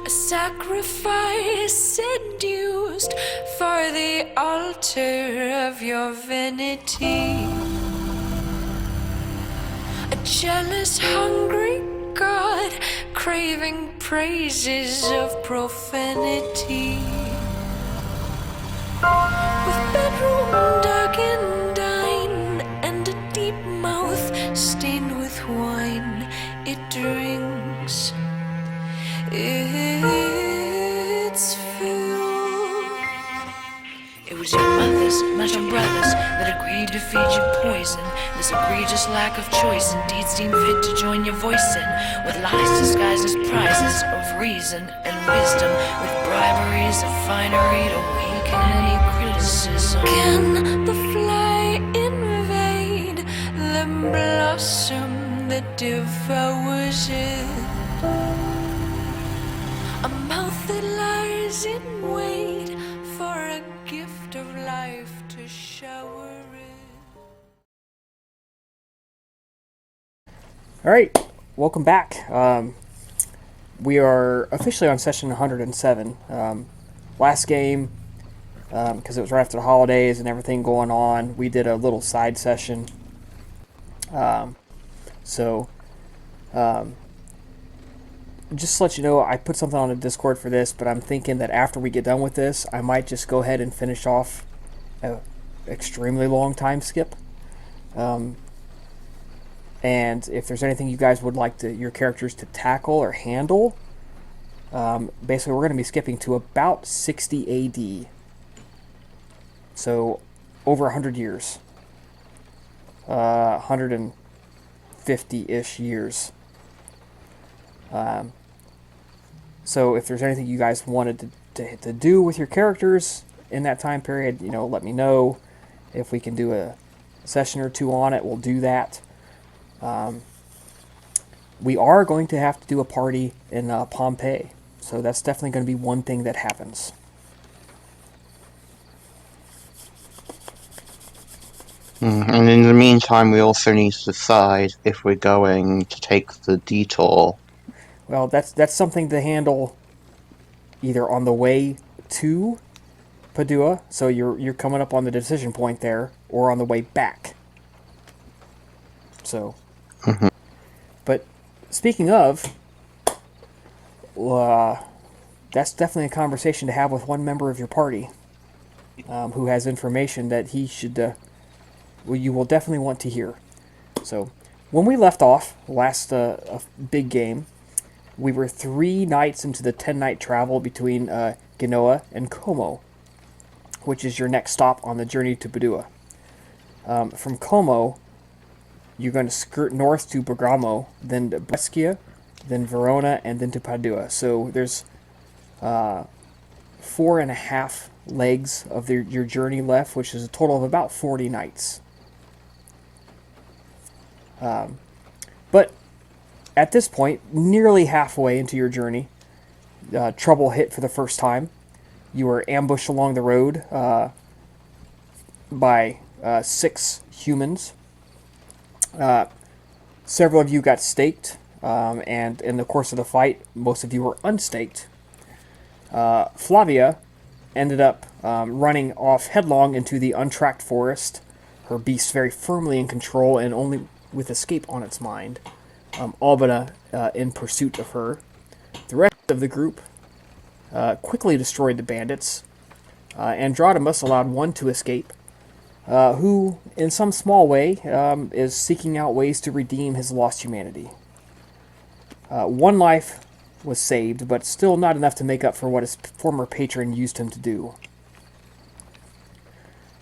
a sacrifice seduced for the altar of your vanity. A jealous, hungry God, craving praises of profanity. With bedroom dark and dine, and a deep mouth stained with wine, it drinks its fill. It was your mothers, not your brothers, that agreed to feed you poison. This egregious lack of choice indeed seemed fit to join your voice in, with lies disguised as prizes of reason and wisdom, with briberies of finery to weaken any criticism. Can the fly invade the blossom that devours it? A mouth that lies in wait for a gift of life to shower it. Alright, welcome back. We are officially on session 107. Last game, because it was right after the holidays and everything going on, we did a little side session. Just to let you know, I put something on the Discord for this, but I'm thinking that after we get done with this, I might just go ahead and finish off an extremely long time skip. And if there's anything you guys would like your characters to tackle or handle, basically we're going to be skipping to about 60 AD. So, over 100 years. 150-ish years. So if there's anything you guys wanted to do with your characters in that time period, let me know. If we can do a session or two on it, we'll do that. We are going to have to do a party in Pompeii, so that's definitely going to be one thing that happens. And in the meantime, we also need to decide if we're going to take the detour. Well, that's something to handle either on the way to Padua, so you're coming up on the decision point there, or on the way back. So, But speaking of, that's definitely a conversation to have with one member of your party, who has information that he should, you will definitely want to hear. So, when we left off last big game, we were 3 nights into the 10-night travel between Genoa and Como, which is your next stop on the journey to Padua. From Como, you're going to skirt north to Bergamo, then to Brescia, then Verona, and then to Padua. So there's 4.5 legs of your journey left, which is a total of about 40 nights. But at this point, nearly halfway into your journey, trouble hit for the first time. You were ambushed along the road by 6 humans. Several of you got staked, and in the course of the fight, most of you were unstaked. Flavia ended up running off headlong into the untracked forest, her beast very firmly in control and only with escape on its mind. Albina in pursuit of her. The rest of the group quickly destroyed the bandits. Androdimus allowed one to escape, who, in some small way, is seeking out ways to redeem his lost humanity. One life was saved, but still not enough to make up for what his former patron used him to do.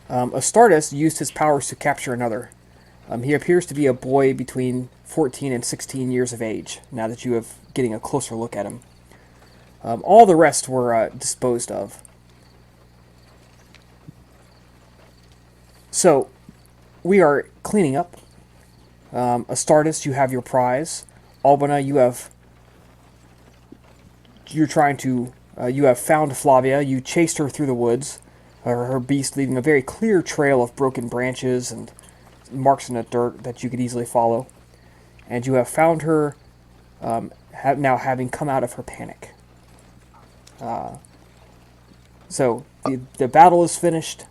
Astartes used his powers to capture another. He appears to be a boy between 14 and 16 years of age, now that you have getting a closer look at him. All the rest were disposed of. So, we are cleaning up. Astartes, you have your prize. Albina, you have found Flavia. You chased her through the woods, her beast leaving a very clear trail of broken branches and marks in the dirt that you could easily follow. And you have found her, now having come out of her panic. So the battle is finished,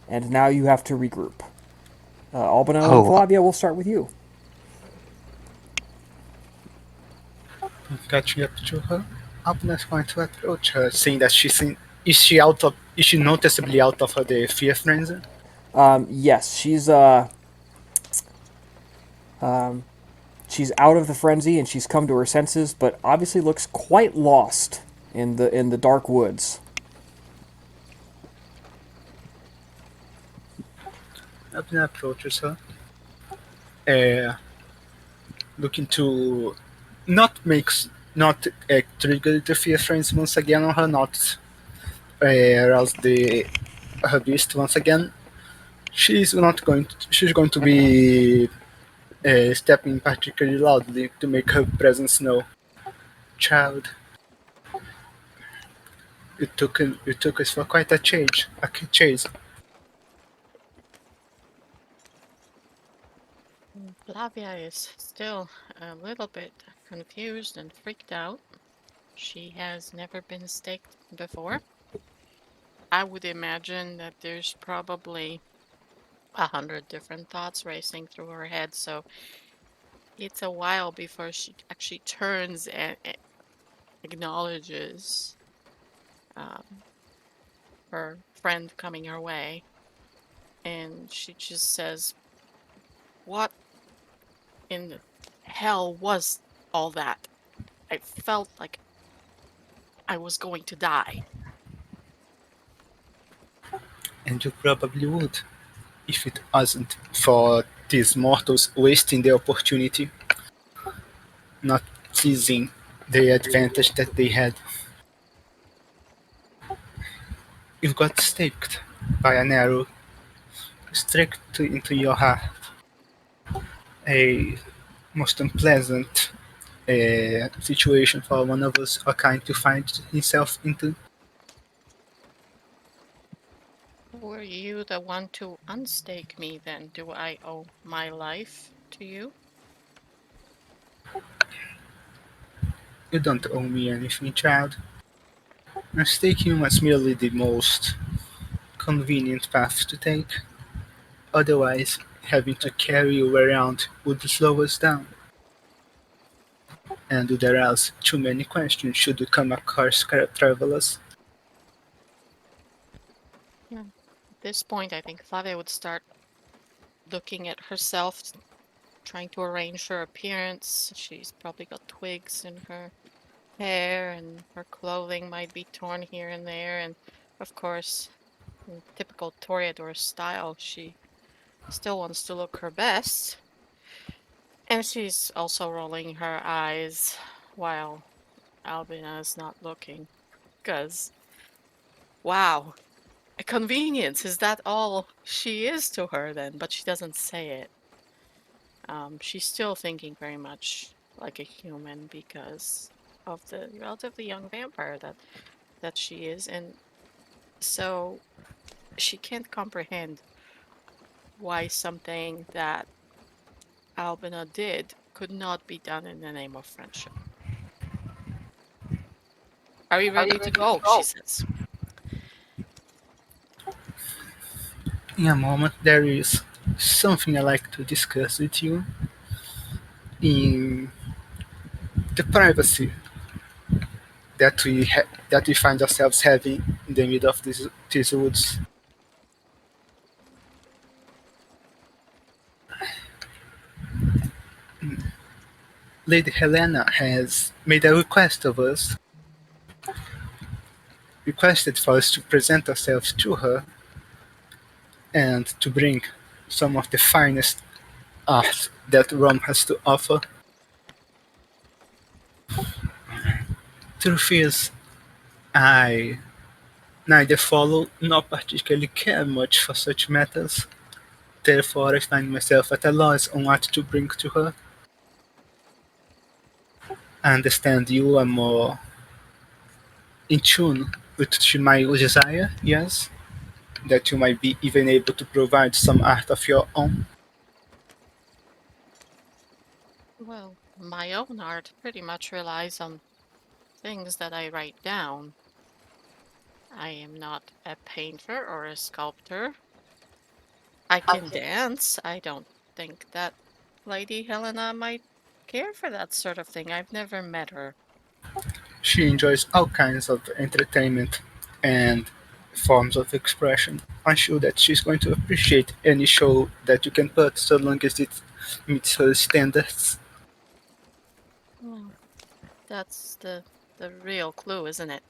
and now you have to regroup. Albano and Oh, Flavia, we'll start with you. Catching up to her, Abner's going to approach her, saying that is she noticeably out of her the fear frenzy? Yes, she's out of the frenzy and she's come to her senses, but obviously looks quite lost in the dark woods. Abner approaches her, uh, looking to not trigger the fear frenzy once again on her, not arouse the her beast once again. She's going to be stepping particularly loudly to make her presence known. Child, you took us for quite a chase. A chase. Flavia is still a little bit confused and freaked out. She has never been staked before. I would imagine that there's probably 100 different thoughts racing through her head, so it's a while before she actually turns and acknowledges um, her friend coming her way, and she just says, "What in the hell was all that? I felt like I was going to die." And you probably would, if it wasn't for these mortals wasting the opportunity, not seizing the advantage that they had. You got staked by an arrow straight into your heart. A most unpleasant situation for one of us or kind to find himself into. Were you the one to unstake me then? Do I owe my life to you? You don't owe me anything, child. Staking was merely the most convenient path to take. Otherwise, having to carry you around would slow us down, and would arouse too many questions should we come across travelers. Yeah. At this point, I think Flavia would start looking at herself, trying to arrange her appearance. She's probably got twigs in her hair, and her clothing might be torn here and there. And of course, in typical Toreador style, she still wants to look her best. And she's also rolling her eyes while Albina is not looking. Because, wow, a convenience. Is that all she is to her then? But she doesn't say it. She's still thinking very much like a human because of the relatively young vampire that she is. And so she can't comprehend why something that Albina did could not be done in the name of friendship. Are we ready to go? She says. In a moment, there is something I'd like to discuss with you in the privacy that we find ourselves having in the middle of these woods. Lady Helena has made a request of us, requested for us to present ourselves to her and to bring some of the finest art that Rome has to offer. Truth is, I neither follow nor particularly care much for such matters. Therefore, I find myself at a loss on what to bring to her. I understand you are more in tune with my desire, yes? That you might be even able to provide some art of your own. Well, my own art pretty much relies on things that I write down. I am not a painter or a sculptor. I can dance. I don't think that Lady Helena might care for that sort of thing. I've never met her. She enjoys all kinds of entertainment and forms of expression. I'm sure that she's going to appreciate any show that you can put so long as it meets her standards. Well, that's the real clue, isn't it?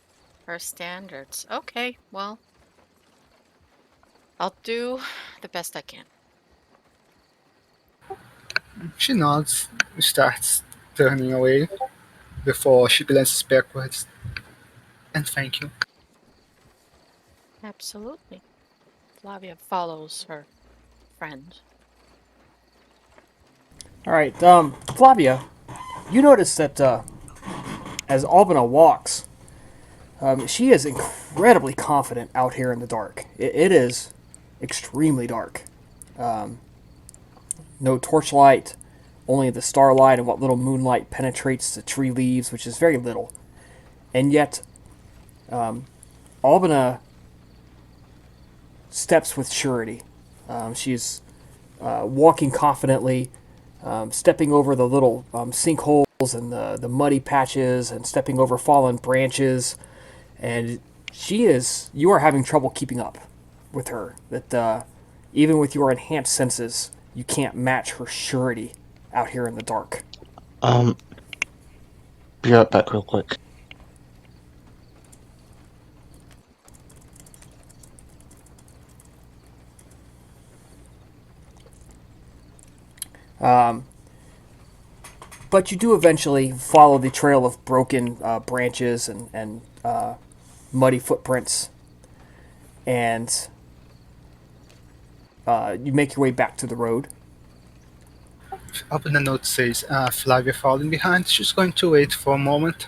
Her standards. Okay, well, I'll do the best I can. She nods, starts turning away before she glances backwards. And thank you. Absolutely. Flavia follows her friend. All right, Flavia, you notice that as Albina walks, she is incredibly confident out here in the dark. It is extremely dark. No torchlight, only the starlight and what little moonlight penetrates the tree leaves, which is very little. And yet, Albina steps with surety. She's walking confidently, stepping over the little sinkholes and the muddy patches, and stepping over fallen branches. And you are having trouble keeping up with her. That even with your enhanced senses, you can't match her surety out here in the dark. Um, be right back real quick. But you do eventually follow the trail of broken branches and muddy footprints, and you make your way back to the road. Up in the note says Flavia falling behind. She's going to wait for a moment,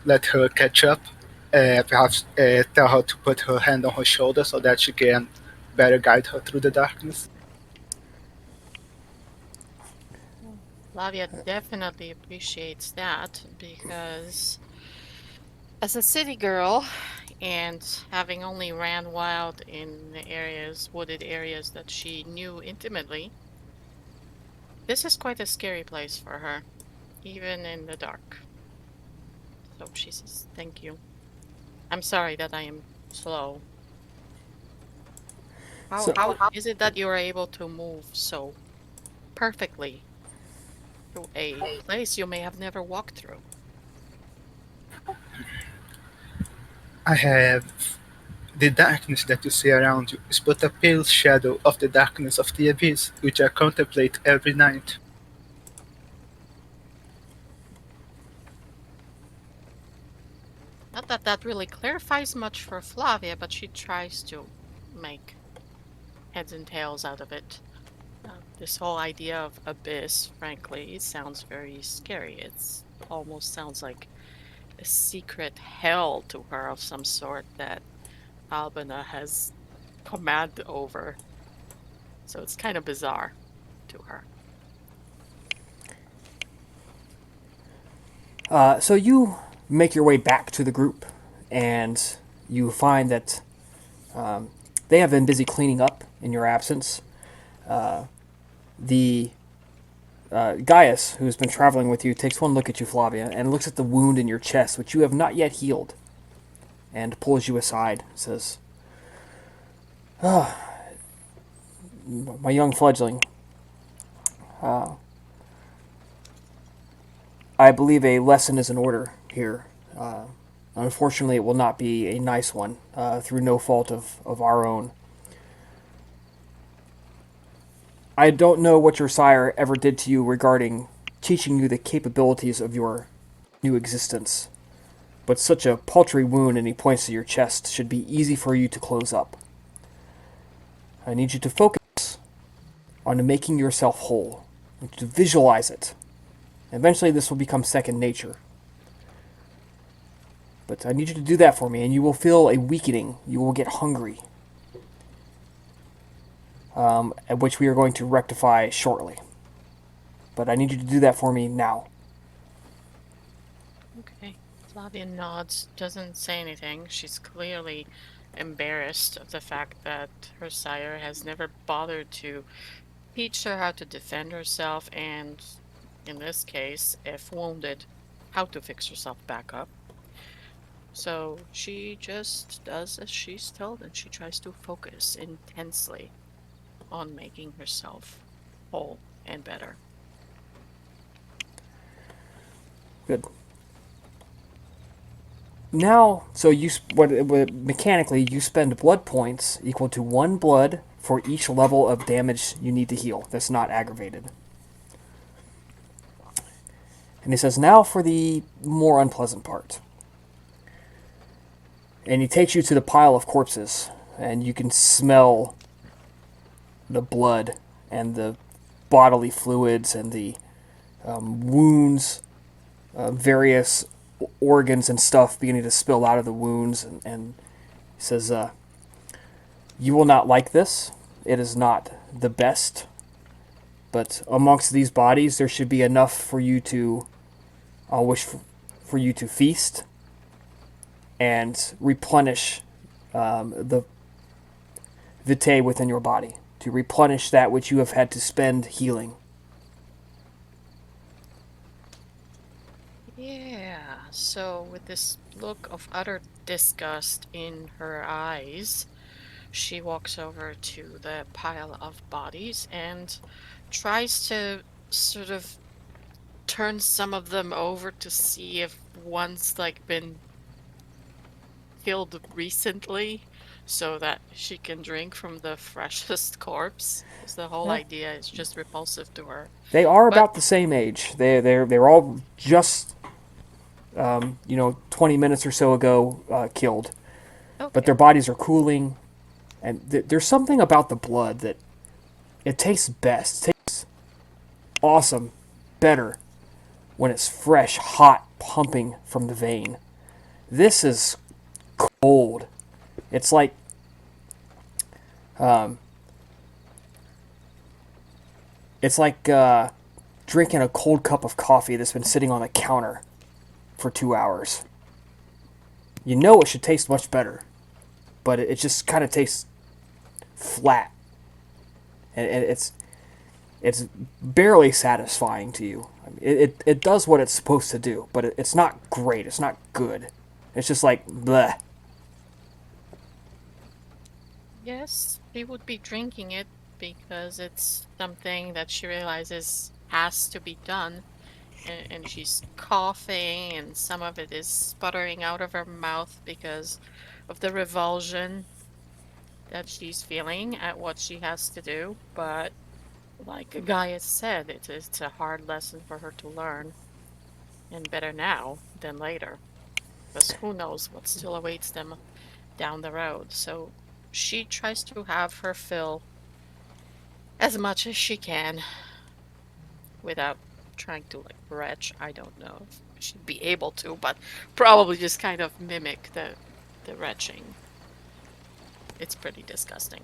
let her catch up, perhaps tell her to put her hand on her shoulder so that she can better guide her through the darkness. Well, Flavia definitely appreciates that because as a city girl and having only ran wild in the wooded areas that she knew intimately, this is quite a scary place for her, even in the dark. So she says, "Thank you. I'm sorry that I am slow. How So, how is it that you are able to move so perfectly through a place you may have never walked through?" I have the darkness that you see around you is but a pale shadow of the darkness of the abyss, which I contemplate every night. Not that that really clarifies much for Flavia, but she tries to make heads and tails out of it. This whole idea of abyss, frankly, sounds very scary. It's almost sounds like a secret hell to her of some sort that Albina has command over. So it's kind of bizarre to her. so you make your way back to the group, and you find that they have been busy cleaning up in your absence. The Gaius, who has been traveling with you, takes one look at you, Flavia, and looks at the wound in your chest, which you have not yet healed, and pulls you aside. Says, "My young fledgling, I believe a lesson is in order here. Unfortunately, it will not be a nice one, through no fault of our own. I don't know what your sire ever did to you regarding teaching you the capabilities of your new existence, but such a paltry wound," and he points to your chest, "should be easy for you to close up. I need you to focus on making yourself whole, and to visualize it. Eventually, this will become second nature. But I need you to do that for me, and you will feel a weakening. You will get hungry, at which we are going to rectify shortly. But I need you to do that for me now." Okay. Flavia nods, doesn't say anything. She's clearly embarrassed of the fact that her sire has never bothered to teach her how to defend herself and, in this case, if wounded, how to fix herself back up. So she just does as she's told and she tries to focus intensely on making herself whole and better. Good. Now, so mechanically you spend blood points equal to 1 blood for each level of damage you need to heal. That's not aggravated. And he says, now for the more unpleasant part. And he takes you to the pile of corpses, and you can smell the blood and the bodily fluids and the wounds, various organs and stuff beginning to spill out of the wounds. And he says, you will not like this. It is not the best. But amongst these bodies, there should be enough for you to for you to feast and replenish the vitae within your body, to replenish that which you have had to spend healing. Yeah, so with this look of utter disgust in her eyes, she walks over to the pile of bodies and tries to sort of turn some of them over to see if one's like been killed recently so that she can drink from the freshest corpse. Because the whole Yeah. idea is just repulsive to her. They are But about the same age. They're all just 20 minutes or so ago killed, but okay. their bodies are cooling, and there's something about the blood that it tastes best. It tastes awesome, better when it's fresh, hot, pumping from the vein. This is cold. It's like drinking a cold cup of coffee that's been sitting on the counter for 2 hours. You know it should taste much better, but it just kind of tastes flat, and it's barely satisfying to you. I mean, it does what it's supposed to do, but it's not great. It's not good. It's just like bleh. Yes, she would be drinking it because it's something that she realizes has to be done. And she's coughing, and some of it is sputtering out of her mouth because of the revulsion that she's feeling at what she has to do. But like Gaia said, it's a hard lesson for her to learn, and better now than later, because who knows what still awaits them down the road. So she tries to have her fill as much as she can without trying to like retch. I don't know if she'd be able to, but probably just kind of mimic the retching. It's pretty disgusting.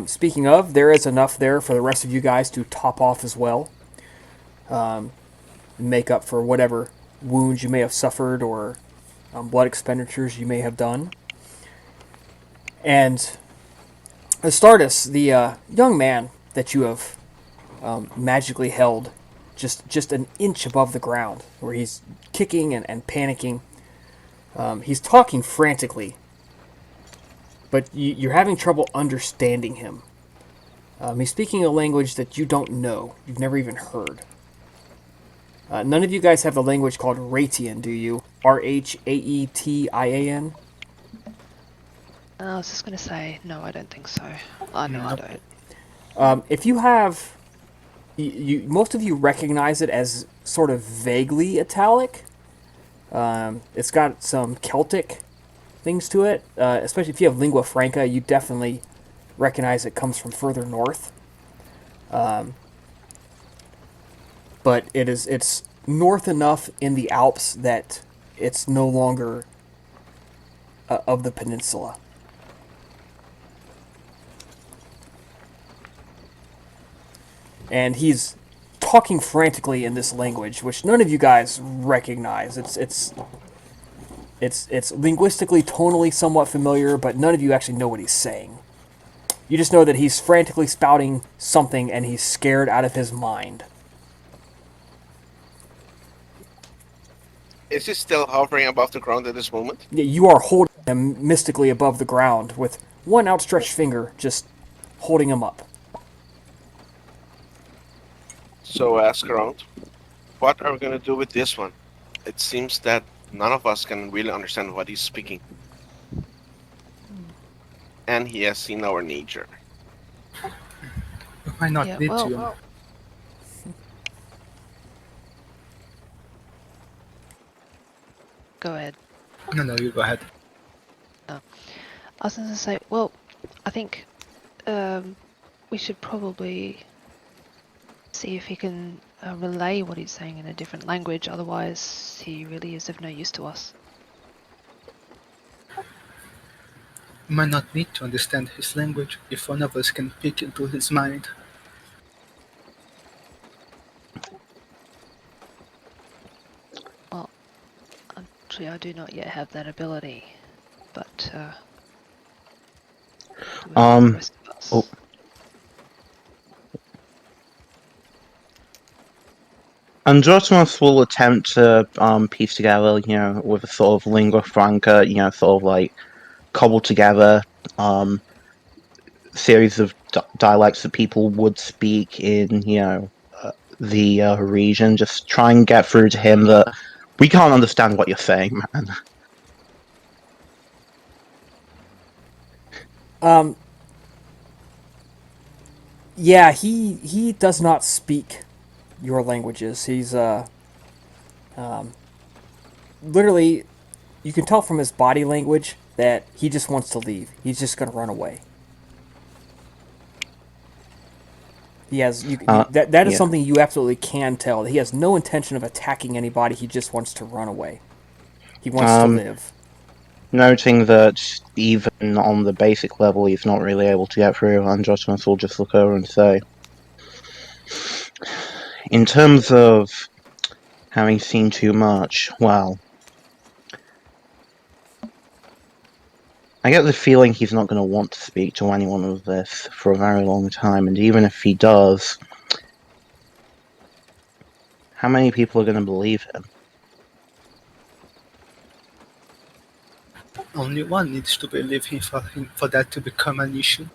Speaking of, there is enough there for the rest of you guys to top off as well. Make up for whatever wounds you may have suffered or blood expenditures you may have done. And Astartes, the young man that you have magically held just an inch above the ground, where he's kicking and panicking. He's talking frantically, but you're having trouble understanding him. He's speaking a language that you don't know. You've never even heard. None of you guys have the language called Rhaetian, do you? Rhaetian? I was just going to say, no, I don't think so. Oh, no, Nope. I don't. If you have... most of you recognize it as sort of vaguely Italic. It's got some Celtic things to it. Especially if you have lingua franca, you definitely recognize it comes from further north. But it's north enough in the Alps that it's no longer of the peninsula. And he's talking frantically in this language, which none of you guys recognize. It's linguistically, tonally somewhat familiar, but none of you actually know what he's saying. You just know that he's frantically spouting something and he's scared out of his mind. Is he still hovering above the ground at this moment? You are holding him mystically above the ground with one outstretched finger just holding him up. So I ask around, what are we going to do with this one? It seems that none of us can really understand what he's speaking. And he has seen our nature. Why not Yeah, lithium? well, go ahead. No, you go ahead. I was going to say, well, I think we should probably see if he can relay what he's saying in a different language, otherwise he really is of no use to us. We might not need to understand his language if one of us can peek into his mind. Well, actually I do not yet have that ability, but do we have the rest of us? oh. Androtimus will attempt to piece together, with a sort of lingua franca, sort of like cobble together series of dialects that people would speak in, the region. Just try and get through to him that we can't understand what you're saying, man. Yeah, he does not speak your languages. He's literally, you can tell from his body language that he just wants to leave. He's just gonna run away. He has that is yeah. something you absolutely can tell. He has no intention of attacking anybody. He just wants to run away. He wants to live. Noting that even on the basic level he's not really able to get through, Androtimus will just look over and say, in terms of having seen too much, well, I get the feeling he's not going to want to speak to anyone of this for a very long time, and even if he does, how many people are going to believe him? Only one needs to believe him for that to become an issue.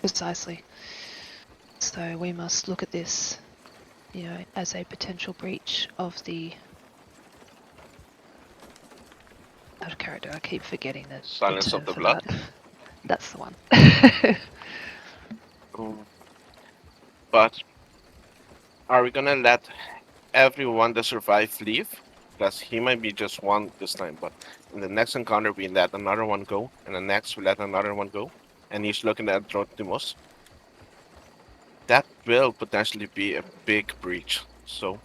Precisely. So we must look at this, as a potential breach of the... Out of character, I keep forgetting the Silence term of the for blood? that. That's the one. But are we going to let everyone that survived leave? Because he might be just one this time, but in the next encounter we let another one go, and the next we let another one go, and he's looking at Trotimus. That will potentially be a big breach. So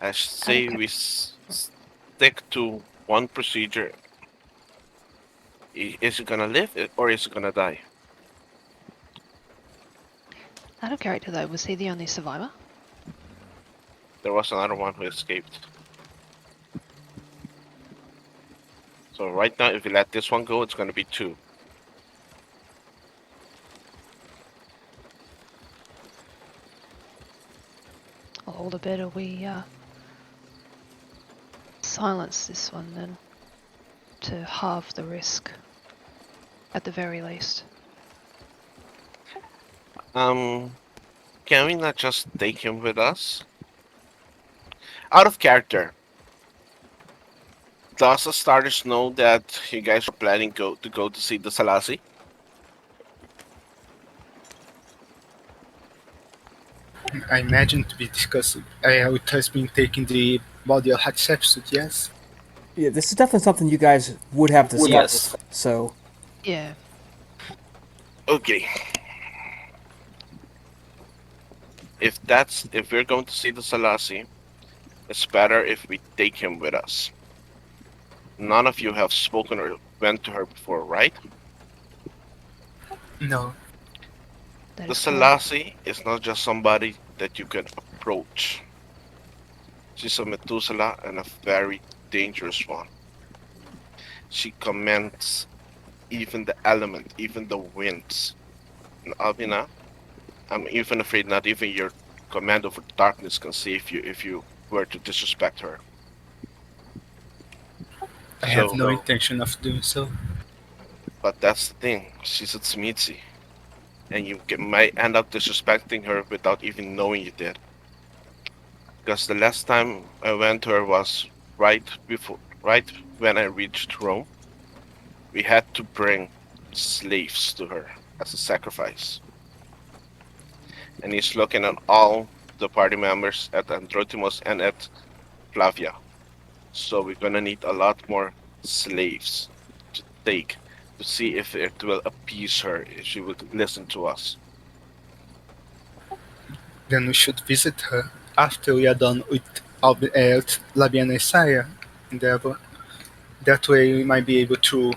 I say we stick to one procedure. Is he gonna live or is he gonna die? Out of character though, was he the only survivor? There was another one who escaped. So right now, if we let this one go, it's gonna be 2. All the better we silence this one then, to halve the risk, at the very least. Can we not just take him with us? Out of character. Does the starters know that you guys are planning to go to see the Salasi? I imagine to be discussed with us being taken the body of Hatshepsut, yes? Yeah, this is definitely something you guys would have discussed. So Yeah. Okay. If we're going to see the Salasi, it's better if we take him with us. None of you have spoken or went to her before, right? No. Let The it flow. Selassie is not just somebody that you can approach. She's a Methuselah and a very dangerous one. She commands even the element, even the winds. And Alvina, I'm even afraid not even your command over darkness can save you if you were to disrespect her. I have So, no intention of doing so. but that's the thing. She's a Tzimitzi, and might end up disrespecting her without even knowing you did. Because the last time I went to her was right when I reached Rome. We had to bring slaves to her as a sacrifice. And he's looking at all the party members at Androtimos and at Flavia. So we're gonna need a lot more slaves to take to see if it will appease her, if she would listen to us. Then we should visit her after we are done with Labiena sire endeavor. That way we might be able to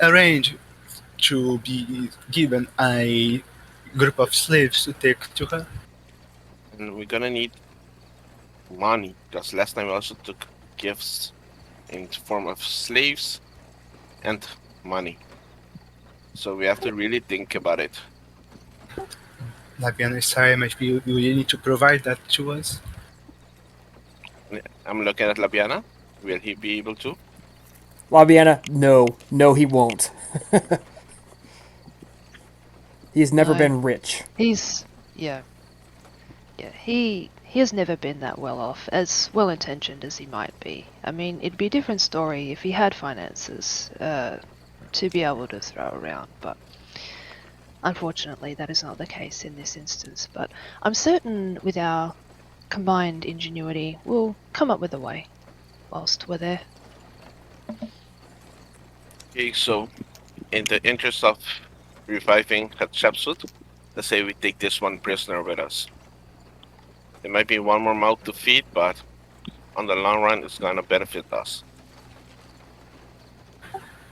arrange to be given a group of slaves to take to her. And we're gonna need money, because last time we also took gifts in the form of slaves and money. So we have to really think about it. Labiena sire might be willing to provide that to us. I'm looking at Labiana. Will he be able to? Labiena, no, he won't. He's never No, been rich. he's yeah, yeah. He has never been that well off, as well intentioned as he might be. I mean, it'd be a different story if he had finances to be able to throw around, but unfortunately, that is not the case in this instance. But I'm certain with our combined ingenuity, we'll come up with a way whilst we're there. Okay, so in the interest of reviving Hatshepsut, let's say we take this one prisoner with us. There might be one more mouth to feed, but on the long run, it's gonna benefit us.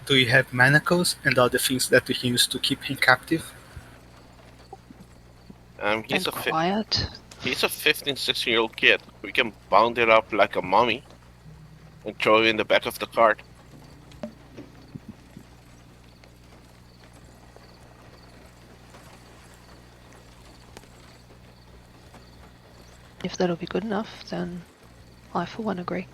Do we have manacles and other things that we can use to keep him captive? He's And quiet. he's a 15, 16-year-old kid. We can bound it up like a mummy and throw it in the back of the cart. If that'll be good enough, then I for one agree.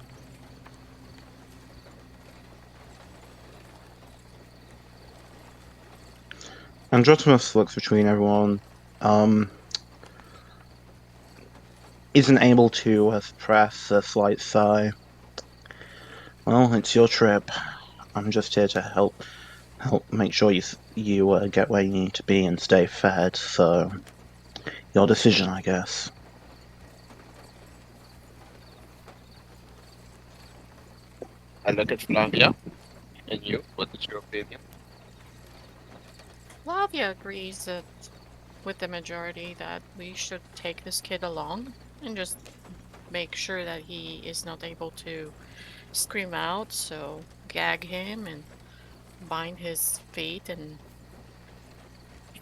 Androtimus looks between everyone. Isn't able to suppress a slight sigh. Well, it's your trip. I'm just here to help make sure you get where you need to be and stay fed. So, your decision, I guess. I look at Flavia. And you? What is your opinion? Flavia agrees that with the majority that we should take this kid along and just make sure that he is not able to scream out, so gag him and bind his feet and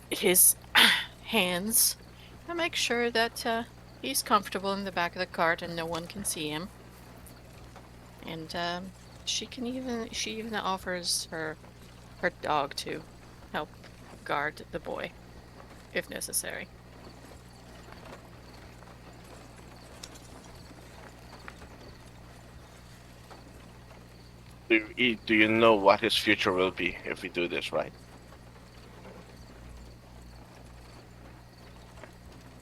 his hands and make sure that he's comfortable in the back of the cart and no one can see him. And she even offers her dog to help guard the boy if necessary. Do you know what his future will be if we do this right?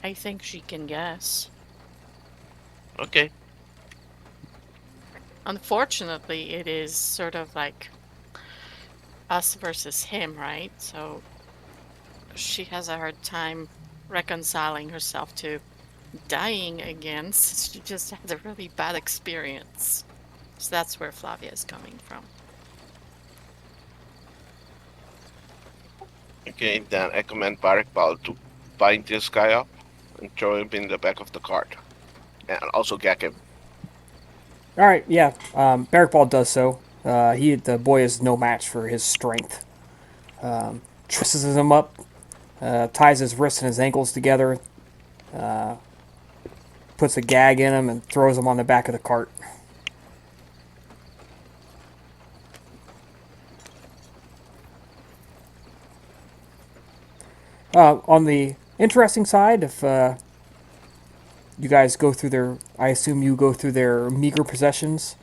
I think she can guess. Okay. Unfortunately, it is sort of like us versus him, right? So she has a hard time reconciling herself to dying again since she just had a really bad experience. So that's where Flavia is coming from. Okay, then I command Barikbal to bind this guy up and throw him in the back of the cart. And also gag him. All right, yeah. Barrack Ball does so. The boy is no match for his strength. Tresses him up, ties his wrists and his ankles together, puts a gag in him, and throws him on the back of the cart. On the interesting side, if you guys go through their, I assume you go through their meager possessions.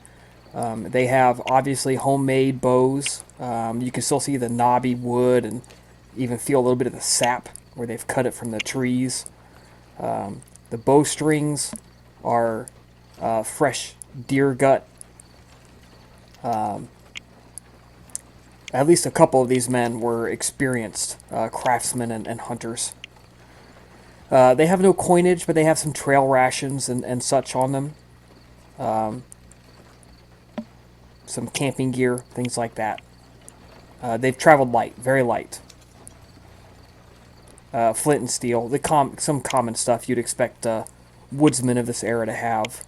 They have obviously homemade bows. You can still see the knobby wood and even feel a little bit of the sap where they've cut it from the trees. The bowstrings are fresh deer gut. At least a couple of these men were experienced craftsmen and hunters. They have no coinage, but they have some trail rations and such on them. Some camping gear, things like that. They've traveled light, very light. Flint and steel, some common stuff you'd expect woodsmen of this era to have.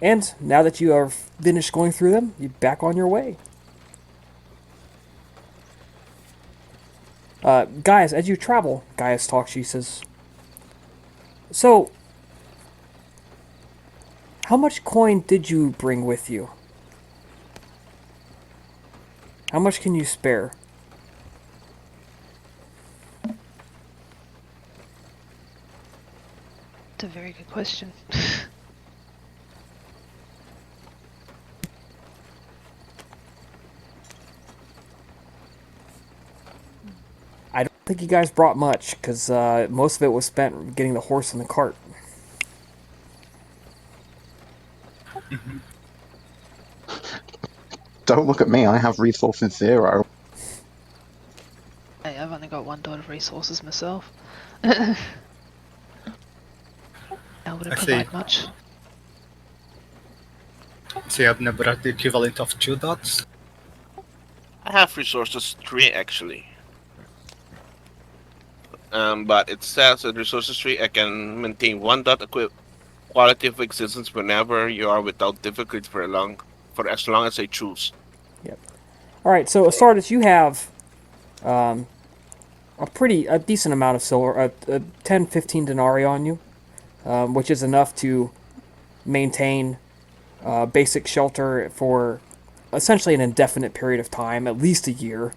And now that you are finished going through them, you're back on your way. Guys, as you travel, Gaius talks, she says, so, how much coin did you bring with you? How much can you spare? That's a very good question. I don't think you guys brought much, because most of it was spent getting the horse in the cart. Don't look at me, I have resources 0. Hey, I've only got 1 dot of resources myself. Able to I see. provide much. So you have never brought the equivalent of 2 dots? I have resources 3 actually. But it says at resources 3 I can maintain 1 dot quality of existence whenever you are without difficulty for as long as I choose. Yep. All right, so Asardus, you have a decent amount of silver, 10, 15 denarii on you, which is enough to maintain basic shelter for essentially an indefinite period of time, at least a year.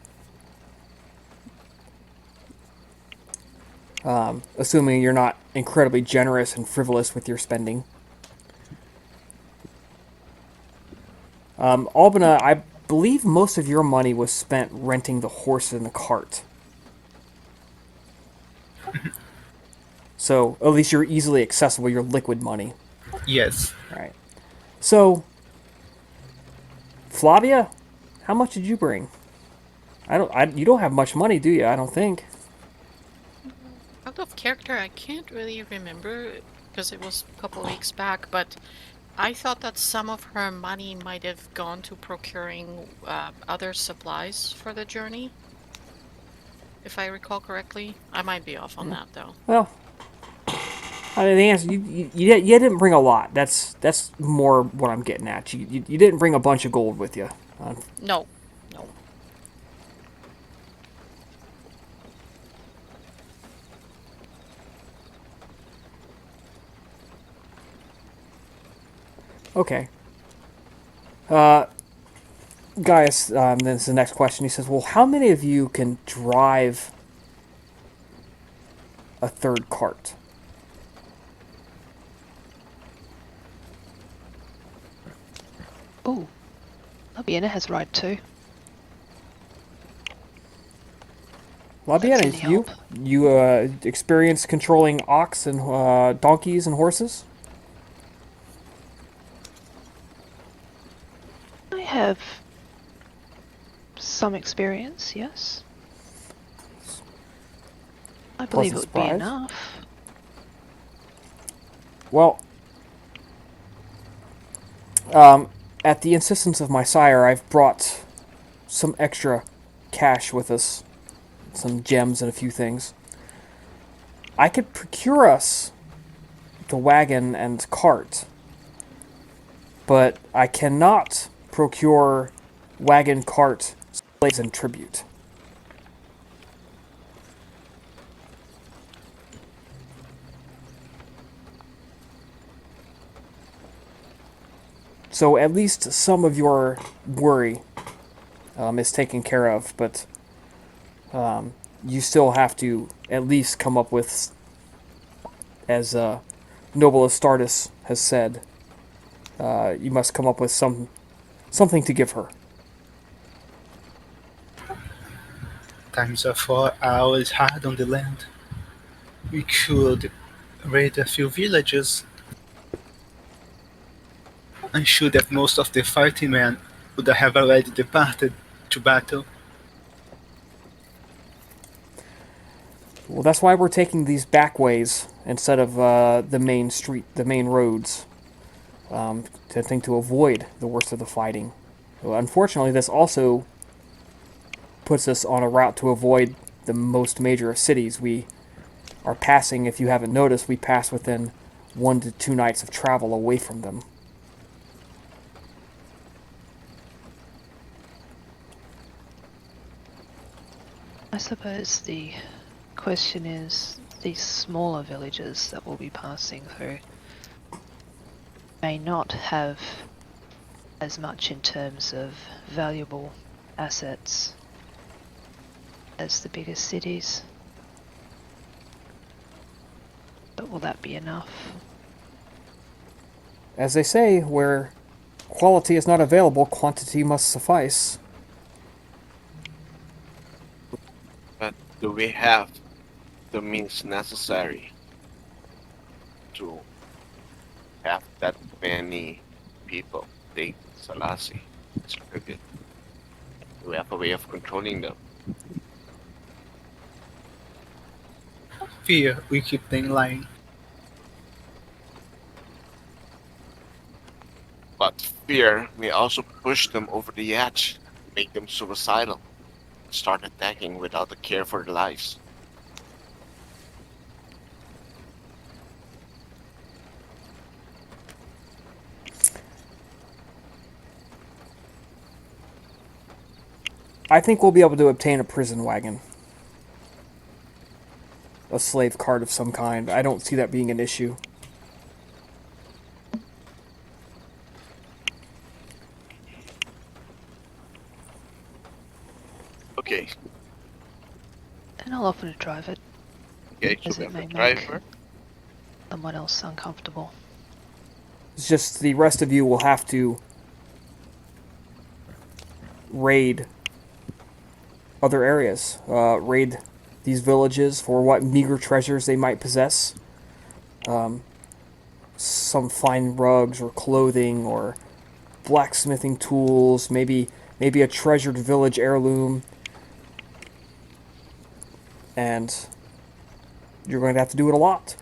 Assuming you're not incredibly generous and frivolous with your spending. Albina, I believe most of your money was spent renting the horse and the cart. So, at least you're easily accessible, your liquid money. Yes. Alright. So, Flavia, how much did you bring? You don't have much money, do you? I don't think. Out of character, I can't really remember because it was a couple weeks back, but I thought that some of her money might have gone to procuring other supplies for the journey. If I recall correctly. I might be off on that, though. Well, I mean, the answer, you didn't bring a lot. That's more what I'm getting at. You didn't bring a bunch of gold with you. No. No. Okay. Gaius, this is the next question. He says, well, how many of you can drive a third cart? Oh, Labiena has ride too. Labiena, That's any you help. experience controlling ox and donkeys and horses? I have some experience, yes. I believe it Pleasant would be surprise. enough. Well, at the insistence of my sire, I've brought some extra cash with us. Some gems and a few things. I could procure us the wagon and cart, but I cannot procure wagon, cart, slaves, and tribute. So at least some of your worry is taken care of, but you still have to at least come up with, as Noble Astartes has said, you must come up with something to give her. Times are 4 hours hard on the land. We could raid a few villages. I'm sure that most of the fighting men would have already departed to battle. Well, that's why we're taking these back ways instead of the main street, the main roads, to avoid the worst of the fighting. Well, unfortunately, this also puts us on a route to avoid the most major cities. We are passing, if you haven't noticed, we pass within 1 to 2 nights of travel away from them. I suppose the question is, these smaller villages that we'll be passing through may not have as much in terms of valuable assets as the bigger cities. But will that be enough? As they say, where quality is not available, quantity must suffice. But do we have the means necessary to have that many people take Selassie? It's very good. Do we have a way of controlling them? Fear we keep them lying. But fear may also push them over the edge, make them suicidal, start attacking without a care for their lives. I think we'll be able to obtain a prison wagon. A slave cart of some kind. I don't see that being an issue. Okay, And I'll offer to drive it, okay, so as we it have a may driver. make someone else uncomfortable. It's just the rest of you will have to raid other areas. Raid these villages for what meager treasures they might possess. Some fine rugs or clothing or blacksmithing tools, maybe a treasured village heirloom. And you're going to have to do it a lot.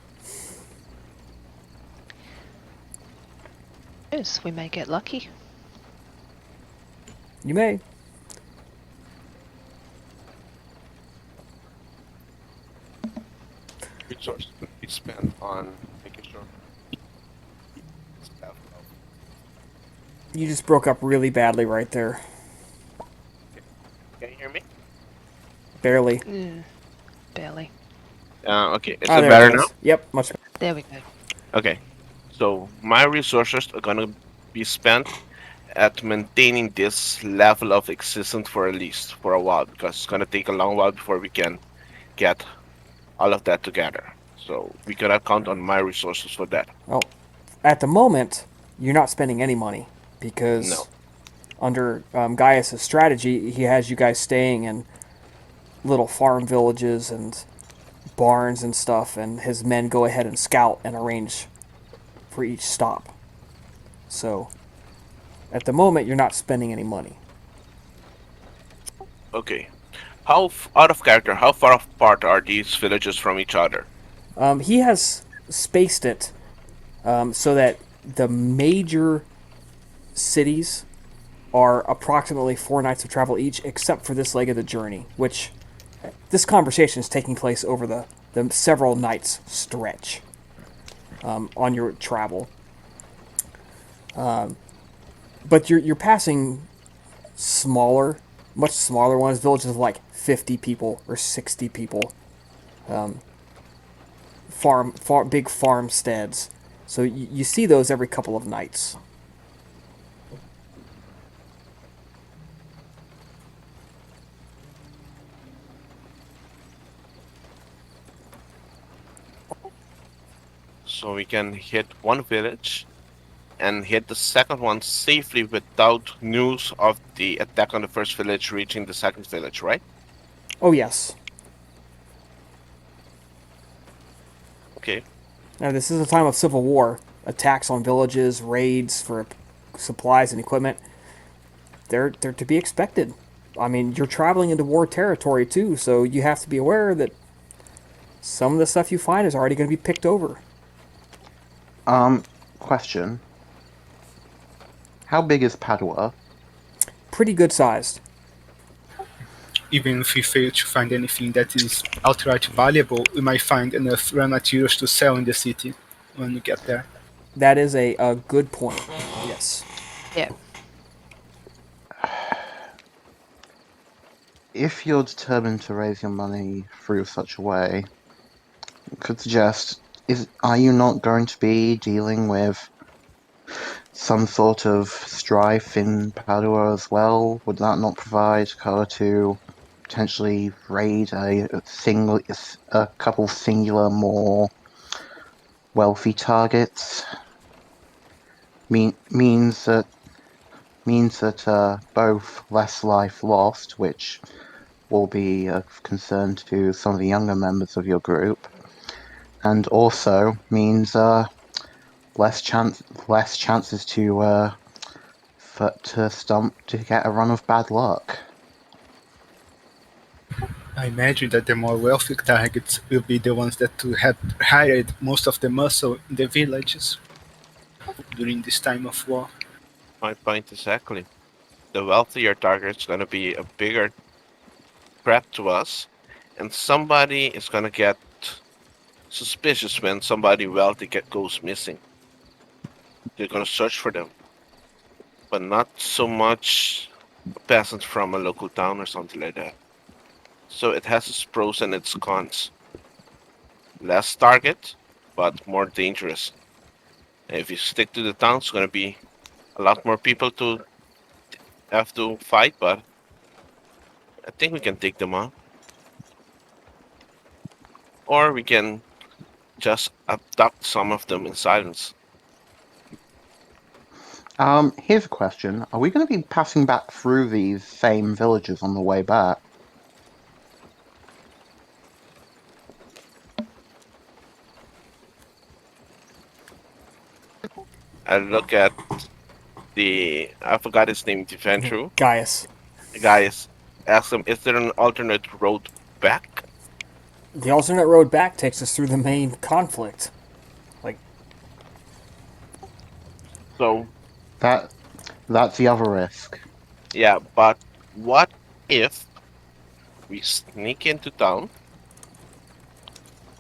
Yes, we may get lucky. You may. Resources could be spent on making sure staff health. You just broke up really badly right there. Can you hear me? Barely. Barely. Okay, is Ah, it there better it now? is. Yep, much better. There we go. Okay, so my resources are gonna be spent at maintaining this level of existence for at least for a while, because it's gonna take a long while before we can get all of that together. So we cannot count on my resources for that. Well, at the moment, you're not spending any money No. because under Gaius' strategy, he has you guys staying in little farm villages and barns and stuff, and his men go ahead and scout and arrange for each stop. So, at the moment, you're not spending any money. Okay. How out of character? How far apart are these villages from each other? He has spaced it so that the major cities are approximately 4 nights of travel each, except for this leg of the journey, which this conversation is taking place over the several nights stretch on your travel. But you're passing smaller, much smaller ones, villages of like 50 people or 60 people, big farmsteads. So you see those every couple of nights. So we can hit one village and hit the second one safely without news of the attack on the first village reaching the second village, right? Oh yes. Okay. Now this is a time of civil war. Attacks on villages, raids for supplies and equipment. They're to be expected. I mean, you're traveling into war territory too, so you have to be aware that some of the stuff you find is already going to be picked over. Question. How big is Padua? Pretty good sized. Even if we fail to find anything that is outright valuable, we might find enough raw materials to sell in the city when we get there. That is a good point. Yes. Yeah. If you're determined to raise your money through such a way, I could suggest, are you not going to be dealing with some sort of strife in Padua as well? Would that not provide cover to potentially raid a couple singular more wealthy targets? Means that both less life lost, which will be of concern to some of the younger members of your group, and also means less chances to get a run of bad luck. I imagine that the more wealthy targets will be the ones that had hired most of the muscle in the villages during this time of war. My point exactly. The wealthier target's gonna be a bigger threat to us, and somebody is gonna get suspicious when somebody wealthy goes missing. They're gonna search for them, but not so much a peasant from a local town or something like that. So it has its pros and its cons. Less target, but more dangerous. And if you stick to the town, it's gonna be a lot more people to have to fight, but I think we can take them on. Or we can just abduct some of them in silence. Here's a question. Are we going to be passing back through these same villages on the way back? I look at I forgot his name, Defentru. Gaius. Guys, ask him, is there an alternate road back? The alternate road back takes us through the main conflict. Like, So, That's the other risk. yeah, but what if we sneak into town,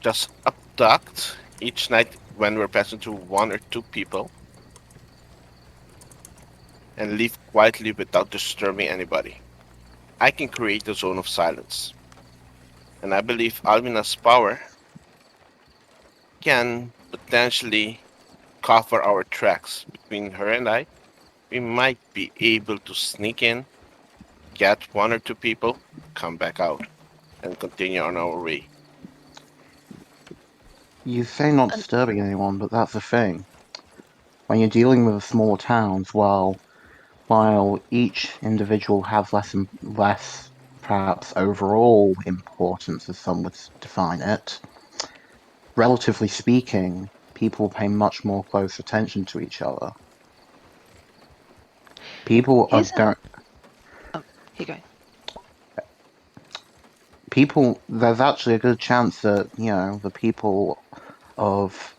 just abduct each night when we're passing through one or two people, and leave quietly without disturbing anybody? I can create a zone of silence, and I believe Almina's power can potentially cover our tracks. Between her and I, we might be able to sneak in, get one or two people, come back out, and continue on our way. You say not disturbing anyone, but that's the thing. When you're dealing with small towns, while each individual has less perhaps overall importance, as some would define it, relatively speaking, people pay much more close attention to each other. People are Here's a. going. Oh, here you go. There's actually a good chance that of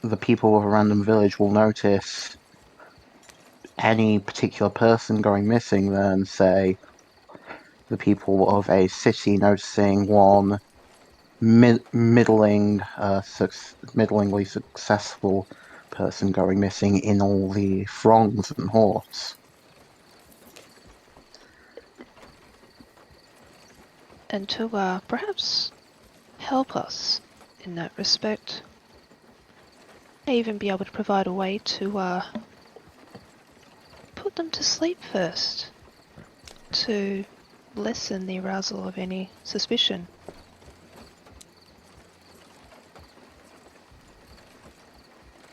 the people of a random village will notice any particular person going missing than, say, the people of a city noticing one middlingly successful person going missing in all the throngs and hordes. and to perhaps help us in that respect. May even be able to provide a way to put them to sleep first, to lessen the arousal of any suspicion.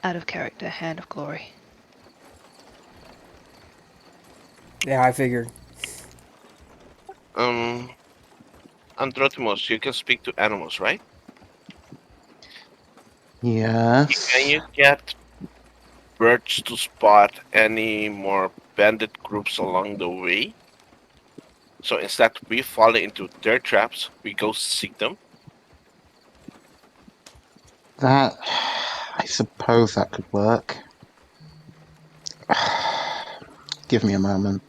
Out of character, Hand of Glory. Yeah, I figured. Androtimos, you can speak to animals, right? Can Yes. you get birds to spot any more bandit groups along the way? So instead we fall into their traps, we go seek them. That. I suppose that could work. Give me a moment.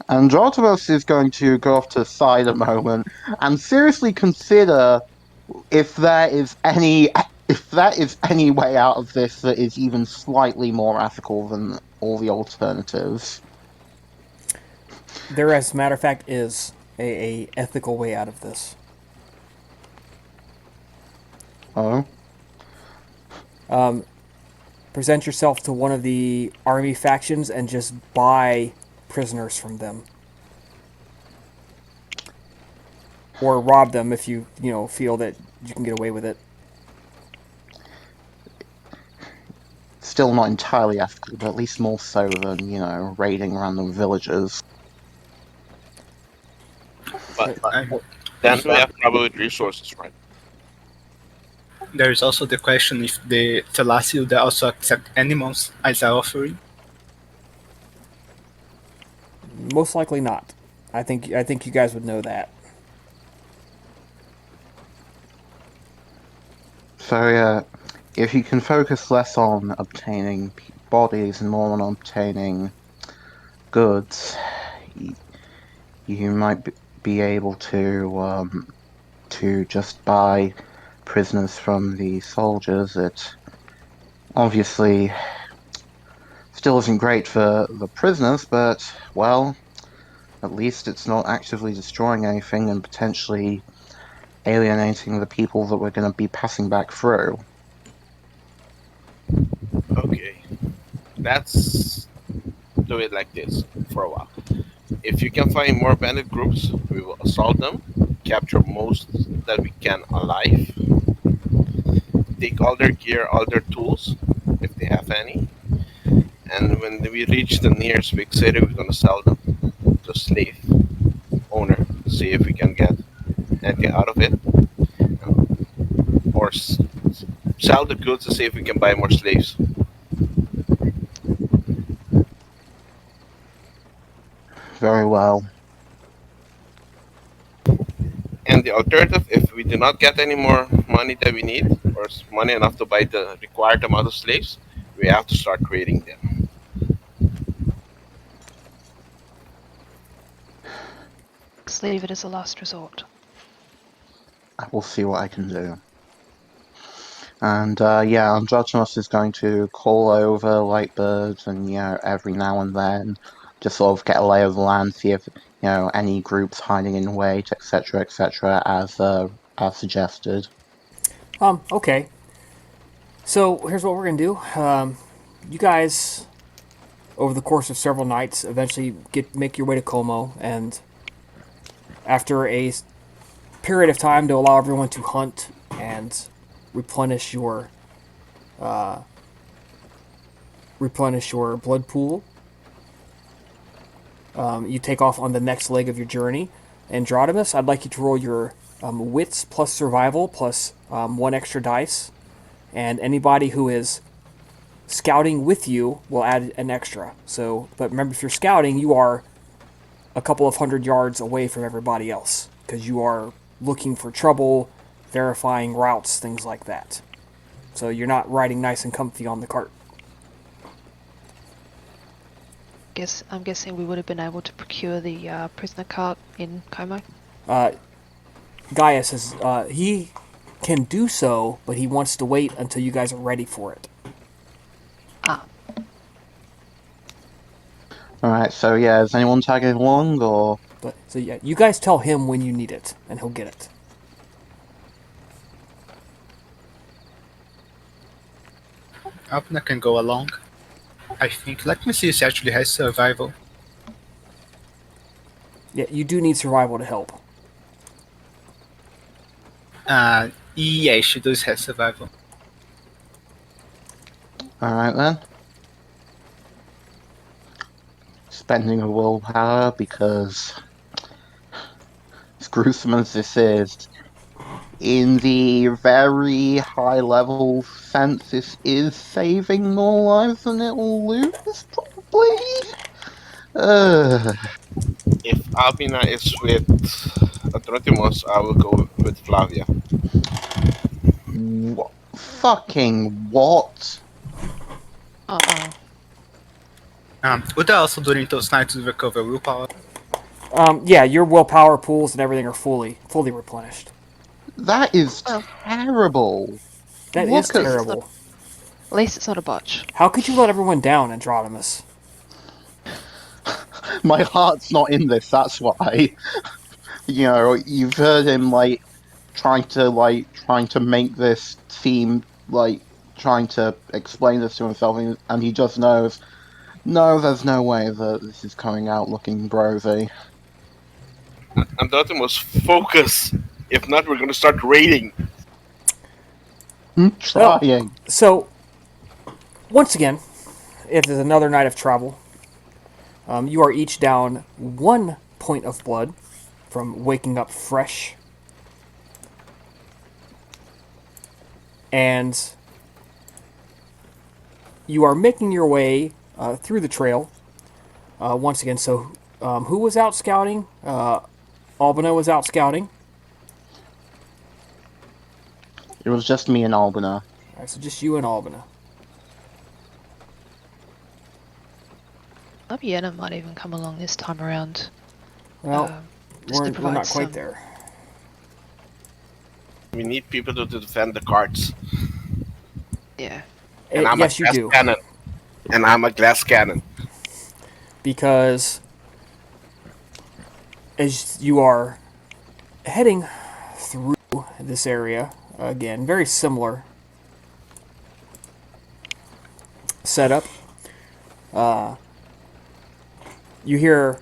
Androtimos is going to go off to the side a moment and seriously consider if there is any way out of this that is even slightly more ethical than all the alternatives. There, as a matter of fact, is a ethical way out of this. Oh? Present yourself to one of the army factions and just buy prisoners from them. Or rob them if you feel that you can get away with it. Still not entirely ethical, but at least more so than, raiding random villages. But I, then we have trouble with resources, right? there is also the question if the Thalassy would also accept animals as an offering. Most likely not. I think you guys would know that. So yeah, if you can focus less on obtaining bodies and more on obtaining goods, you might be able to just buy prisoners from the soldiers. It obviously still isn't great for the prisoners, but well, at least it's not actively destroying anything and potentially alienating the people that we're going to be passing back through. Okay, let's do it like this for a while. If you can find more bandit groups, we will assault them, capture most that we can alive, take all their gear, all their tools, if they have any, and when we reach the nearest big city, we're gonna sell them to a slave owner, see if we can get anything out of it, or sell the goods to see if we can buy more slaves. Very well. And the alternative, if we do not get any more money that we need, or money enough to buy the required amount of slaves, we have to start creating them. Let's leave it as a last resort. I will see what I can do. And yeah, Androgynous is going to call over Lightbird and every now and then just sort of get a lay of the land, see if any groups hiding in wait, etc., as suggested. Okay. So here's what we're gonna do. You guys, over the course of several nights, eventually make your way to Como, and after a period of time to allow everyone to hunt and replenish your blood pool, you take off on the next leg of your journey. Androdimus, I'd like you to roll your wits plus survival plus one extra dice, and anybody who is scouting with you will add an extra. So, but remember, if you're scouting, you are a couple of 100 yards away from everybody else because you are looking for trouble, verifying routes, things like that. So you're not riding nice and comfy on the cart. I'm guessing we would have been able to procure the prisoner cart in Como. Gaius says he can do so, but he wants to wait until you guys are ready for it. Ah, Alright, so yeah, is anyone tagging along, or? But so yeah, you guys tell him when you need it, and he'll get it. Alpna can go along, I think. Let me see if she actually has survival. Yeah, you do need survival to help. Yeah, she does have survival. Alright then. Spending a willpower because, as gruesome as this is, in the very high level sense, this is saving more lives than it will lose, probably. If Albina is with Atrotimos, I will go with Flavia. What? Fucking what? Uh-oh. Would that also during those nights to recover willpower? Yeah, your willpower pools and everything are fully replenished. That is Well, That terrible. is Look at- terrible. At least it's not a botch. How could you let everyone down, Androdimus? My heart's not in this, that's why. You know, you've heard him trying to make this seem trying to explain this to himself, and he just knows, no, there's no way that this is coming out looking rosy. Atrotimos, focus. If not, we're gonna start raiding. I'm trying. So, once again, it is another night of travel. You are each down 1 point of blood from waking up fresh. And you are making your way through the trail once again. So, who was out scouting? Albina was out scouting. It was just me and Albina. All right, so just you and Albina. Labiena might even come along this time around. Well, just to we're provide not quite some- there. We need people to defend the carts. Yeah. And I'm Yes, a you glass do. cannon. And I'm a glass cannon. Because as you are heading through this area, again, very similar setup, you hear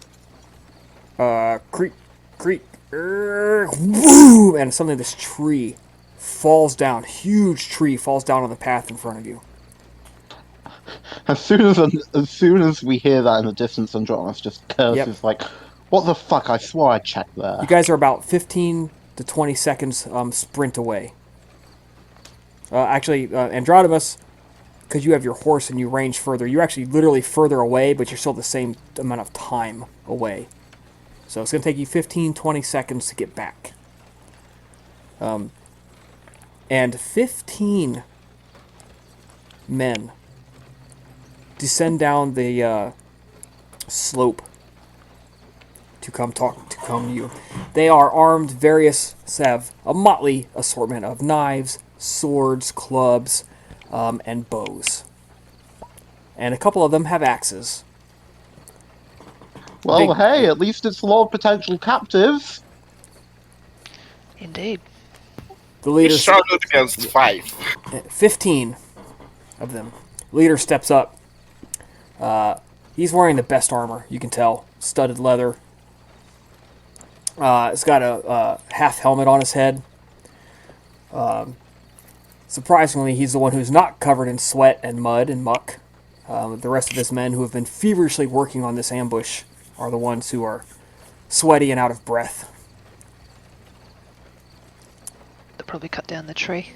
creak, creak, woo, and suddenly this tree falls down. Huge tree falls down on the path in front of you. As soon as we hear that in the distance, Andronicus just curses "What the fuck? I swore I checked there." You guys are about 15 to 20 seconds sprint away. Actually, Androdimus, because you have your horse and you range further, you're actually literally further away, but you're still the same amount of time away. So it's going to take you 15, 20 seconds to get back. And 15 men descend down the slope to come to you. They are armed, have a motley assortment of knives, swords, clubs, and bows. And a couple of them have axes. Well, Big- hey, at least it's a lot of potential captives. Indeed. The We leader, struggled against 5. 15 of them. Leader steps up. He's wearing the best armor, you can tell. Studded leather. It's got a half helmet on his head. Surprisingly, he's the one who's not covered in sweat and mud and muck. The rest of his men who have been feverishly working on this ambush are the ones who are sweaty and out of breath. They'll probably cut down the tree.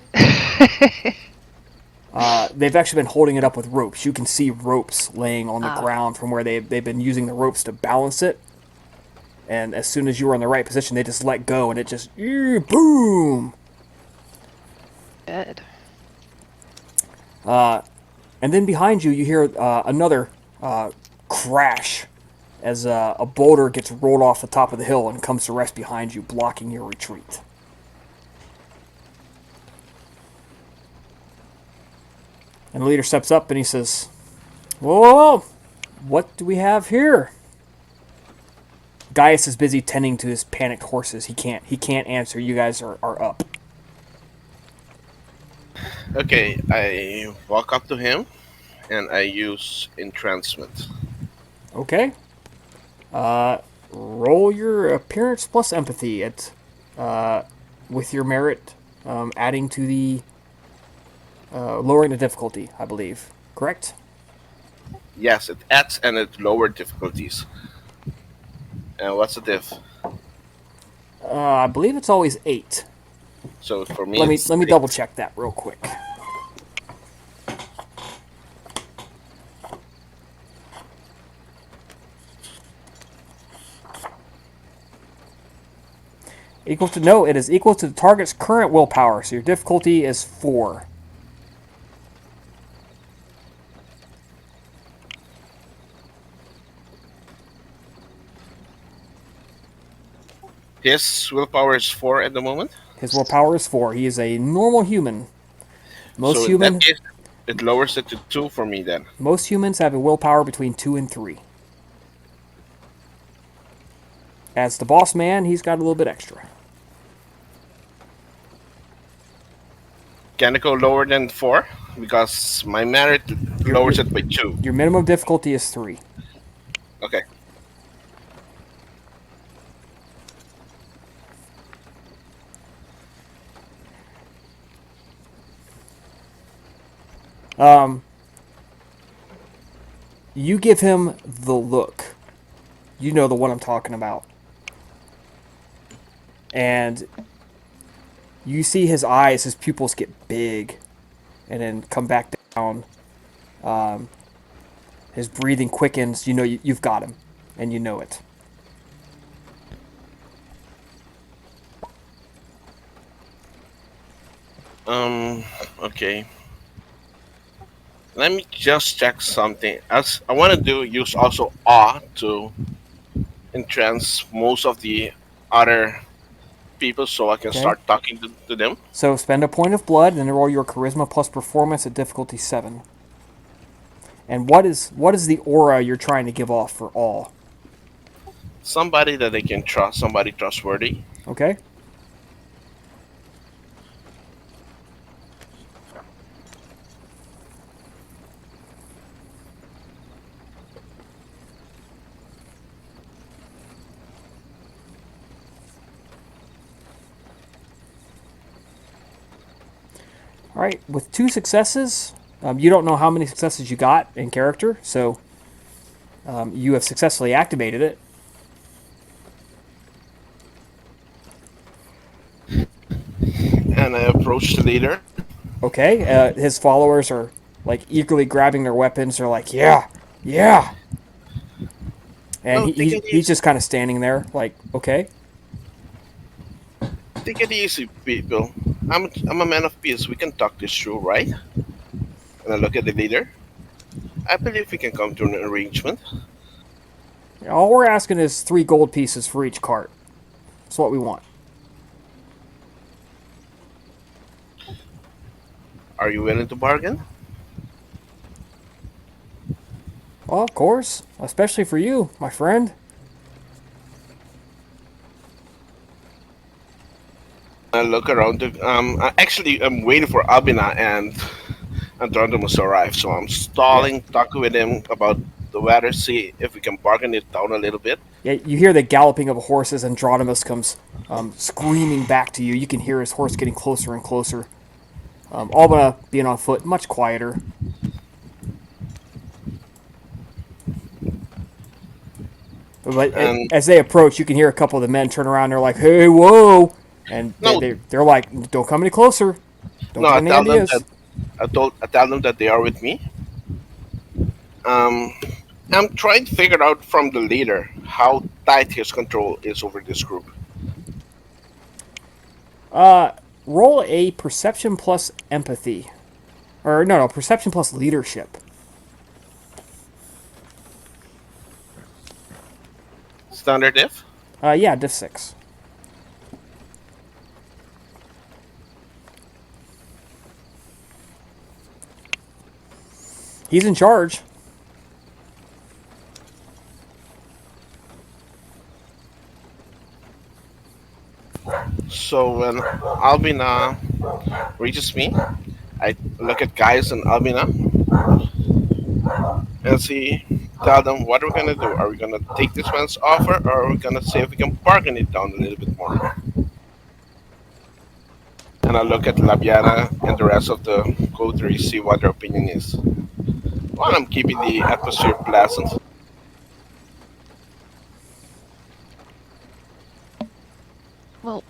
They've actually been holding it up with ropes. You can see ropes laying on the Ah. ground from where they've been using the ropes to balance it. And as soon as you were in the right position, they just let go, and it just boom. Good. And then behind you, you hear another crash as a boulder gets rolled off the top of the hill and comes to rest behind you, blocking your retreat. And the leader steps up and he says, "Whoa, what do we have here?" Gaius is busy tending to his panicked horses. He can't answer. You guys are up. Okay, I walk up to him and I use entrancement. Okay. Roll your appearance plus empathy at with your merit, adding to the lowering the difficulty, I believe. Correct? Yes, it adds and it lower difficulties. And what's the diff? I believe it's always 8. So for me, Let me it's let me 6. double check that real quick. Equal to no, it is equal to the target's current willpower. So your difficulty is 4. His willpower is 4 at the moment. His willpower is 4. He is a normal human. So in that case, it lowers it to 2 for me then. Most humans have a willpower between 2 and 3. As the boss man, he's got a little bit extra. Can it go lower than 4? Because my merit lowers it by 2. Your minimum difficulty is 3. Okay. You give him the look. You know the one I'm talking about. And you see his eyes, his pupils get big and then come back down. His breathing quickens. You know you've got him, and you know it. Okay. Let me just check something. As I want to use also awe to entrance most of the other people, so I can Okay. start talking to them. So spend a point of blood, and then roll your charisma plus performance at difficulty 7. And what is the aura you're trying to give off for awe? Somebody that they can trust, somebody trustworthy. Okay. All right, with 2 successes, you don't know how many successes you got in character, so you have successfully activated it. And I approach the leader. Okay, his followers are like eagerly grabbing their weapons. They're like, yeah, yeah. And No, take it he's easy. just kind of standing there, like, okay. Take it easy, people. I'm a man of peace. We can talk this through, right? And I look at the leader. I believe we can come to an arrangement. All we're asking is 3 gold pieces for each cart. That's what we want. Are you willing to bargain? Well, of course, especially for you, my friend. I look around. I'm waiting for Albina and Androndamus to arrive, so I'm stalling, talking with him about the weather, see if we can bargain it down a little bit. Yeah, you hear the galloping of horses, and Andronimus comes screaming back to you. You can hear his horse getting closer and closer. Albina, being on foot, much quieter. But And as they approach, you can hear a couple of the men turn around. They're like, "Hey, whoa!" And no, they're like, "Don't come any closer. Don't no, get any ideas." I tell them that they are with me. Um, I'm trying to figure out from the leader how tight his control is over this group. Roll a perception plus empathy, or no, perception plus leadership. Standard diff. Yeah, diff 6. He's in charge. So when Albina reaches me, I look at guys and Albina and see, tell them what we're gonna do. Are we gonna take this man's offer, or are we gonna see if we can bargain it down a little bit more? And I look at Labiana and the rest of the coterie, see what their opinion is. Well, I'm keeping the atmosphere pleasant. Well,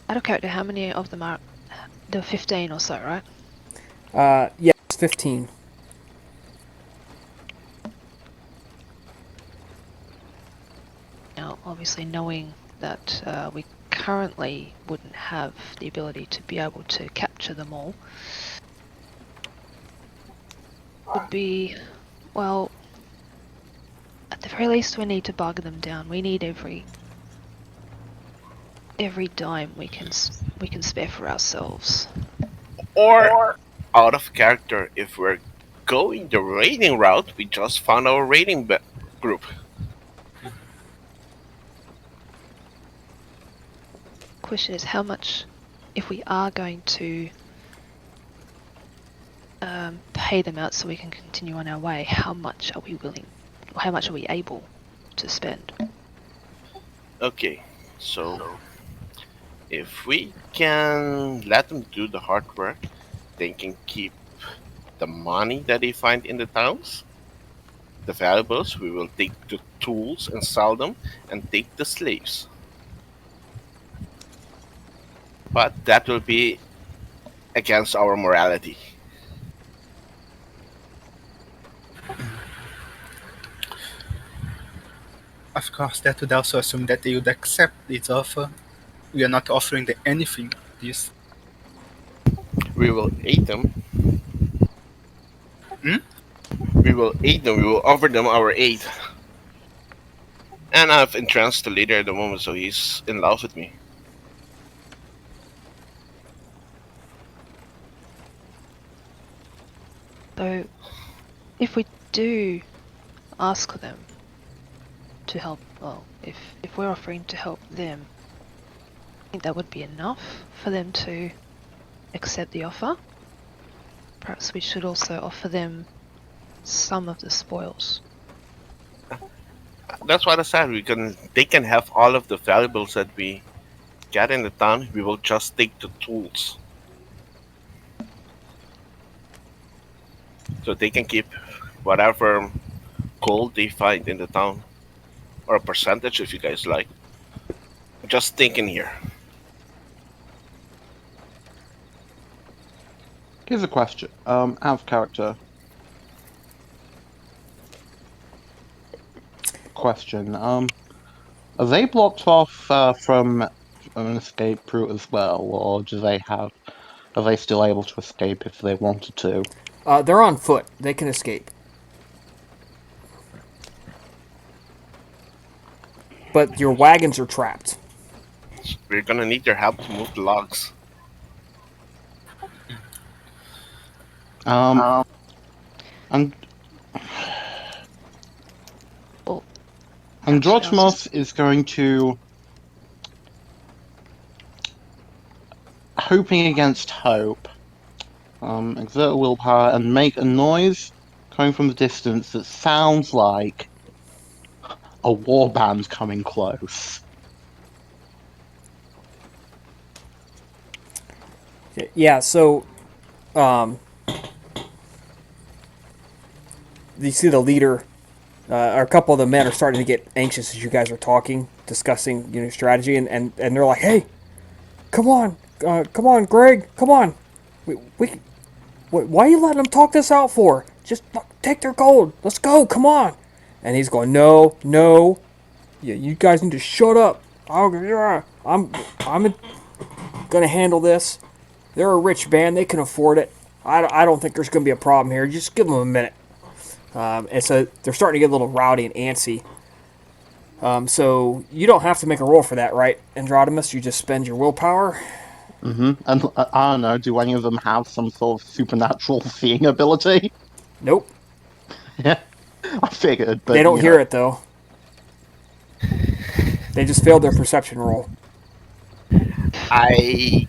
out of character, how many of them are? There were 15 or so, right? Yeah, it's 15. Now, obviously, knowing that we currently wouldn't have the ability to be able to capture them all, would be, well, at the very least, we need to bargain them down. We need every dime we can spare for ourselves. Or, out of character, if we're going the raiding route, we just found our raiding group. Question is, how much, if we are going to pay them out so we can continue on our way, how much are we willing, or how much are we able to spend? Okay, so if we can let them do the hard work, they can keep the money that they find in the towns. The valuables, we will take the tools and sell them and take the slaves. But that will be against our morality. Of course, that would also assume that they would accept this offer. We are not offering them anything. This. We will aid them. Hmm? We will aid them. We will offer them our aid. And I've entranced the leader at the moment, so he's in love with me. So, if we do ask them to help, well, if we're offering to help them, I think that would be enough for them to accept the offer. Perhaps we should also offer them some of the spoils. That's what I said. They can have all of the valuables that we get in the town. We will just take the tools, so they can keep whatever gold they find in the town, or a percentage if you guys like. Just thinking here. Here's a question. Out of character. Question. Are they blocked off from an escape route as well, or are they still able to escape if they wanted to? They're on foot. They can escape. But your wagons are trapped. We're gonna need your help to move the logs. And Well, Androtimos is going to, hoping against hope, exert willpower and make a noise coming from the distance that sounds like a war band coming close. Yeah, so you see the leader, or a couple of the men are starting to get anxious as you guys are talking, discussing strategy, and they're like, "Hey, come on, Greg, come on, why are you letting them talk this out for? Just take their gold. Let's go, come on." And he's going, "No, no, yeah, you guys need to shut up. I'm gonna handle this. They're a rich band. They can afford it. I don't think there's going to be a problem here. Just give them a minute." And so they're starting to get a little rowdy and antsy. So you don't have to make a roll for that, right, Androtimus? You just spend your willpower. And I don't know, do any of them have some sort of supernatural seeing ability? Nope. Yeah, I figured, but They don't hear it, though. They just failed their perception roll. I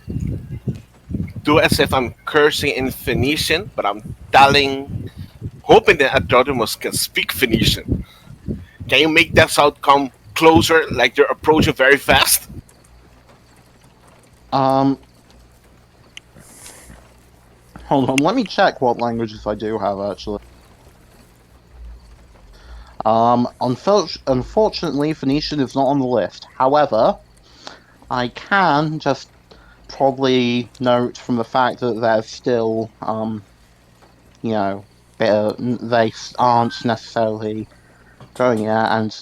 do as if I'm cursing in Phoenician, but I'm hoping that Adotimus can speak Phoenician. Can you make that sound come closer, like they're approaching very fast? Um, hold on, let me check what languages I do have actually. Unfortunately, Phoenician is not on the list. However, I can just probably note from the fact that there's still, you know, they aren't necessarily going yet, and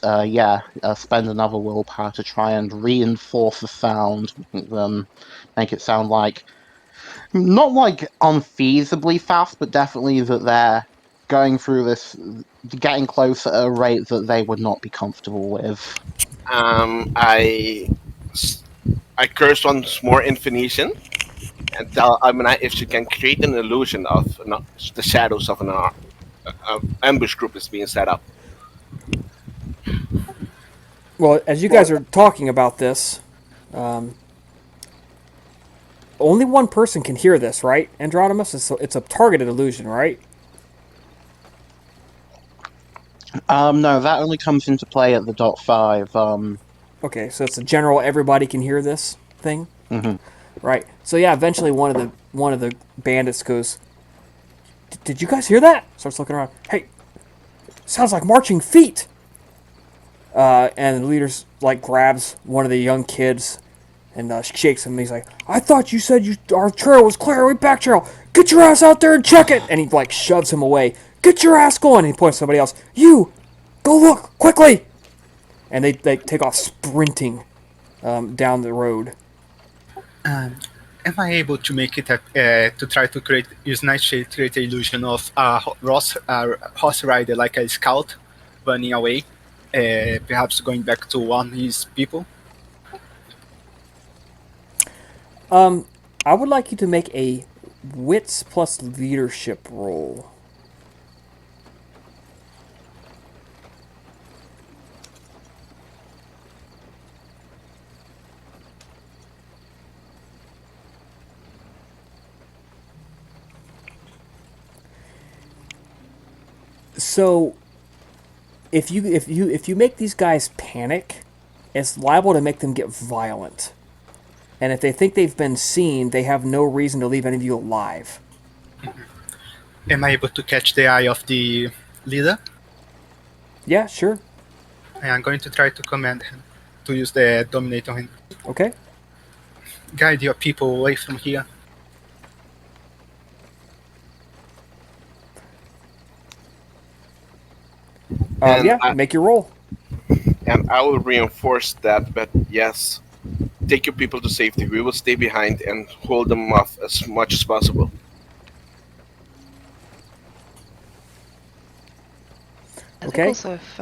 spend another willpower to try and reinforce the sound, make it sound like not like unfeasibly fast, but definitely that they're going through this, getting close at a rate that they would not be comfortable with. Um, I I curse once more in Phoenician and tell Amina if she can create an illusion of the shadows of an ambush group is being set up. Well, as you guys are talking about this, um, only one person can hear this, right? Andronimus? It's a targeted illusion, right? No, that only comes into play at the .5. Okay, so it's a general everybody can hear this thing, Mhm. right? So yeah, eventually one of the bandits goes, "Did you guys hear that?" Starts looking around. Hey, sounds like marching feet. And the leader's like grabs one of the young kids and shakes him. And he's like, "I thought you said our trail was clear. We back trail. Get your ass out there and check it." And he like shoves him away. "Get your ass going!" And he points to somebody else. "You, go look quickly!" And they take off sprinting down the road. Am I able to make it to try to use Nightshade to create the illusion of a horse rider, like a scout, running away, perhaps going back to warn his people? I would like you to make a wits plus leadership roll. So, if you make these guys panic, it's liable to make them get violent. And if they think they've been seen, they have no reason to leave any of you alive. Am I able to catch the eye of the leader? Yeah, sure. I'm going to try to command him to use the dominate on him. Okay. Guide your people away from here. And Yeah, make your roll. I will reinforce that. But yes, take your people to safety. We will stay behind and hold them off as much as possible. I think Okay. also if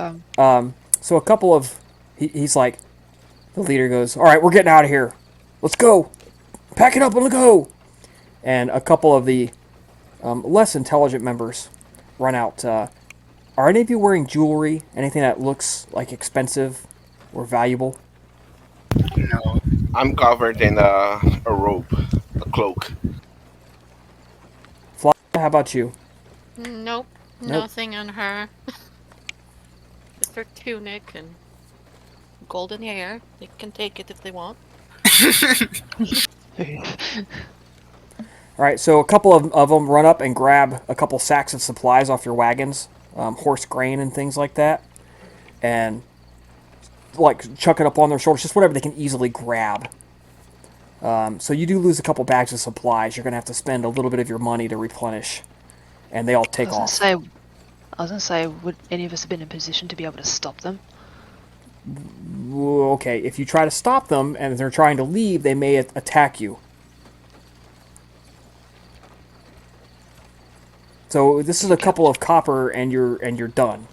So a couple of he's like, the leader goes, "All right, we're getting out of here. Let's go. Pack it up and let's go." And a couple of the less intelligent members run out. Are any of you wearing jewelry? Anything that looks like expensive or valuable? No. I'm covered in a robe, a cloak. Fly, how about you? Nope, Nope. nothing on her. Just her tunic and golden hair. They can take it if they want. All right, so a couple of them run up and grab a couple sacks of supplies off your wagons, horse grain and things like that, and like chuck it up on their shoulders, just whatever they can easily grab. So you do lose a couple bags of supplies. You're gonna have to spend a little bit of your money to replenish, and they all take off. I was gonna say, would any of us have been in a position to be able to stop them? Okay, if you try to stop them and they're trying to leave, they may attack you. So this is a couple of copper, and you're done.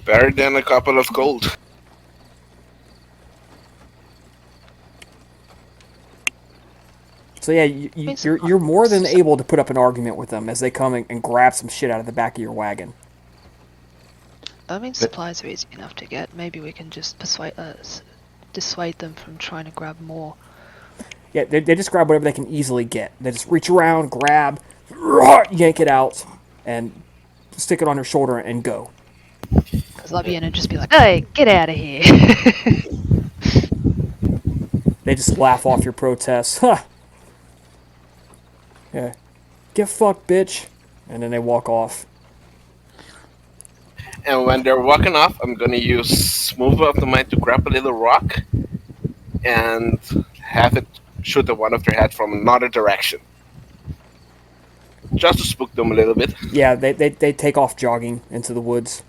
Better than a couple of gold. So yeah, you're more than able to put up an argument with them as they come and grab some shit out of the back of your wagon. I mean, supplies are easy enough to get. Maybe we can just dissuade them from trying to grab more. Yeah, they just grab whatever they can easily get. They just reach around, grab, yank it out, and stick it on her shoulder and go. Because Labiena would just be like, "Hey, get out of here!" They just laugh off your protests. Ha! Yeah. Get fucked, bitch. And then they walk off. And when they're walking off, I'm gonna use move of the mind to grab a little rock and have it shoot at one of their head from another direction, just to spook them a little bit. Yeah, they take off jogging into the woods.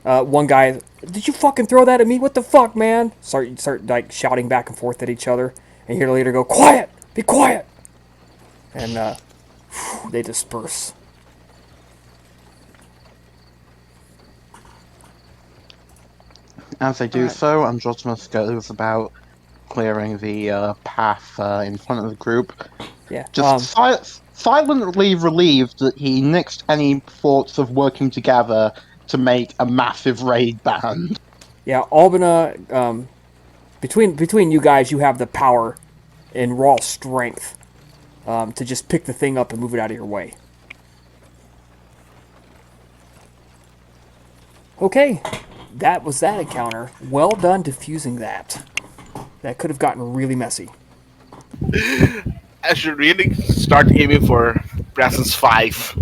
One guy, did you fucking throw that at me? What the fuck, man? Start like shouting back and forth at each other, and you hear the leader go, "Quiet! Be quiet!" And they disperse. As they do so, Androtimus goes about clearing the path in front of the group. Yeah. Just silently relieved that he nixed any thoughts of working together to make a massive raid band. Yeah, Albina, between you guys, you have the power and raw strength to just pick the thing up and move it out of your way. Okay, that was that encounter. Well done defusing that. That could have gotten really messy. I should really start aiming for presence 5.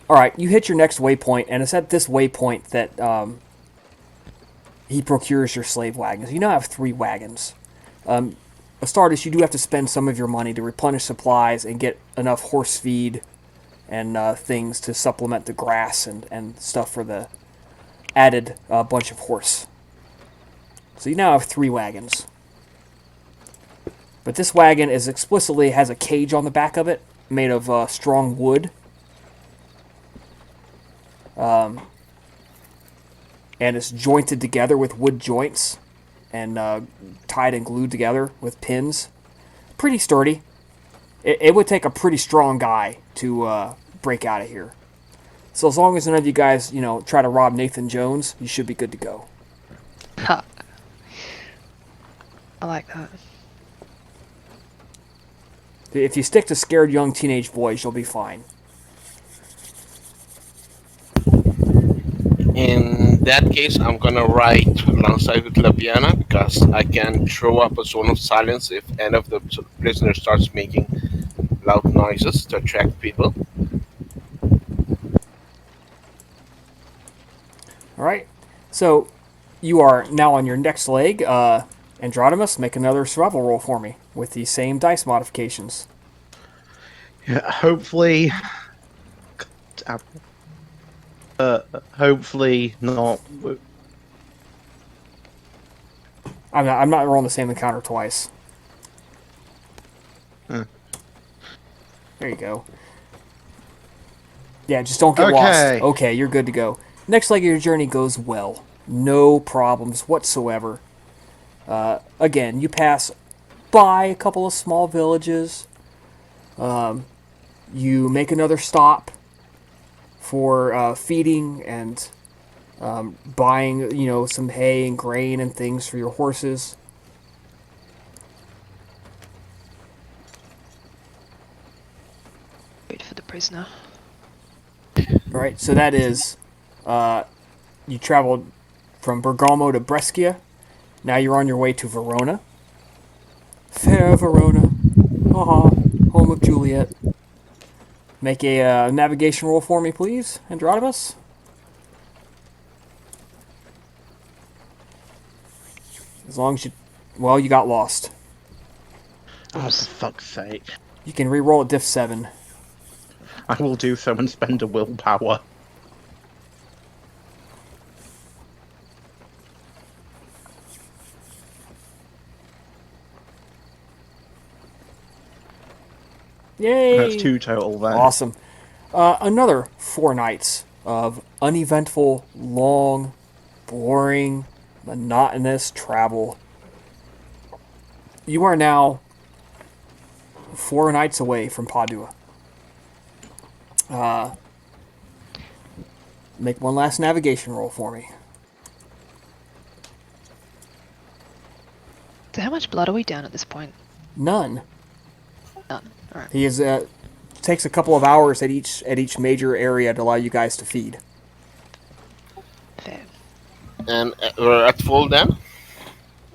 Alright, you hit your next waypoint, and it's at this waypoint that he procures your slave wagons. You now have 3 wagons. Astartes, you do have to spend some of your money to replenish supplies and get enough horse feed and things to supplement the grass and stuff for the added bunch of horse. So you now have 3 wagons. But this wagon is explicitly has a cage on the back of it, made of strong wood. And it's jointed together with wood joints and tied and glued together with pins. Pretty sturdy. It would take a pretty strong guy to break out of here. So as long as none of you guys, try to rob Nathan Jones, you should be good to go. Ha. I like that. If you stick to scared young teenage boys, you'll be fine. In that case, I'm gonna ride alongside with Labiena because I can throw up a zone of silence if any of the prisoners starts making loud noises to attract people. Alright, so you are now on your next leg. Androtimus, make another survival roll for me with the same dice modifications. Yeah, hopefully not. I'm not rolling the same encounter twice. There you go. Yeah, just don't get lost. Okay, you're good to go. Next leg of your journey goes well. No problems whatsoever. Again, you pass by a couple of small villages. You make another stop for feeding and buying, some hay and grain and things for your horses. Wait for the prisoner. Alright, so that is, you traveled from Bergamo to Brescia. Now you're on your way to Verona. Fair Verona. Haha, home of Juliet. Make a navigation roll for me, please, Androtimus. As long as you got lost. Oh, for fuck's sake. You can re-roll at diff 7. I will do so and spend a willpower. Yay! That's 2 total then. Awesome. Another 4 nights of uneventful, long, boring, monotonous travel. You are now 4 nights away from Padua. Make one last navigation roll for me. So how much blood are we down at this point? None. None. All right. He is takes a couple of hours at each major area to allow you guys to feed. Fair. And we're at full then.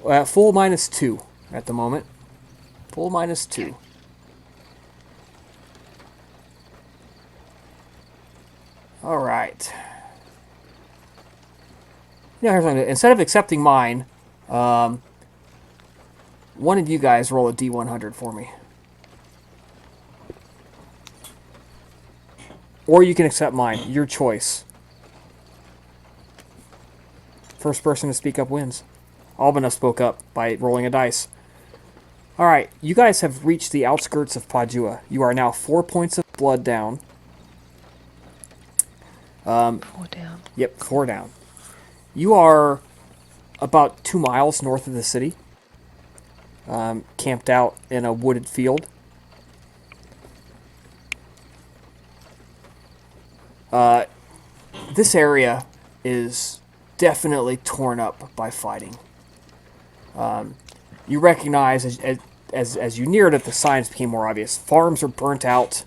Full -2 at the moment. Full -2. Okay. All right. Yeah, here's something. Instead of accepting mine, one of you guys roll a D100 for me. Or you can accept mine. Your choice. First person to speak up wins. Albina spoke up by rolling a dice. Alright, you guys have reached the outskirts of Padua. You are now 4 points of blood down. 4 down. Yep, 4 down. You are about 2 miles north of the city. Camped out in a wooded field. This area is definitely torn up by fighting. You recognize as you neared it, the signs became more obvious. Farms are burnt out.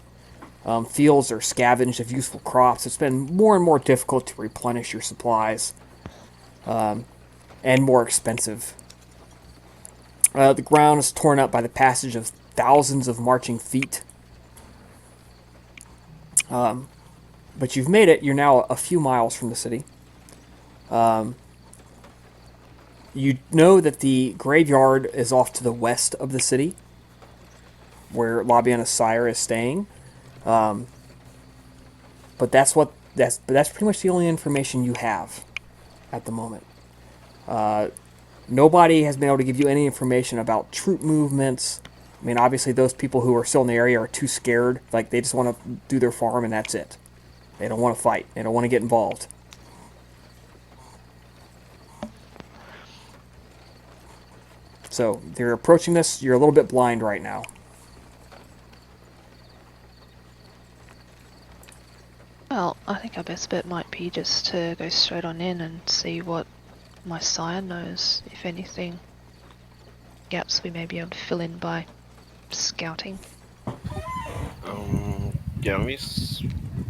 Fields are scavenged of useful crops. It's been more and more difficult to replenish your supplies, and more expensive. The ground is torn up by the passage of thousands of marching feet. But you've made it. You're now a few miles from the city. You know that the graveyard is off to the west of the city, where Labiena's sire is staying. But that's pretty much the only information you have at the moment. Nobody has been able to give you any information about troop movements. I mean, obviously, those people who are still in the area are too scared. Like, they just want to do their farm and that's it. They don't want to fight. They don't want to get involved. So, they're approaching this. You're a little bit blind right now. Well, I think our best bet might be just to go straight on in and see what my sire knows, if anything. Gaps we may be able to fill in by scouting. Yeah, miss.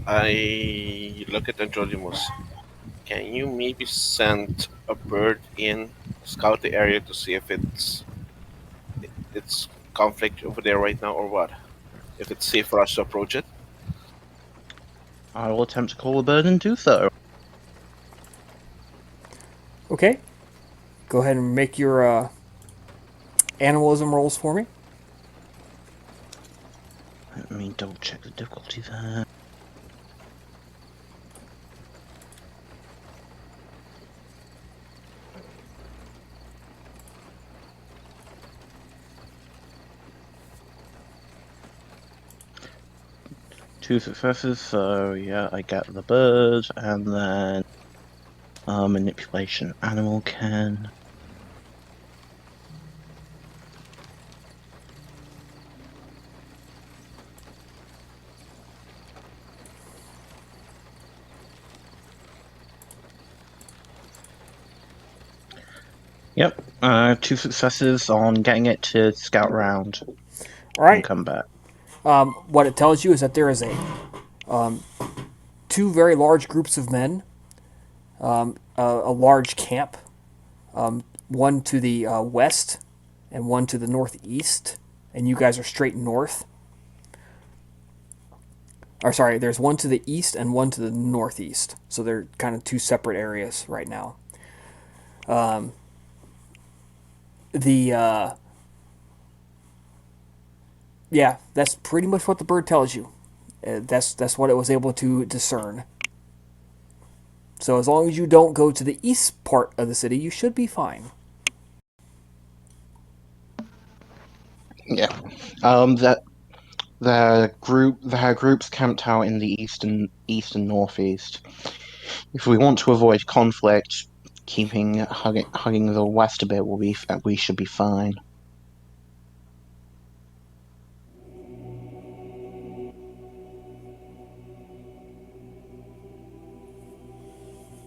I look at Androdimus. Can you maybe send a bird in, scout the area to see if it's conflict over there right now or what? If it's safe for us to approach it? I will attempt to call a bird and do so. Okay. Go ahead and make your animalism rolls for me. Let me double check the difficulty there. Two successes, so yeah, I get the bird, and then manipulation animal can. Yep, 2 successes on getting it to scout round All right. and come back. What it tells you is that there is two very large groups of men, a large camp, one to the west and one to the northeast, and you guys are straight north. Or sorry, there's one to the east and one to the northeast, so they're kind of two separate areas right now. Yeah, that's pretty much what the bird tells you. That's what it was able to discern. So as long as you don't go to the east part of the city, you should be fine. Yeah. That there are groups camped out in the east and northeast. If we want to avoid conflict, hugging the west a bit we should be fine.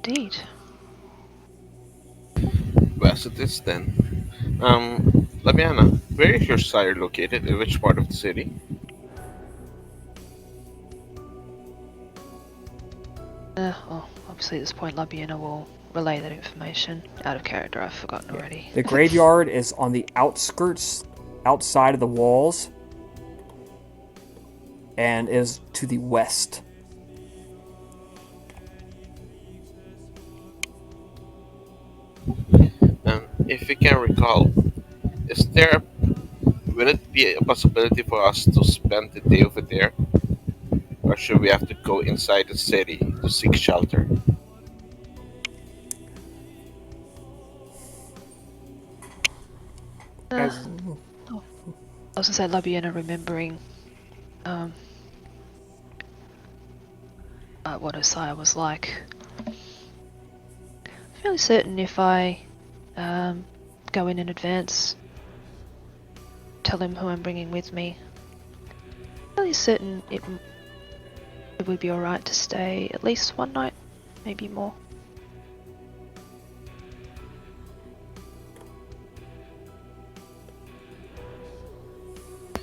indeed. West it is then. Labiana, where is your sire located? In which part of the city? Well, obviously at this point Labiena will relay that information. Out of character, I've forgotten already. The graveyard is on the outskirts, outside of the walls, and is to the west. If you can recall, is there will it be a possibility for us to spend the day over there, or should we have to go inside the city to seek shelter? As Oh, I was gonna say Labiena remembering what her sire was like. Fairly certain if I go in advance, tell him who I'm bringing with me. Fairly certain it would be alright to stay at least one night, maybe more.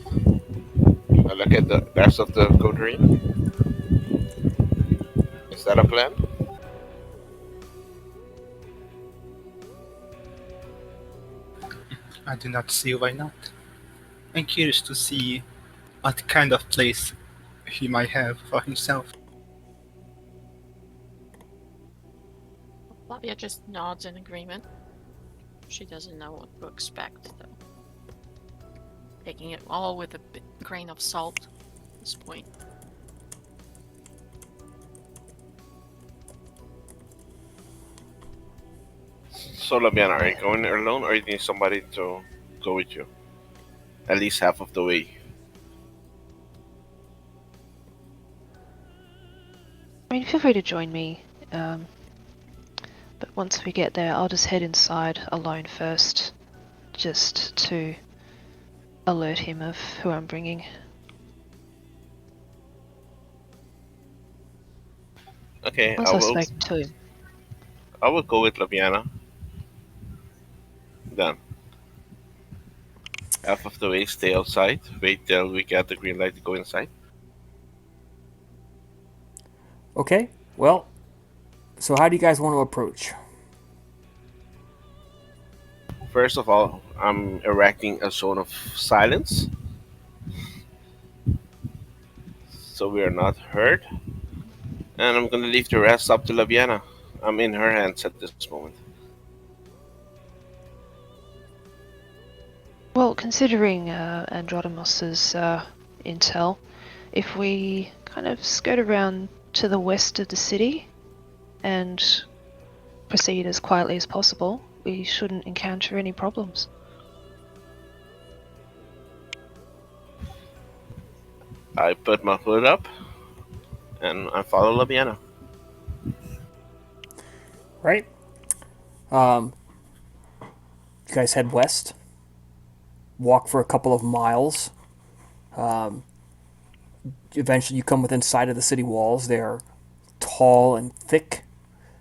I look at the rest of the coterie. Is that a plan? I do not see why not. I'm curious to see what kind of place he might have for himself. Flavia just nods in agreement. She doesn't know what to expect, though. Taking it all with a grain of salt at this point. So, Labiana, are you going alone, or you need somebody to go with you? At least half of the way. I mean, feel free to join me. But once we get there, I'll just head inside alone first, just to alert him of who I'm bringing. Okay, Once I've spoken to him. I will go with Labiana. Then, half of the way, stay outside. Wait till we get the green light to go inside. okay, well, so how do you guys want to approach? First of all, I'm erecting a zone of silence so we are not heard. And I'm gonna leave the rest up to Labiana. I'm in her hands at this moment. Well, considering Androdimos's intel, if we kind of skirt around to the west of the city and proceed as quietly as possible, we shouldn't encounter any problems. I put my hood up and I follow Labiana. Right? You guys head west, walk for a couple of miles. Eventually, you come within sight of the city walls. They are tall and thick,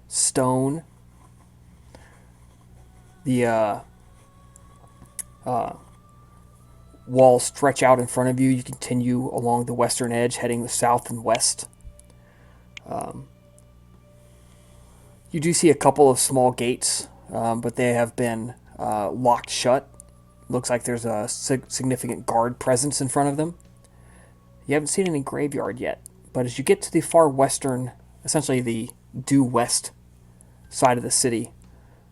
stone. The walls stretch out in front of you. You continue along the western edge, heading south and west. You do see a couple of small gates, but they have been locked shut. Looks like there's a significant guard presence in front of them. You haven't seen any graveyard yet, but as you get to the far western, essentially the due west side of the city,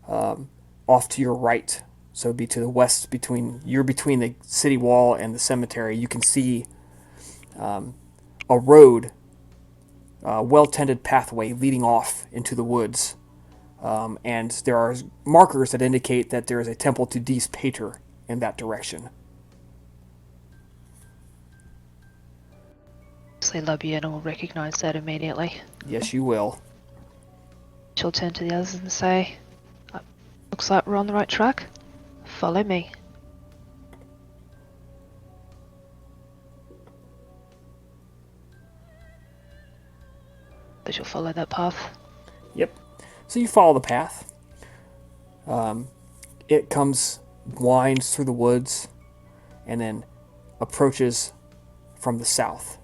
off to your right, so it'd be to the west between the city wall and the cemetery, you can see a road, a well-tended pathway leading off into the woods. And there are markers that indicate that there is a temple to Dies Pater in that direction. Obviously, Labiena will recognize that immediately. Yes, you will. She'll turn to the others and say, looks like we're on the right track. Follow me. So she'll follow that path. Yep. So you follow the path. It winds through the woods, and then approaches from the south.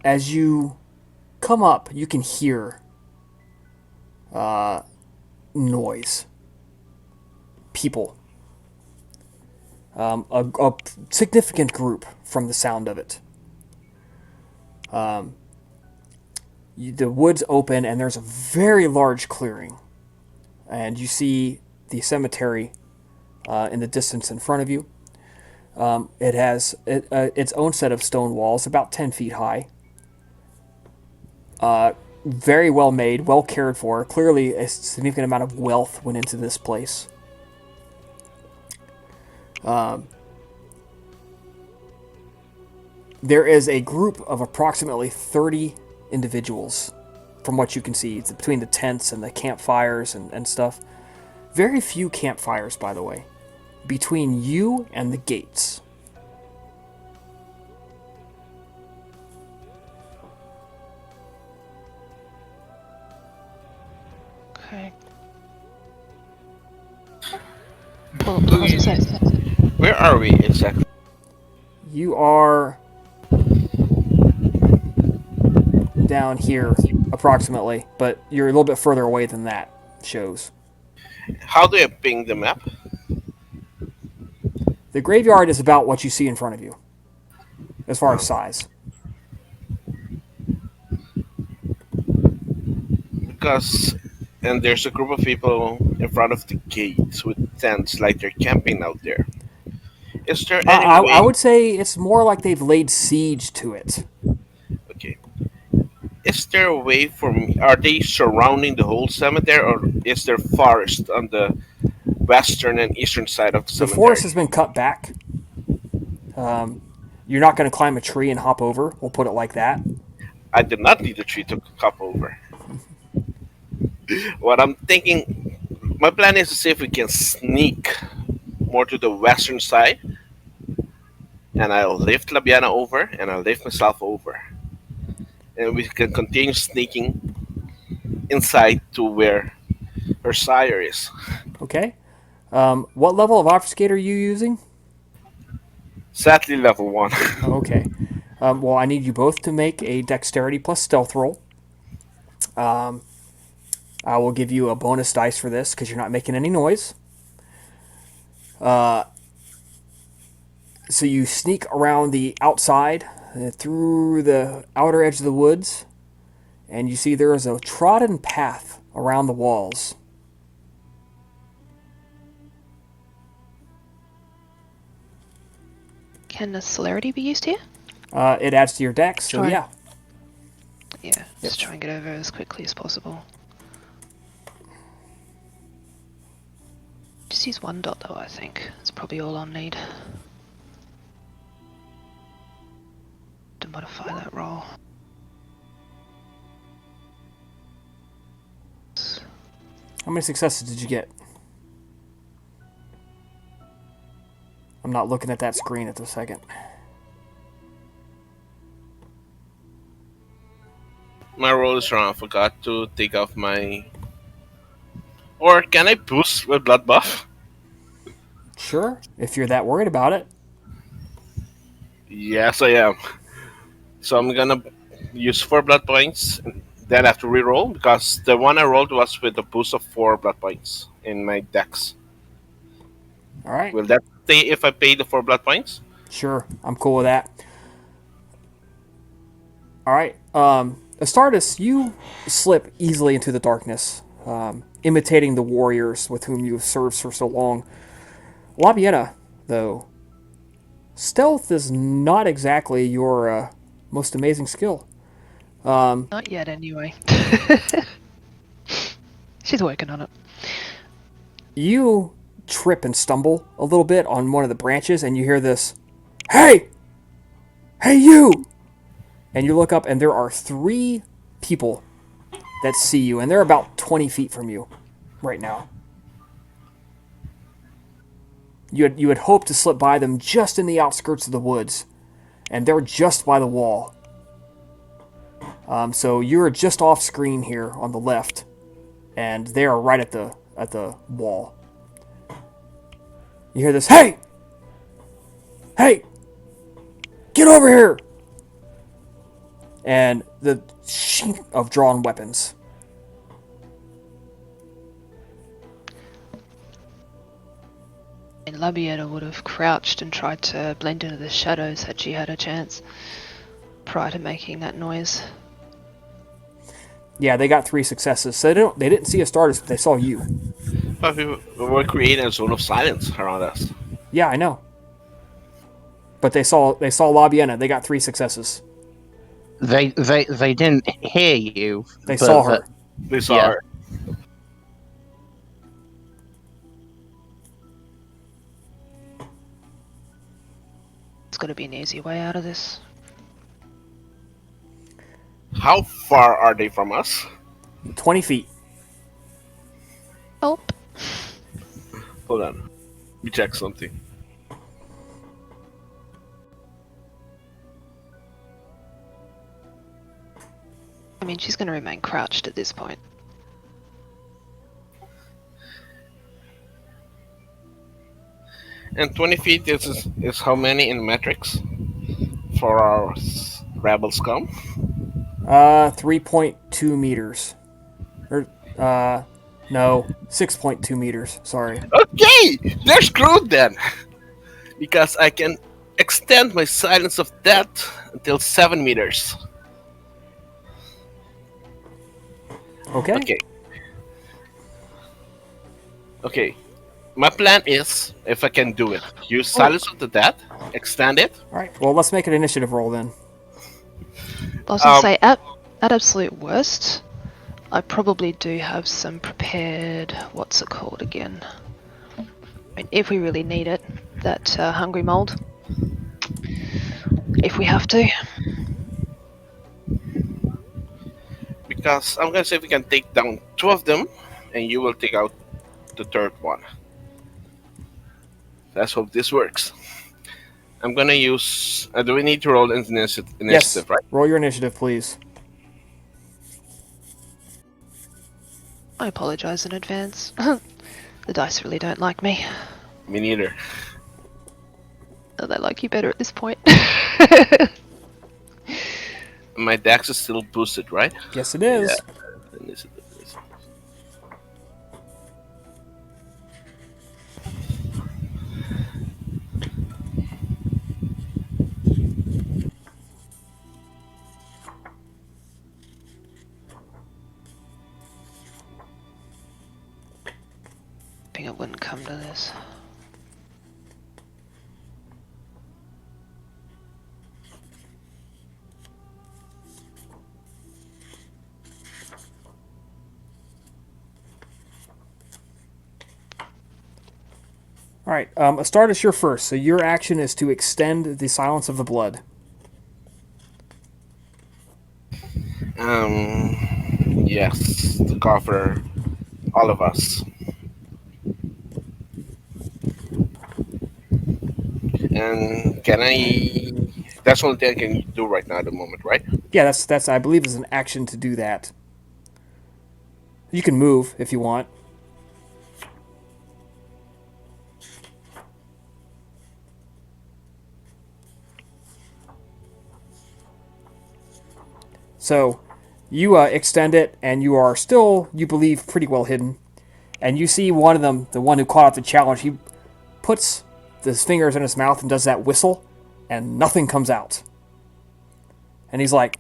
As you come up, you can hear noise. People. A significant group from the sound of it. The woods open, and there's a very large clearing. And you see the cemetery in the distance in front of you. It has its own set of stone walls, about 10 feet high. Very well made, well cared for. Clearly, a significant amount of wealth went into this place. There is a group of approximately 30 individuals, from what you can see. It's between the tents and the campfires and stuff. Very few campfires, by the way, between you and the gates. Okay. Well, I was gonna say, Where are we exactly? You are down here, approximately, but you're a little bit further away than that shows. How do I ping the map? The graveyard is about what you see in front of you, as far as size. Because, and there's a group of people in front of the gates with tents, like they're camping out there. Is there any way? I would say it's more like they've laid siege to it. Okay. Is there a way for me? Are they surrounding the whole cemetery, or is there forest on the western and eastern side of the The cemetery? forest has been cut back. You're not going to climb a tree and hop over. We'll put it like that. I did not need a tree to hop over. What I'm thinking, my plan is to see if we can sneak more to the western side, and I'll lift Labiena over, and I'll lift myself over, and we can continue sneaking inside to where her sire is. Okay. What level of obfuscate are you using? Sadly, level 1. Okay. Well, I need you both to make a dexterity plus stealth roll. I will give you a bonus dice for this because you're not making any noise. So you sneak around the outside, through the outer edge of the woods, and you see there is a trodden path around the walls. can a celerity be used here? It adds to your dex, so Sure. yeah. Yeah, just try and get over as quickly as possible. Just use one dot though, I think. It's probably all I'll need. To modify that roll. How many successes did you get? I'm not looking at that screen at the second. My roll is wrong. I forgot to take off my. Or can I boost with blood buff? Sure, if you're that worried about it. Yes, I am. So I'm gonna use 4 blood points. Then I have to reroll because the one I rolled was with a boost of 4 blood points in my dex. All right. Will that stay if I pay the 4 blood points? Sure, I'm cool with that. All right. Astartes, you slip easily into the darkness, imitating the warriors with whom you have served for so long. Labiena, though, stealth is not exactly your most amazing skill. Not yet, anyway. She's working on it. You trip and stumble a little bit on one of the branches, and you hear this, "Hey! Hey, you!" And you look up, and there are 3 people that see you, and they're about 20 feet from you right now. You had hoped to slip by them just in the outskirts of the woods, and they're just by the wall. So you're just off screen here on the left, and they are right at the wall. You hear this, "Hey! Hey! Get over here!" And the sheet of drawn weapons. And Labiena would have crouched and tried to blend into the shadows had she had a chance prior to making that noise. Yeah, they got 3 successes. So they didn't see Astartes, but they saw you. But we were creating a zone of silence around us. Yeah, I know. But they saw Labiena. They got 3 successes. They didn't hear you. They but saw her. They saw Yeah. her. It's got to be an easy way out of this. How far are they from us? 20 feet. Help! Hold on. Let me check something. I mean, she's going to remain crouched at this point. And 20 feet is how many in metrics for our rebel scum? 3.2 meters. Or, no, 6.2 meters. Sorry. Okay, they're screwed then. Because I can extend my silence of death until 7 meters. Okay. Okay. My plan is, if I can do it, use silence of the death, extend it. All right. Well, let's make an initiative roll then. I was going to say, at absolute worst, I probably do have some prepared, what's it called again? I mean, if we really need it, that hungry mold. If we have to. Because I'm gonna see if we can take down 2 of them, and you will take out the 3rd one. Let's hope this works. I'm gonna use. Do we need to roll initiative, Yes. right? Roll your initiative, please. I apologise in advance. The dice really don't like me. Me neither. Oh, they like you better at this point. My dex is still boosted, right? Yes, it is. Yeah. Initiative. I think it wouldn't come to this. All right. Astartes, you're first. So your action is to extend the silence of the blood. Yes, to cover all of us. And can I? That's the only thing I can do right now at the moment, right? Yeah, that's I believe is an action to do that. You can move if you want. So, you extend it, and you are still, you believe, pretty well hidden. And you see one of them, the one who caught out the challenge, he puts his fingers in his mouth and does that whistle, and nothing comes out. And he's like,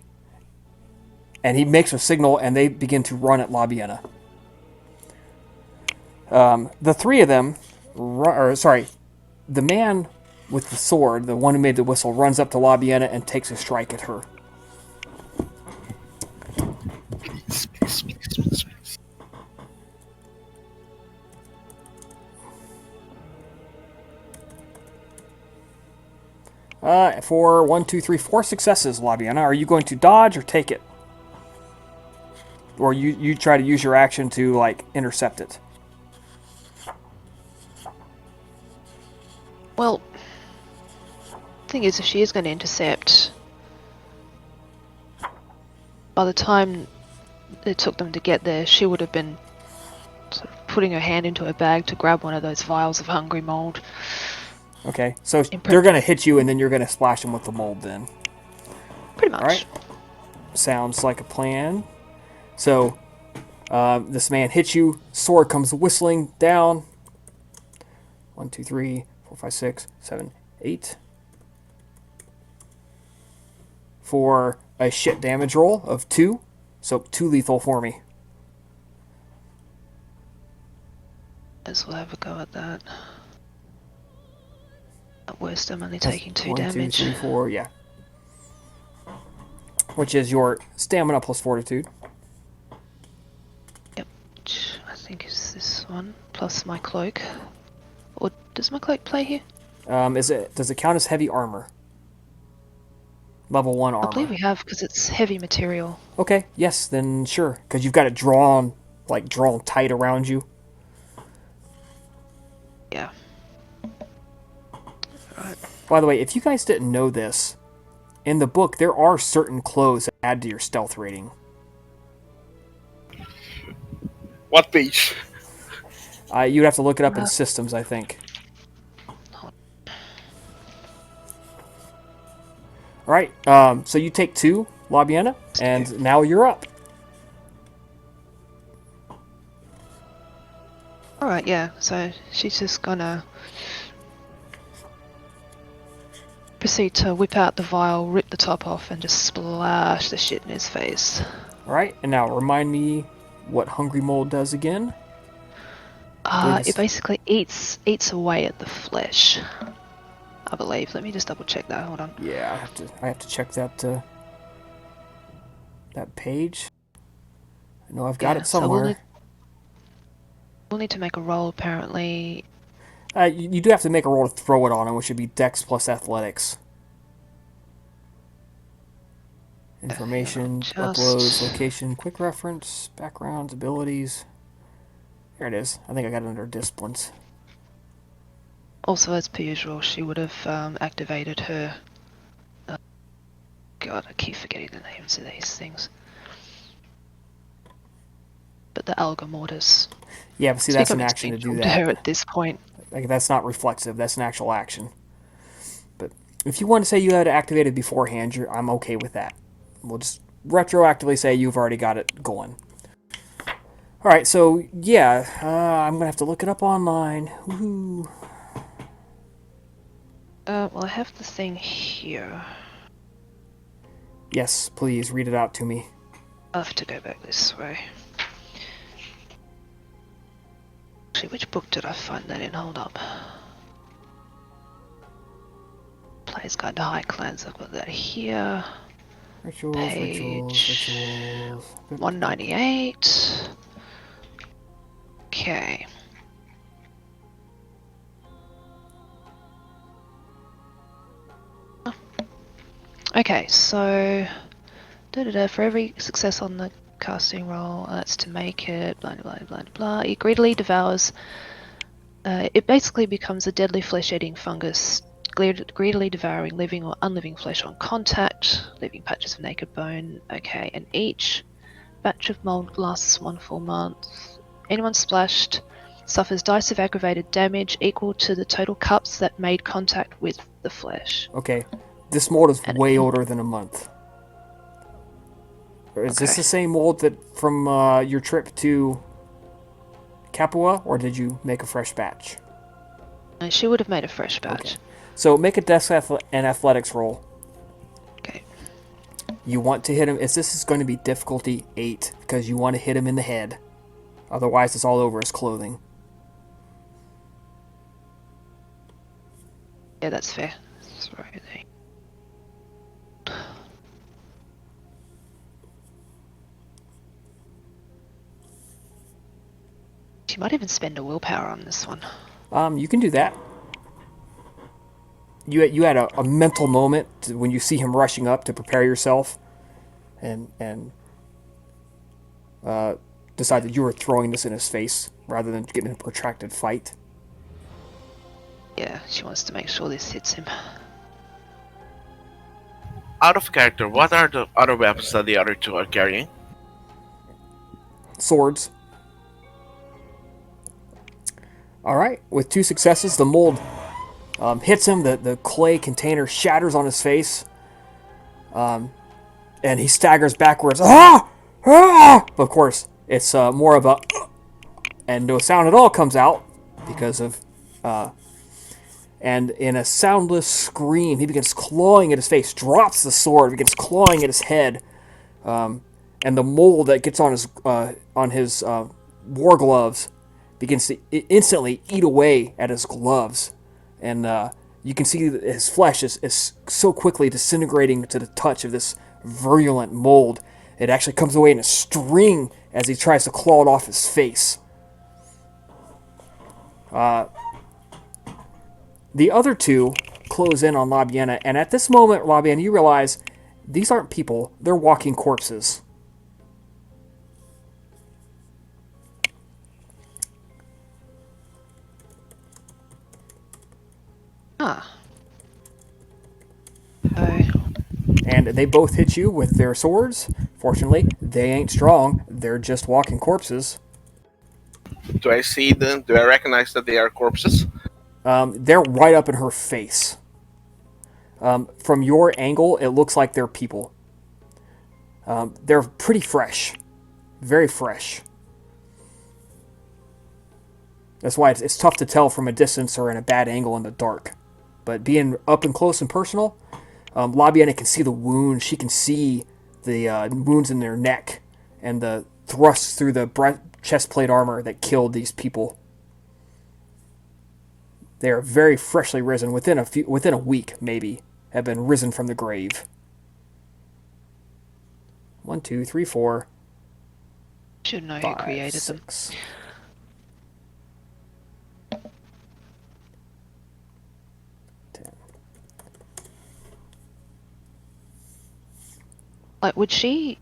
and he makes a signal, and they begin to run at Labiena. The 3 of them, the man with the sword, the one who made the whistle, runs up to Labiena and takes a strike at her. For 1, 2, 3, 4 successes, Labiena. Are you going to dodge or take it? Or you try to use your action to, like, intercept it? Well, thing is, if she is going to intercept, by the time it took them to get there, she would have been sort of putting her hand into her bag to grab one of those vials of hungry mold. Okay, so In they're prep- gonna hit you, and then you're gonna splash them with the mold. Then, Pretty much. all right, sounds like a plan. So, this man hits you. Sword comes whistling down. 1, 2, 3, 4, 5, 6, 7, 8. For a shit damage roll of 2, so 2 lethal for me. As we'll have a go at that. At worst, I'm only That's taking 2 1, 2, damage. 3, 4, yeah. Which is your stamina plus fortitude. Yep. Which I think is this one, plus my cloak. Or does my cloak play here? Does it count as heavy armor? Level 1 armor. I believe we have, because it's heavy material. Okay, yes, then sure. Because you've got it drawn tight around you. Yeah. Right. By the way, if you guys didn't know this, in the book there are certain clothes that add to your stealth rating. What page? You'd have to look it up in systems, I think. Alright, so you take 2, Labiena, and now you're up. Alright, yeah, so she's just gonna proceed to whip out the vial, rip the top off, and just splash the shit in his face. Alright, and now remind me what Hungry Mold does again. It basically eats away at the flesh, I believe. Let me just double check that, hold on. Yeah, I have to check that that page. I know I've got it somewhere. So we'll need to make a roll, apparently. You do have to make a roll to throw it on him, which should be Dex plus Athletics. Information, uploads, location, quick reference, backgrounds, abilities. There it is. I think I got it under disciplines. Also, as per usual, she would have activated her... God, I keep forgetting the names of these things. But the Alga Mortis. Yeah, but see, that's an action to do that. Her at this point. Like, that's not reflexive. That's an actual action. But if you want to say you had it activated beforehand, I'm okay with that. We'll just retroactively say you've already got it going. Alright, so, yeah, I'm going to have to look it up online. Woohoo. Well, I have the thing here. Yes, please, read it out to me. I'll have to go back this way. Actually, which book did I find that in? Hold up. Player's Guide to High Clans, I've got that here. Rituals, Page rituals. 198. Okay. Okay, so for every success on the casting roll, that's to make it blah blah blah blah. It greedily devours. It basically becomes a deadly flesh-eating fungus, greedily devouring living or unliving flesh on contact, leaving patches of naked bone. Okay, and each batch of mold lasts 1 full month. Anyone splashed suffers dice of aggravated damage equal to the total cups that made contact with the flesh. Okay, this mold is way older than a month. Is this the same mold that from your trip to Capua, or did you make a fresh batch? She would have made a fresh batch. Okay. So make a Dex and Athletics roll. Okay. You want to hit him. This is going to be difficulty 8 because you want to hit him in the head. Otherwise, it's all over his clothing. Yeah, that's fair. That's right. She might even spend a willpower on this one. You can do that. You had a mental moment when you see him rushing up to prepare yourself, and decide that you were throwing this in his face rather than getting a protracted fight. Yeah, she wants to make sure this hits him. Out of character, what are the other weapons that the other two are carrying? Swords. All right, with 2 successes, the mold hits him. The clay container shatters on his face, and he staggers backwards. Ah! Ah! But of course, it's more of a, and no sound at all comes out because of, and in a soundless scream, he begins clawing at his face, drops the sword, begins clawing at his head, and the mold that gets on his war gloves begins to instantly eat away at his gloves, and you can see that his flesh is so quickly disintegrating to the touch of this virulent mold. It actually comes away in a string as he tries to claw it off his face. The other two close in on Labiena, and at this moment, Labiena, you realize these aren't people, they're walking corpses. Ah. So, And they both hit you with their swords. Fortunately, they ain't strong, they're just walking corpses. Do I see them? Do I recognize that they are corpses? They're right up in her face. From your angle, it looks like they're people. They're pretty fresh. Very fresh. That's why it's tough to tell from a distance or in a bad angle in the dark. But being up and close and personal, Labiena can see the wounds. She can see the wounds in their neck and the thrusts through the chest plate armor that killed these people. They are very freshly risen. Within a week, maybe, have been risen from the grave. 1, 2, 3, 4. should know 5, who created them. 6. Like, would she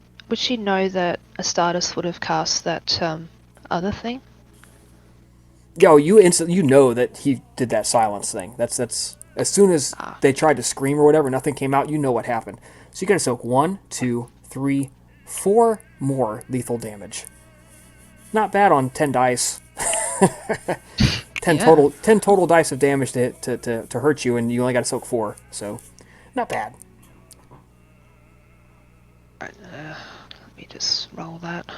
know that Astartes would have cast that other thing? Yo, you know that he did that silence thing. That's as soon as they tried to scream or whatever, nothing came out. You know what happened. So you gotta soak 1, 2, 3, 4 more lethal damage. Not bad on 10 dice. 10 Yeah. total. 10 total dice of damage to hurt you, and you only got to soak 4. So, not bad. Right, let me just roll that.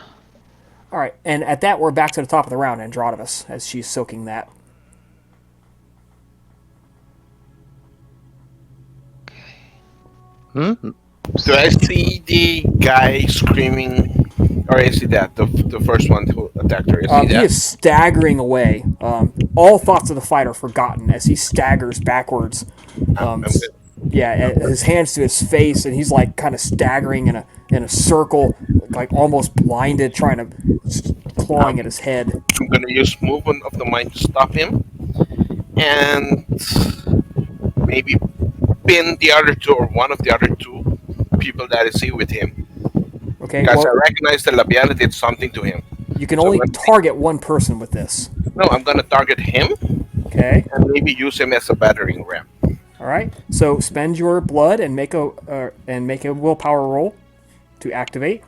All right, and at that, we're back to the top of the round, Androdimus, as she's soaking that. Hmm? Do I see the guy screaming? Or is he that? The first one who attacked her? Is he He that? is staggering away. All thoughts of the fight are forgotten as he staggers backwards. I'm good. His hands to his face, and he's like kind of staggering in a circle, like almost blinded, trying to clawing at his head. I'm gonna use movement of the mind to stop him, and maybe pin the other two or one of the other two people that is here with him. Okay, Because I well, recognize that Labiena did something to him. you can So only when- target one person with this. No, I'm gonna target him Okay, and maybe use him as a battering ram. all right. So spend your blood and make a willpower roll to activate.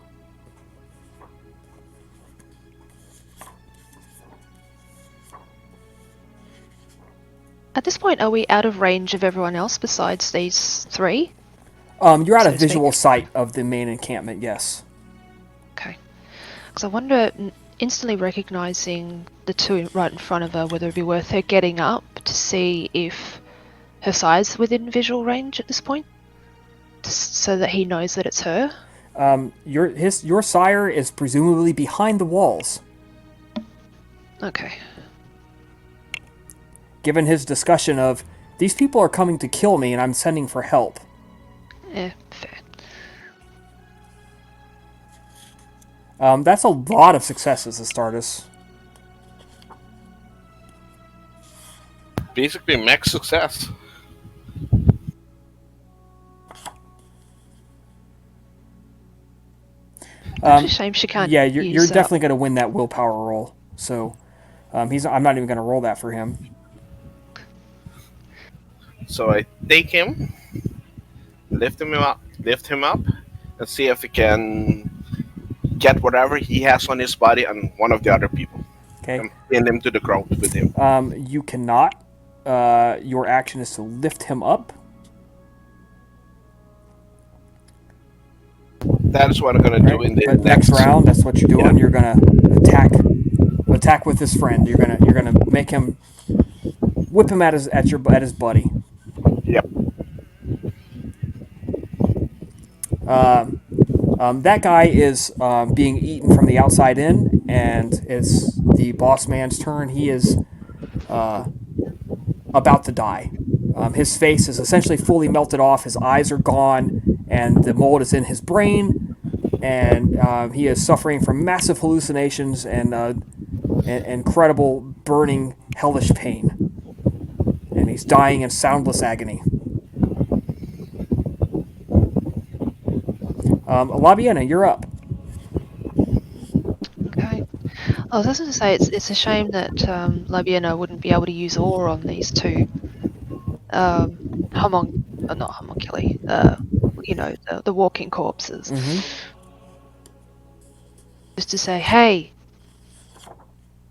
At this point, are we out of range of everyone else besides these 3? You're out So of to speak. visual sight of the main encampment. Yes. Okay. Because I wonder, instantly recognizing the 2 right in front of her, whether it'd be worth her getting up to see if her sire's within visual range at this point, so that he knows that it's her. Your sire is presumably behind the walls. Okay. Given his discussion of these people are coming to kill me and I'm sending for help. Fair. That's a lot of successes, Astartes. Basically, max success. It's a shame she can't. Yeah, you're use, definitely going to win that willpower roll. So, I'm not even going to roll that for him. So I take him, lift him up, and see if he can get whatever he has on his body on one of the other people Okay. and pin him to the ground with him. You cannot. Your action is to lift him up. That is what I'm gonna do Right? in the But next round, that's what you're doing. You're gonna attack with his friend. You're gonna make him whip him at his buddy. Yep. That guy is being eaten from the outside in, and it's the boss man's turn. He is about to die. His face is essentially fully melted off. His eyes are gone, and the mold is in his brain. And he is suffering from massive hallucinations and incredible burning, hellish pain. And he's dying in soundless agony. Labiena, you're up. Okay. I was just going to say it's a shame that Labiena wouldn't be able to use ore on these two not homunculi, the walking corpses. Mm-hmm. Just to say, hey,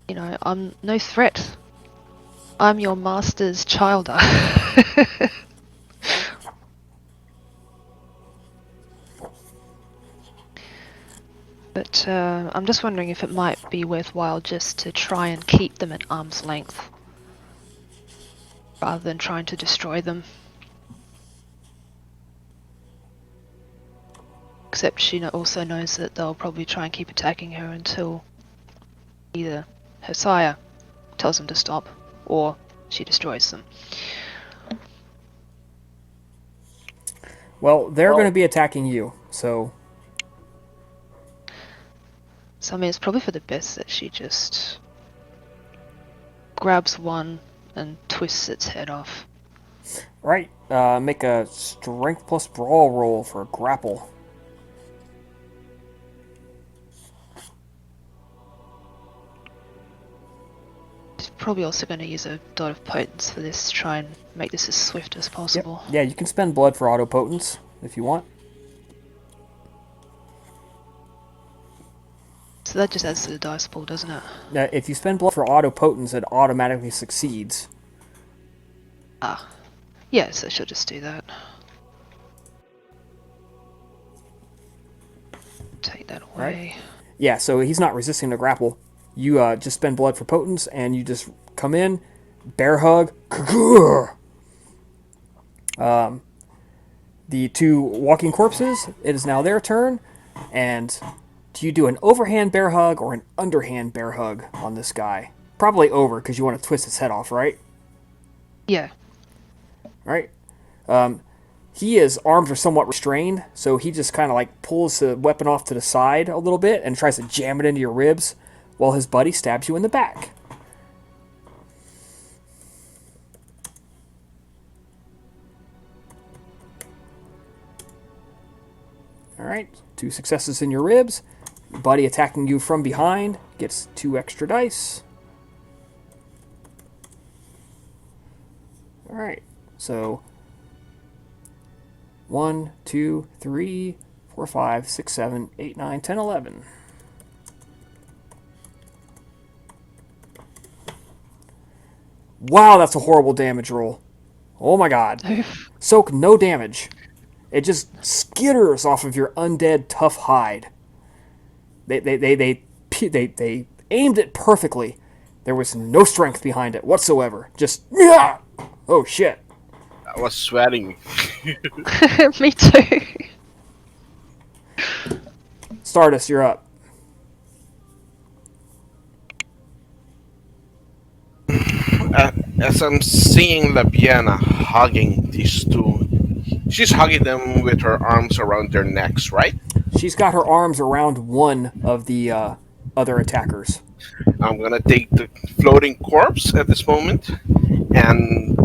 I'm no threat. I'm your master's childer. But I'm just wondering if it might be worthwhile just to try and keep them at arm's length rather than trying to destroy them. Except she also knows that they'll probably try and keep attacking her until either her sire tells them to stop or she destroys them. Well, they're going to be attacking you, so... So I mean, it's probably for the best that she just grabs one and twists its head off. Right. Make a strength plus brawl roll for a grapple. She's probably also going to use a dot of potence for this to try and make this as swift as possible. Yep. Yeah, you can spend blood for auto potence if you want. So that just adds to the dice pool, doesn't it? If you spend blood for auto potence, it automatically succeeds. Ah. Yeah, so she'll just do that. Take that away. Right. Yeah, so he's not resisting the grapple. You just spend blood for potence, and you just come in, bear hug. The two walking corpses, it is now their turn, and do you do an overhand bear hug or an underhand bear hug on this guy? Probably over, because you want to twist his head off, right? Yeah. Right? His arms are somewhat restrained, so he just kind of like pulls the weapon off to the side a little bit and tries to jam it into your ribs while his buddy stabs you in the back. Alright, 2 successes in your ribs. Your buddy attacking you from behind gets 2 extra dice. Alright, so 1, 2, 3, 4, 5, 6, 7, 8, 9, 10, 11. Wow, that's a horrible damage roll. Oh my god. Soak no damage. It just skitters off of your undead tough hide. They aimed it perfectly. There was no strength behind it whatsoever. Just, yeah! Oh shit. I was sweating. Me too. Stardust, you're up. As I'm seeing Labiena hugging these two, she's hugging them with her arms around their necks, right? She's got her arms around one of the other attackers. I'm gonna take the floating corpse at this moment and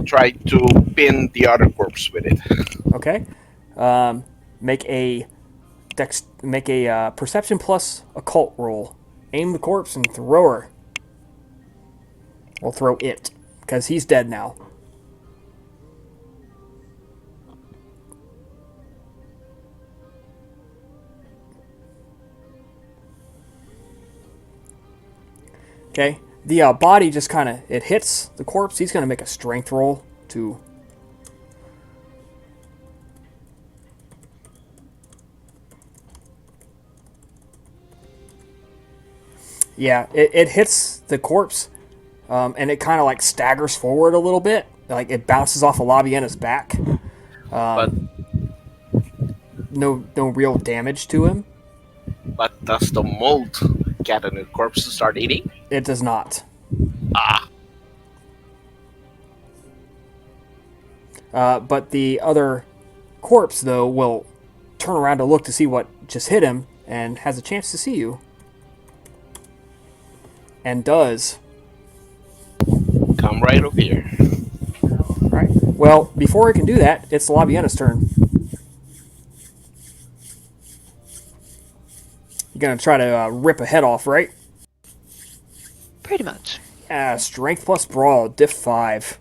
try to pin the other corpse with it. Okay. Make a perception plus occult roll. Aim the corpse and throw her. We'll throw it, because he's dead now. Okay, the body just kind of, it hits the corpse. He's going to make a strength roll to... Yeah, it hits the corpse, and it kind of like staggers forward a little bit. Like it bounces off of Labiena's back. But No real damage to him. does the mold get in the corpse to start eating? It does not. Ah, But the other corpse, though, will turn around to look to see what just hit him and has a chance to see you. And does. come right over here. Right. Well, before it can do that, it's Labiena's turn. You're going to try to rip a head off, right? Pretty much. Strength plus brawl, diff 5.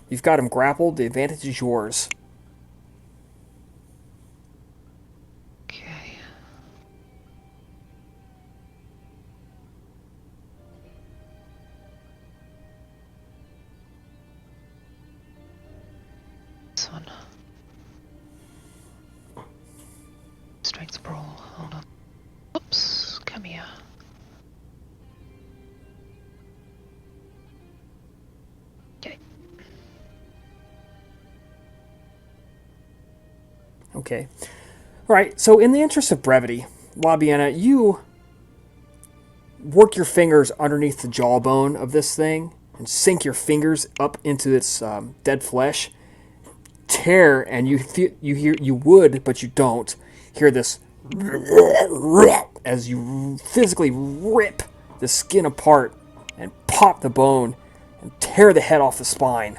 You've got him grappled. The advantage is yours. Okay. This one. Strength brawl. Hold on. Oops. Come here. Okay. Okay. All right. So, in the interest of brevity, Labiena, you work your fingers underneath the jawbone of this thing and sink your fingers up into its dead flesh. Tear, and you hear, you would, but you don't hear this as you physically rip the skin apart and pop the bone and tear the head off the spine.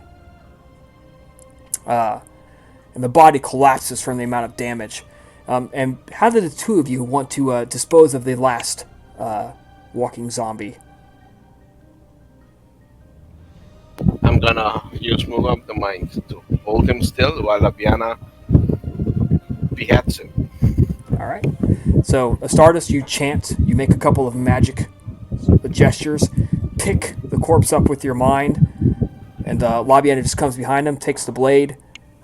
And the body collapses from the amount of damage. And how do the two of you want to dispose of the last walking zombie? I'm gonna use move up the mind to hold him still while Labiena beheads him. All right. So, Astardus, you chant. You make a couple of magic gestures. Pick the corpse up with your mind. And Labiena just comes behind him, takes the blade,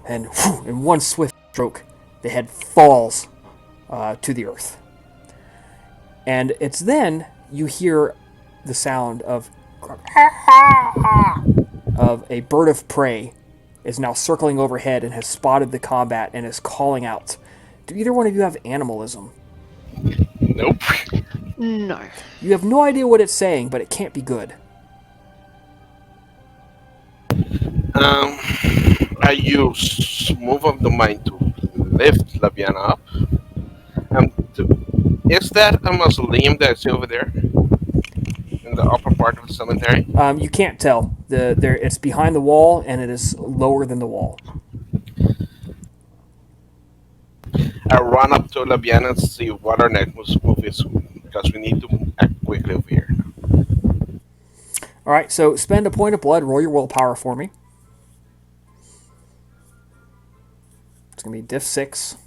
and whew, in one swift stroke, the head falls to the earth. And it's then you hear the sound of a bird of prey is now circling overhead and has spotted the combat and is calling out. Do either one of you have animalism? Nope. No. You have no idea what it's saying, but it can't be good. I use move of the mind to lift Labiena up. Is that a mausoleum that I see over there in the upper part of the cemetery? You can't tell. It's behind the wall, and it is lower than the wall. I run up to Labiena and see what our next move is because we need to act quickly over here. All right, so spend a point of blood. Roll your willpower for me. It's going to be diff 6.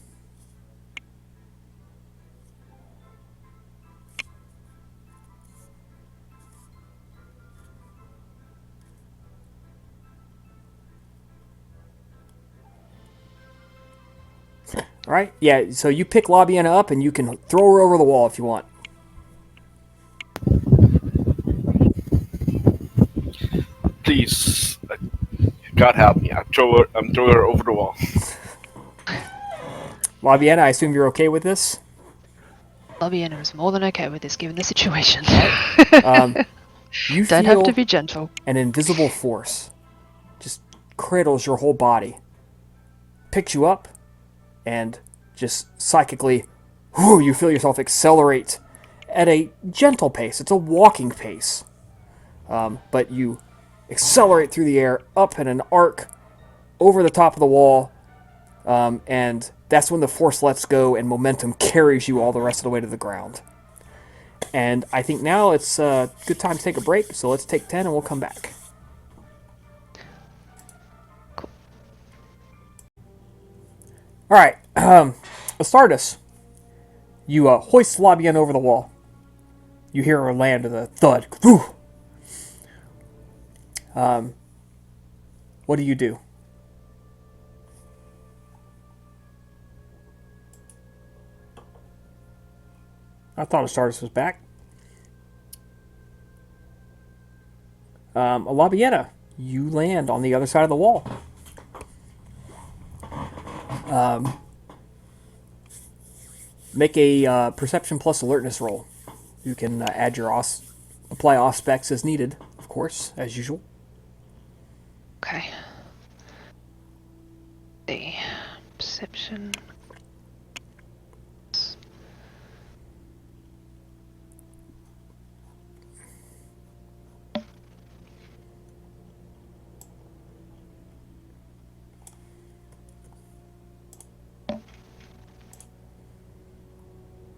All right, yeah, so you pick Labiena up and you can throw her over the wall if you want. Please, God help me! I'm throwing her over the wall. Labiena, I assume you're okay with this? Labiena is more than okay with this given the situation. You Don't feel have to be gentle. an invisible force just cradles your whole body, picks you up, and just psychically, you feel yourself accelerate at a gentle pace. It's a walking pace. But you accelerate through the air, up in an arc, over the top of the wall, and that's when the force lets go and momentum carries you all the rest of the way to the ground. And I think now it's a good time to take a break, so let's take 10 and we'll come back. Cool. All right, Astardus, you hoist Labiena over the wall. You hear her land with a thud. Whew. What do you do? I thought Astardus was back. Labiena, you land on the other side of the wall. Make a perception plus alertness roll. You can add your apply off specs as needed, of course, as usual. Okay. The perception.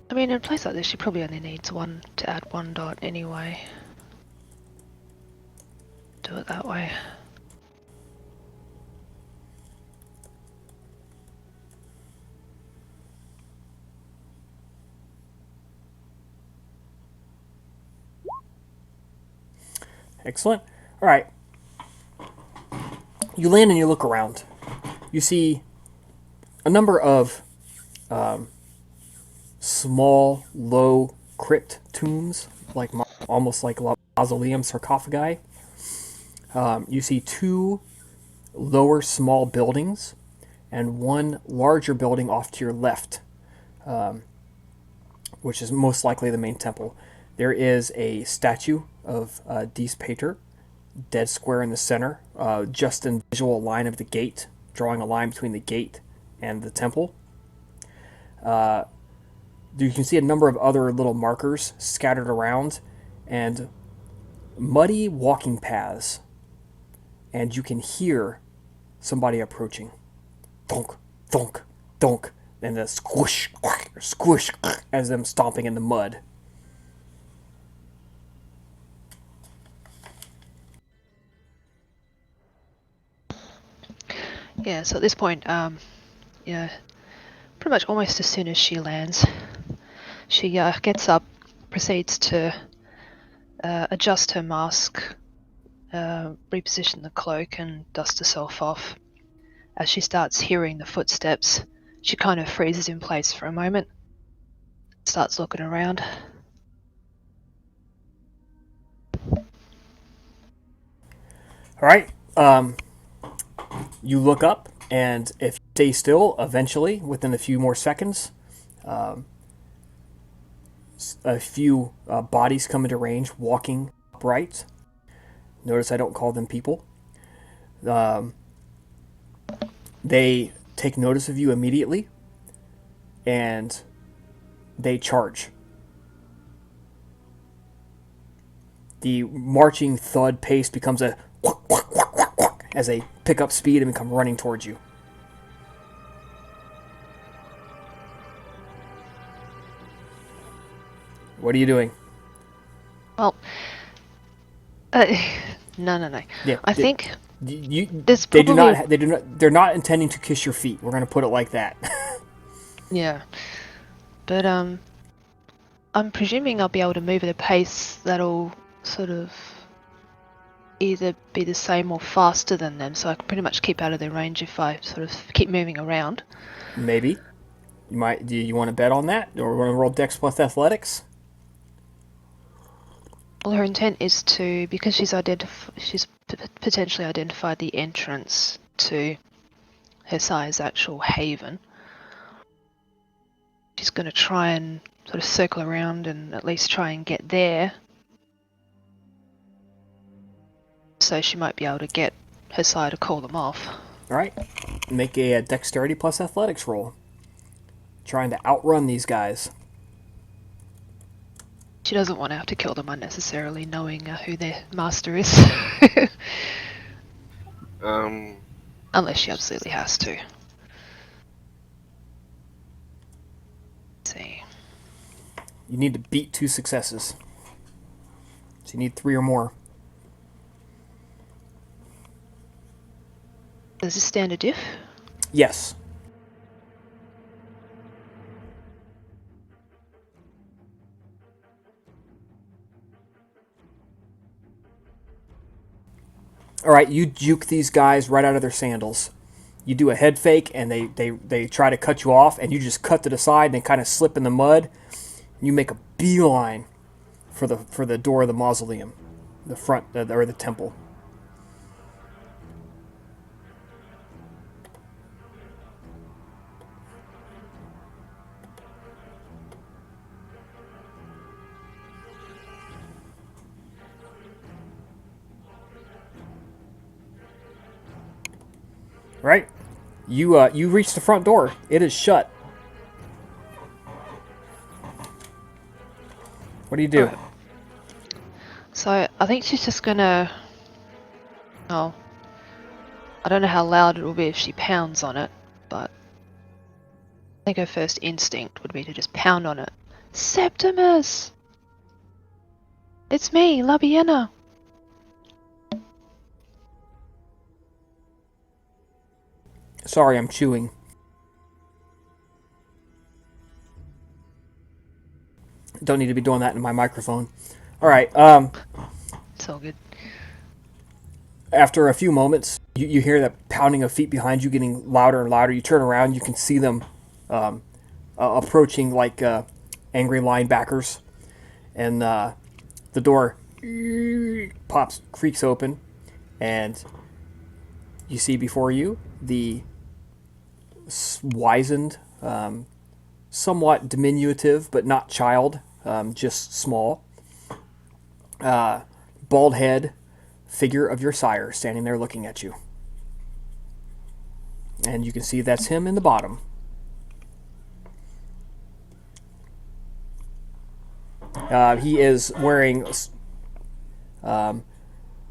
I mean, in a place like this, she probably only needs one to add 1 dot anyway. Do it that way. Excellent. All right. You land and you look around. You see a number of small, low crypt tombs, like almost like mausoleum sarcophagi. You see 2 lower small buildings and 1 larger building off to your left, which is most likely the main temple. There is a statue of Dies Pater, dead square in the center, just in visual line of the gate, drawing a line between the gate and the temple. You can see a number of other little markers scattered around, and muddy walking paths, and you can hear somebody approaching. Thunk, thunk, thunk, and the squish, squish, as them stomping in the mud. Yeah, so at this point, yeah, pretty much almost as soon as she lands, she gets up, proceeds to adjust her mask, reposition the cloak, and dust herself off. As she starts hearing the footsteps, she kind of freezes in place for a moment, starts looking around. All right. You look up, and if you stay still, eventually, within a few more seconds, a few bodies come into range, walking upright. Notice I don't call them people. They take notice of you immediately, and they charge. The marching thud pace becomes a as they pick up speed and come running towards you. What are you doing? Well, no. Yeah, I think you. there's They do probably not. They do not. They're not intending to kiss your feet. We're going to put it like that. yeah, but I'm presuming I'll be able to move at a pace that'll sort of either be the same or faster than them, so I can pretty much keep out of their range if I sort of keep moving around. Maybe. You might. Do you want to bet on that, or want to roll Dex plus Athletics? Well, her intent is to, because she's potentially identified the entrance to her sire's actual haven. She's going to try and sort of circle around and at least try and get there. So she might be able to get her sire to call them off. All right. Make a Dexterity plus Athletics roll. Trying to outrun these guys. She doesn't want to have to kill them unnecessarily, knowing who their master is. Unless she absolutely has to. Let's see. You need to beat 2 successes. So you need 3 or more. Does this stand a diff? Yes. All right, you juke these guys right out of their sandals. You do a head fake, and they try to cut you off, and you just cut to the side and kind of slip in the mud. You make a beeline for the door of the mausoleum, the front or the temple. Right? You reach the front door. It is shut. What do you do? Alright. So I think she's just gonna. Oh, I don't know how loud it will be if she pounds on it, but I think her first instinct would be to just pound on it. Septimus! It's me, Labiena. Sorry, I'm chewing. Don't need to be doing that in my microphone. All right. It's all good. After a few moments, you hear that pounding of feet behind you getting louder and louder. You turn around, you can see them approaching like angry linebackers, and the door creaks open, and you see before you the wizened, somewhat diminutive but not child, just small, bald head figure of your sire standing there looking at you. And you can see that's him in the bottom. He is wearing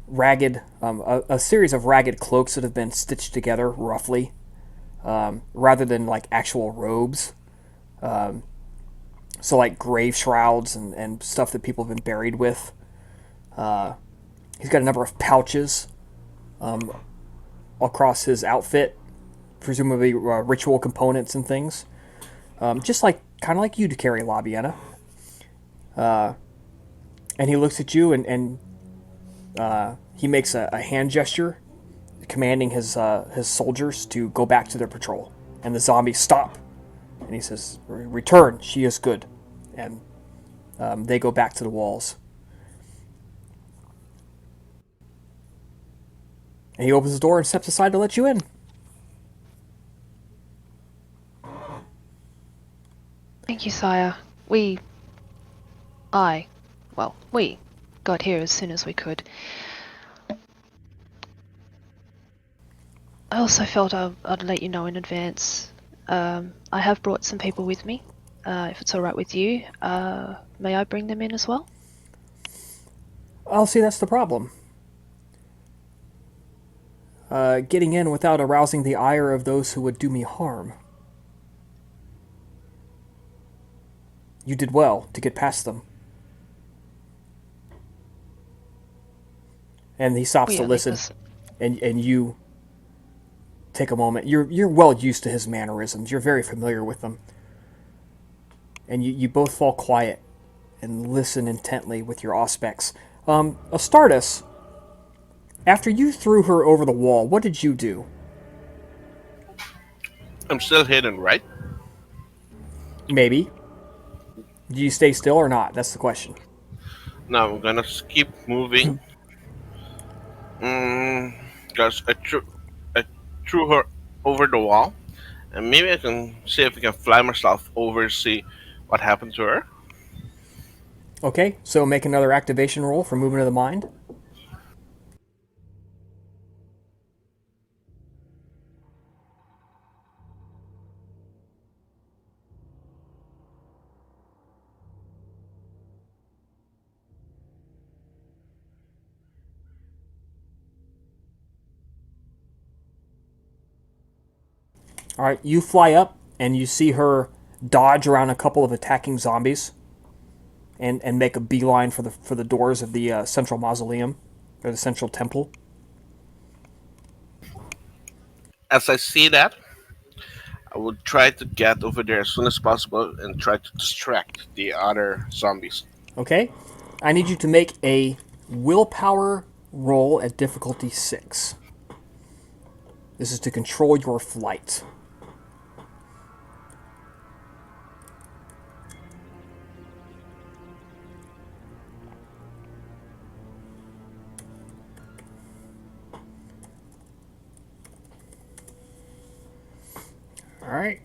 ragged, a series of ragged cloaks that have been stitched together roughly, rather than like actual robes. So like grave shrouds and stuff that people have been buried with. He's got a number of pouches across his outfit, presumably ritual components and things. Just like kind of like you to carry, Labiena. And he looks at you and he makes a hand gesture, commanding his soldiers to go back to their patrol. And the zombies stop. And he says, "Return, she is good." And they go back to the walls. And he opens the door and steps aside to let you in. Thank you, sire. We got here as soon as we could. I also felt I'd let you know in advance. I have brought some people with me. If it's alright with you, may I bring them in as well? I'll see that's the problem. Getting in without arousing the ire of those who would do me harm. You did well to get past them. And he stops to listen, and you take a moment. You're well used to his mannerisms. You're very familiar with them. And you both fall quiet and listen intently with your auspex. Astartes, after you threw her over the wall, what did you do? I'm still hidden, right? Maybe. Do you stay still or not? That's the question. Now I'm gonna keep moving. Because I threw her over the wall, and maybe I can see if I can fly myself over, see what happened to her. Okay, so make another activation roll for movement of the mind. All right, you fly up and you see her dodge around a couple of attacking zombies, and make a beeline for the doors of the central mausoleum or the central temple. As I see that, I will try to get over there as soon as possible and try to distract the other zombies. Okay, I need you to make a willpower roll at difficulty 6. This is to control your flight. All right.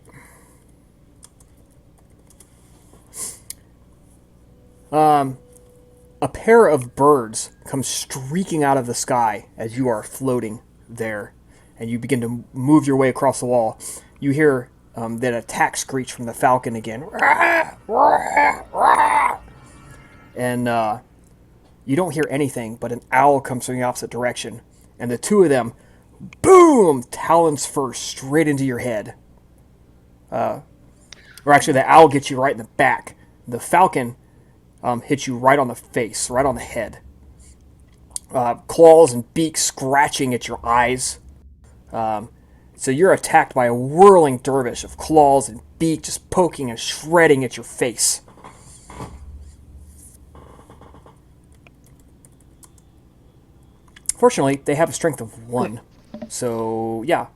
A pair of birds come streaking out of the sky as you are floating there, and you begin to move your way across the wall. You hear that attack screech from the falcon again. And you don't hear anything, but an owl comes from the opposite direction, and the two of them, boom, talons first, straight into your head. Or actually, the owl gets you right in the back. The falcon hits you right on the face, right on the head. Claws and beaks scratching at your eyes. So you're attacked by a whirling dervish of claws and beak just poking and shredding at your face. Fortunately, they have a strength of 1. So, yeah.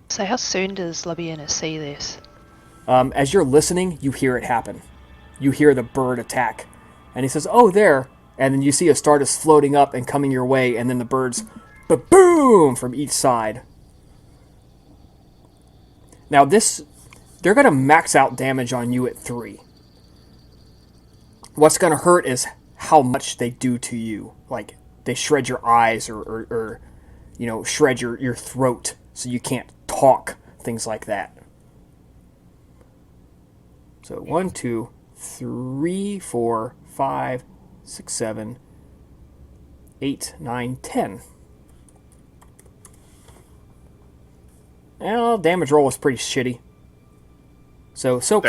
So how soon does Labiena see this? As you're listening, you hear it happen. You hear the bird attack. And he says, oh, there. And then you see a Stardust floating up and coming your way, and then the birds, ba-boom, from each side. Now they're going to max out damage on you at 3. What's going to hurt is how much they do to you. Like, they shred your eyes or shred your throat so you can't talk, things like that. So 1, 2, 3, 4, 5, 6, 7, 8, 9, 10. Well, damage roll was pretty shitty. So soak,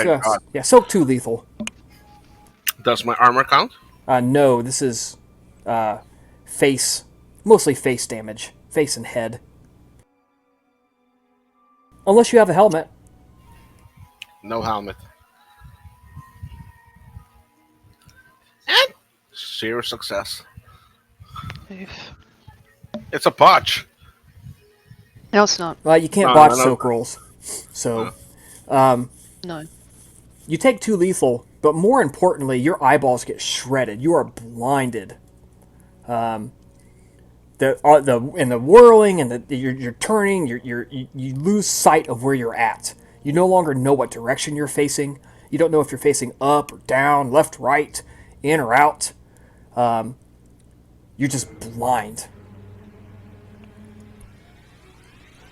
soak 2 lethal. Does my armor count? No, this is face, mostly face damage, face and head. Unless you have a helmet. No helmet. And 0 success. Oof. It's a botch. No, it's not. You can't botch soak rolls. So, No. you take 2 lethal, but more importantly, your eyeballs get shredded. You are blinded. The whirling and you're turning, you lose sight of where you're at. You no longer know what direction you're facing. You don't know if you're facing up or down, left, right, in or out. You're just blind.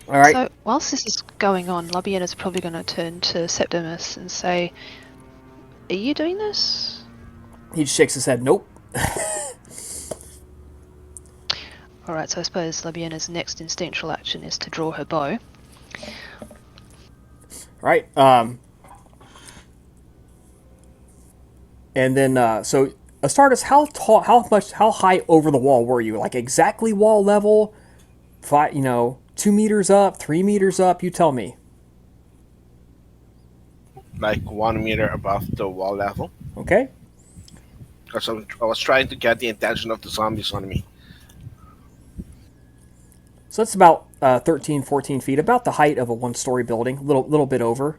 All right. So whilst this is going on, Labiena's probably going to turn to Septimus and say, "Are you doing this?" He just shakes his head. Nope. Alright, so I suppose Labiena's next instinctual action is to draw her bow. Right. And then, so Astartes, how tall, how high over the wall were you? Like exactly wall level? 2 meters up, 3 meters up? You tell me. Like 1 meter above the wall level. Okay. Because I was trying to get the attention of the zombies on me. So that's about 13, 14 feet, about the height of a one-story building, little bit over,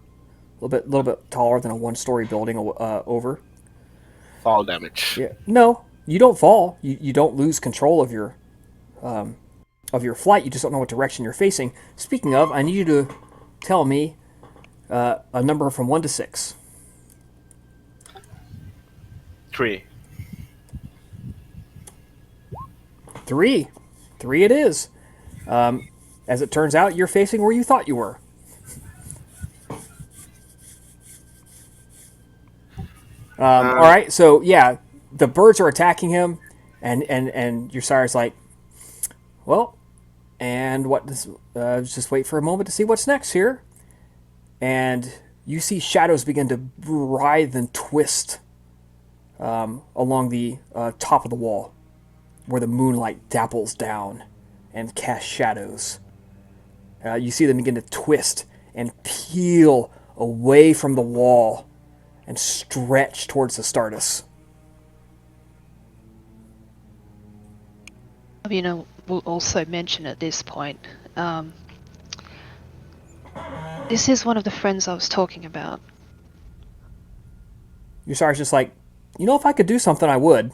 a little bit taller than a one-story building over. Fall damage. Yeah. No, you don't fall. You don't lose control of your flight. You just don't know what direction you're facing. Speaking of, I need you to tell me a number from 1 to 6. 3. 3. 3 it is. As it turns out, you're facing where you thought you were. All right, so yeah, the birds are attacking him, and your sire's like, well, and what does? Just wait for a moment to see what's next here, and you see shadows begin to writhe and twist along the top of the wall, where the moonlight dapples down and cast shadows. You see them begin to twist and peel away from the wall and stretch towards the Astartes. Labiena will also mention at this point, this is one of the friends I was talking about. Your sire's just like, if I could do something, I would.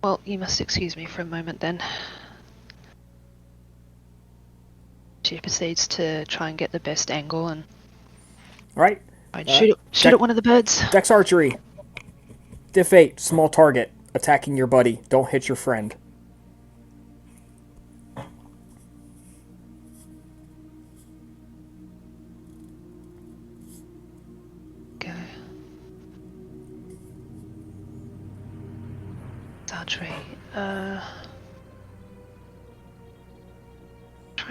Well, you must excuse me for a moment then. She proceeds to try and get the best angle and All right. shoot at one of the birds. Dex archery. Diff 8, small target, attacking your buddy. Don't hit your friend. Go. Archery. Trying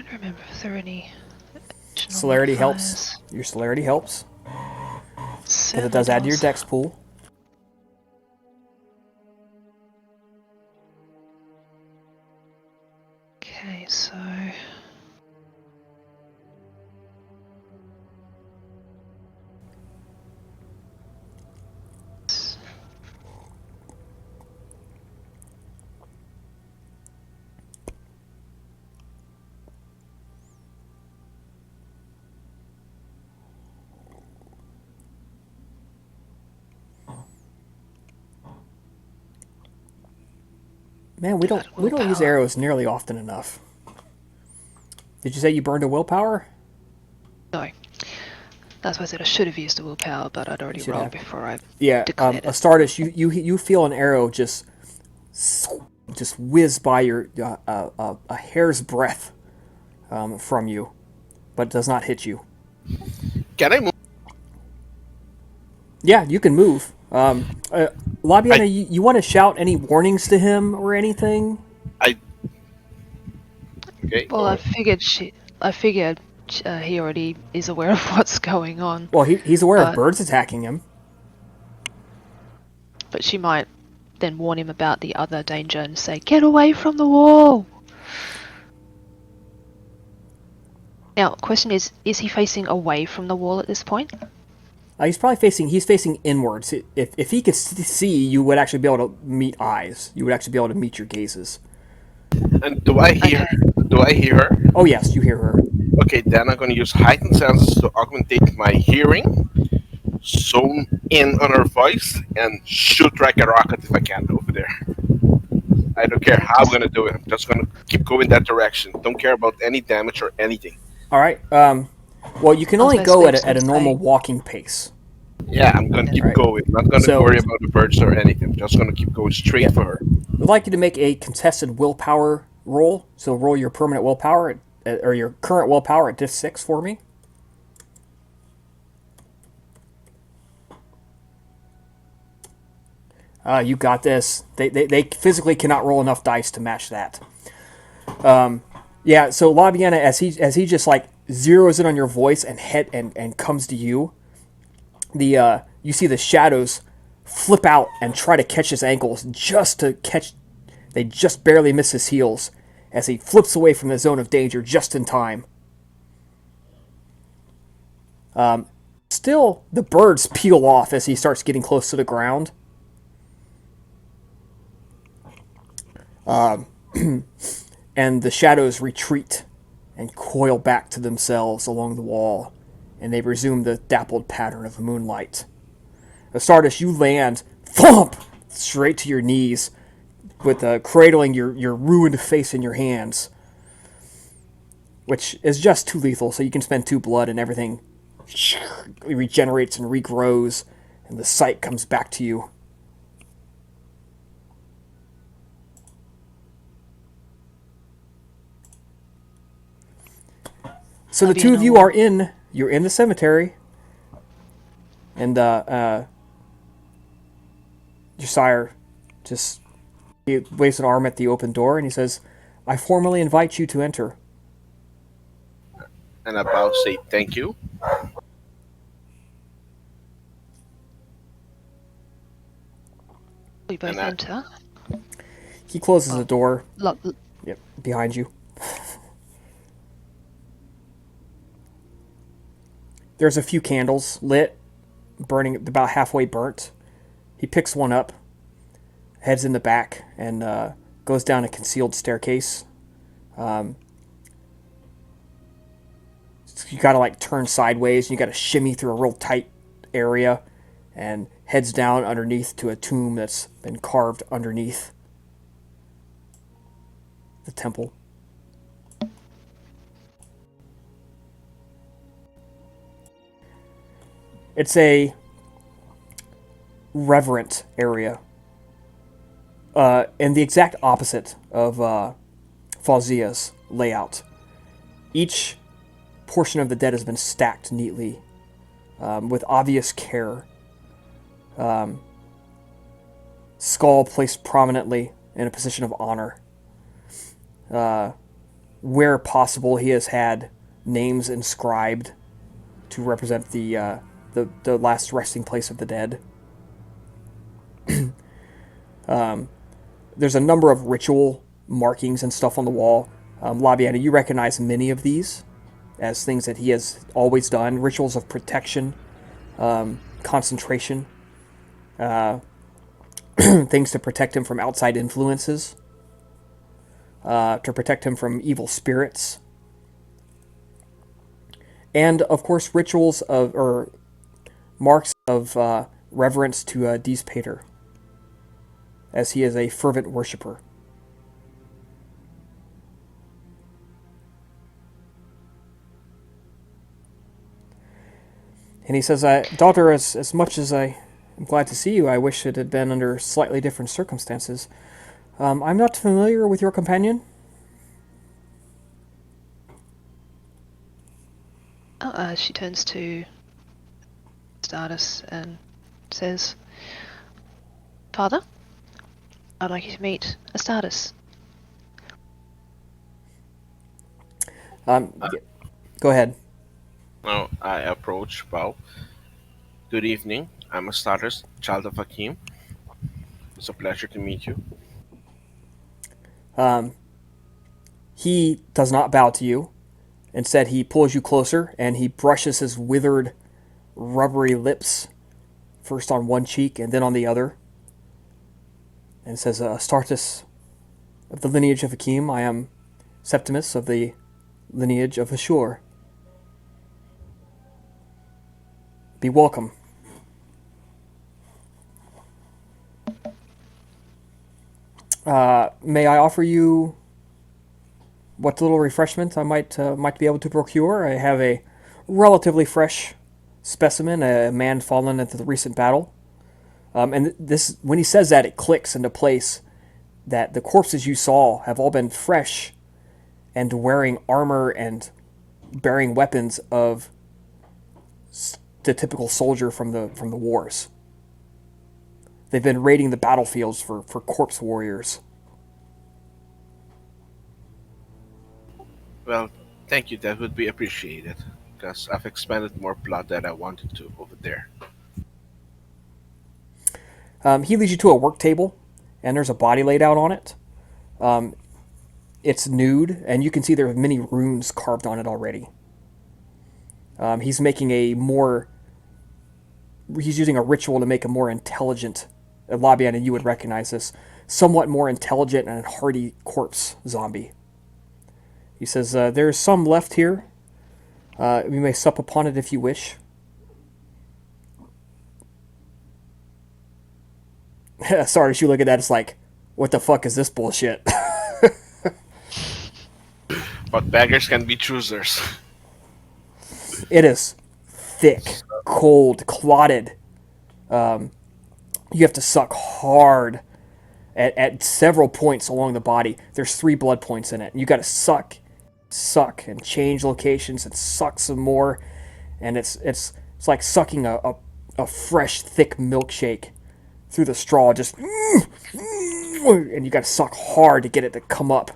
to remember if there are any additional Celerity modifiers. helps. Your celerity helps. Because Certainly it does add to your does. dex pool. Okay, so Man, we don't use willpower. arrows nearly often enough. Did you say you burned a willpower? No. That's why I said I should have used the willpower, but I'd already should rolled have. before I Yeah, declared it. Astartes, you feel an arrow just whiz by your a hair's breadth from you, but does not hit you. Can I move? Yeah, you can move. Labiena, you want to shout any warnings to him or anything? Okay. Well, I figured he already is aware of what's going on. Well, he's aware of birds attacking him. But she might then warn him about the other danger and say, "Get away from the wall!" Now, question is he facing away from the wall at this point? He's facing inwards. If he could see, you would actually be able to meet eyes. You would actually be able to meet your gazes. And do I hear her? Oh yes, you hear her. Okay, then I'm gonna use heightened senses to augmentate my hearing, zone in on her voice, and shoot like a rocket if I can over there. I don't care how I'm gonna do it. I'm just gonna keep going that direction. Don't care about any damage or anything. All right. Well, you can only go at a normal walking pace. Yeah, I'm gonna keep going. I'm not gonna worry about the birds or anything. I'm just gonna keep going straight for her. I'd like you to make a contested willpower roll. So roll your permanent willpower or your current willpower at diff 6 for me. You got this. They physically cannot roll enough dice to match that. Yeah. So Labiena, as he just like zeroes in on your voice and comes to you, you see the shadows flip out and try to catch his ankles they just barely miss his heels as he flips away from the zone of danger just in time. Still, the birds peel off as he starts getting close to the ground. And the shadows retreat and coil back to themselves along the wall, and they resume the dappled pattern of moonlight. Astartes, you land, thump, straight to your knees, with cradling your ruined face in your hands, which is just too lethal, so you can spend 2 blood and everything regenerates and regrows, and the sight comes back to you. So the two of you you're in the cemetery, and your sire he waves an arm at the open door and he says, "I formally invite you to enter." And I bow, say thank you. We both enter. He closes the door. Yep, behind you. There's a few candles lit, burning about halfway burnt. He picks one up, heads in the back and goes down a concealed staircase. Um, you gotta like turn sideways, and you gotta shimmy through a real tight area, and heads down underneath to a tomb that's been carved underneath the temple. It's a reverent area, and the exact opposite of Fauzia's layout. Each portion of the dead has been stacked neatly, with obvious care. Skull placed prominently in a position of honor. Where possible, he has had names inscribed to represent the last resting place of the dead. There's a number of ritual markings and stuff on the wall. Labiena, you recognize many of these as things that he has always done. Rituals of protection, concentration, things to protect him from outside influences, to protect him from evil spirits. And, of course, rituals of, or marks of reverence to Dies Pater, as he is a fervent worshiper. And he says, Daughter, as much as I am glad to see you, I wish it had been under slightly different circumstances. I'm not familiar with your companion. She turns to Stardust and says, Father, I'd like you to meet Astardus. Go ahead. Now I approach bow. Good evening. I'm Astardus, child of Hakim. It's a pleasure to meet you. He does not bow to you. Instead, he pulls you closer and he brushes his withered, rubbery lips, first on one cheek and then on the other, and says, Astartes of the lineage of Hakim, I am Septimus of the lineage of Ashur. Be welcome. May I offer you what little refreshment I might be able to procure? I have a relatively fresh specimen, a man fallen at the recent battle. And this, when he says that, it clicks into place that the corpses you saw have all been fresh and wearing armor and bearing weapons of the typical soldier from the wars. They've been raiding the battlefields for corpse warriors. Well, thank you. That would be appreciated. Because I've expended more blood than I wanted to over there. He leads you to a work table, and there's a body laid out on it. It's nude, and you can see there are many runes carved on it already. He's making he's using a ritual to make a more intelligent, Labiena, and you would recognize this, somewhat more intelligent and hardy corpse zombie. He says, there's some left here. You may sup upon it if you wish. Sorry, as you look at that, it's like, what the fuck is this bullshit? But beggars can be choosers. It is thick, cold, clotted. You have to suck hard at several points along the body. There's 3 blood points in it. And you got to suck, and change locations and suck some more. And it's like sucking a fresh, thick milkshake through the straw. Just and you got to suck hard to get it to come up.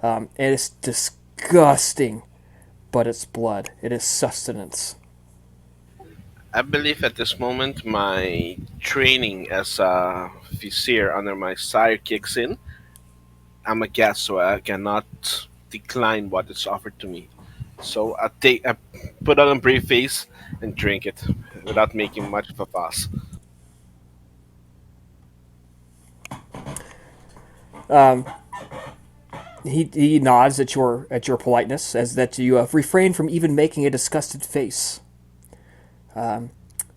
And it's disgusting, but it's blood. It is sustenance. I believe at this moment my training as a vizier under my sire kicks in. I'm a guest, so I cannot decline what is offered to me. So I put on a brave face and drink it without making much of a fuss. He nods at your politeness, as that you have refrained from even making a disgusted face.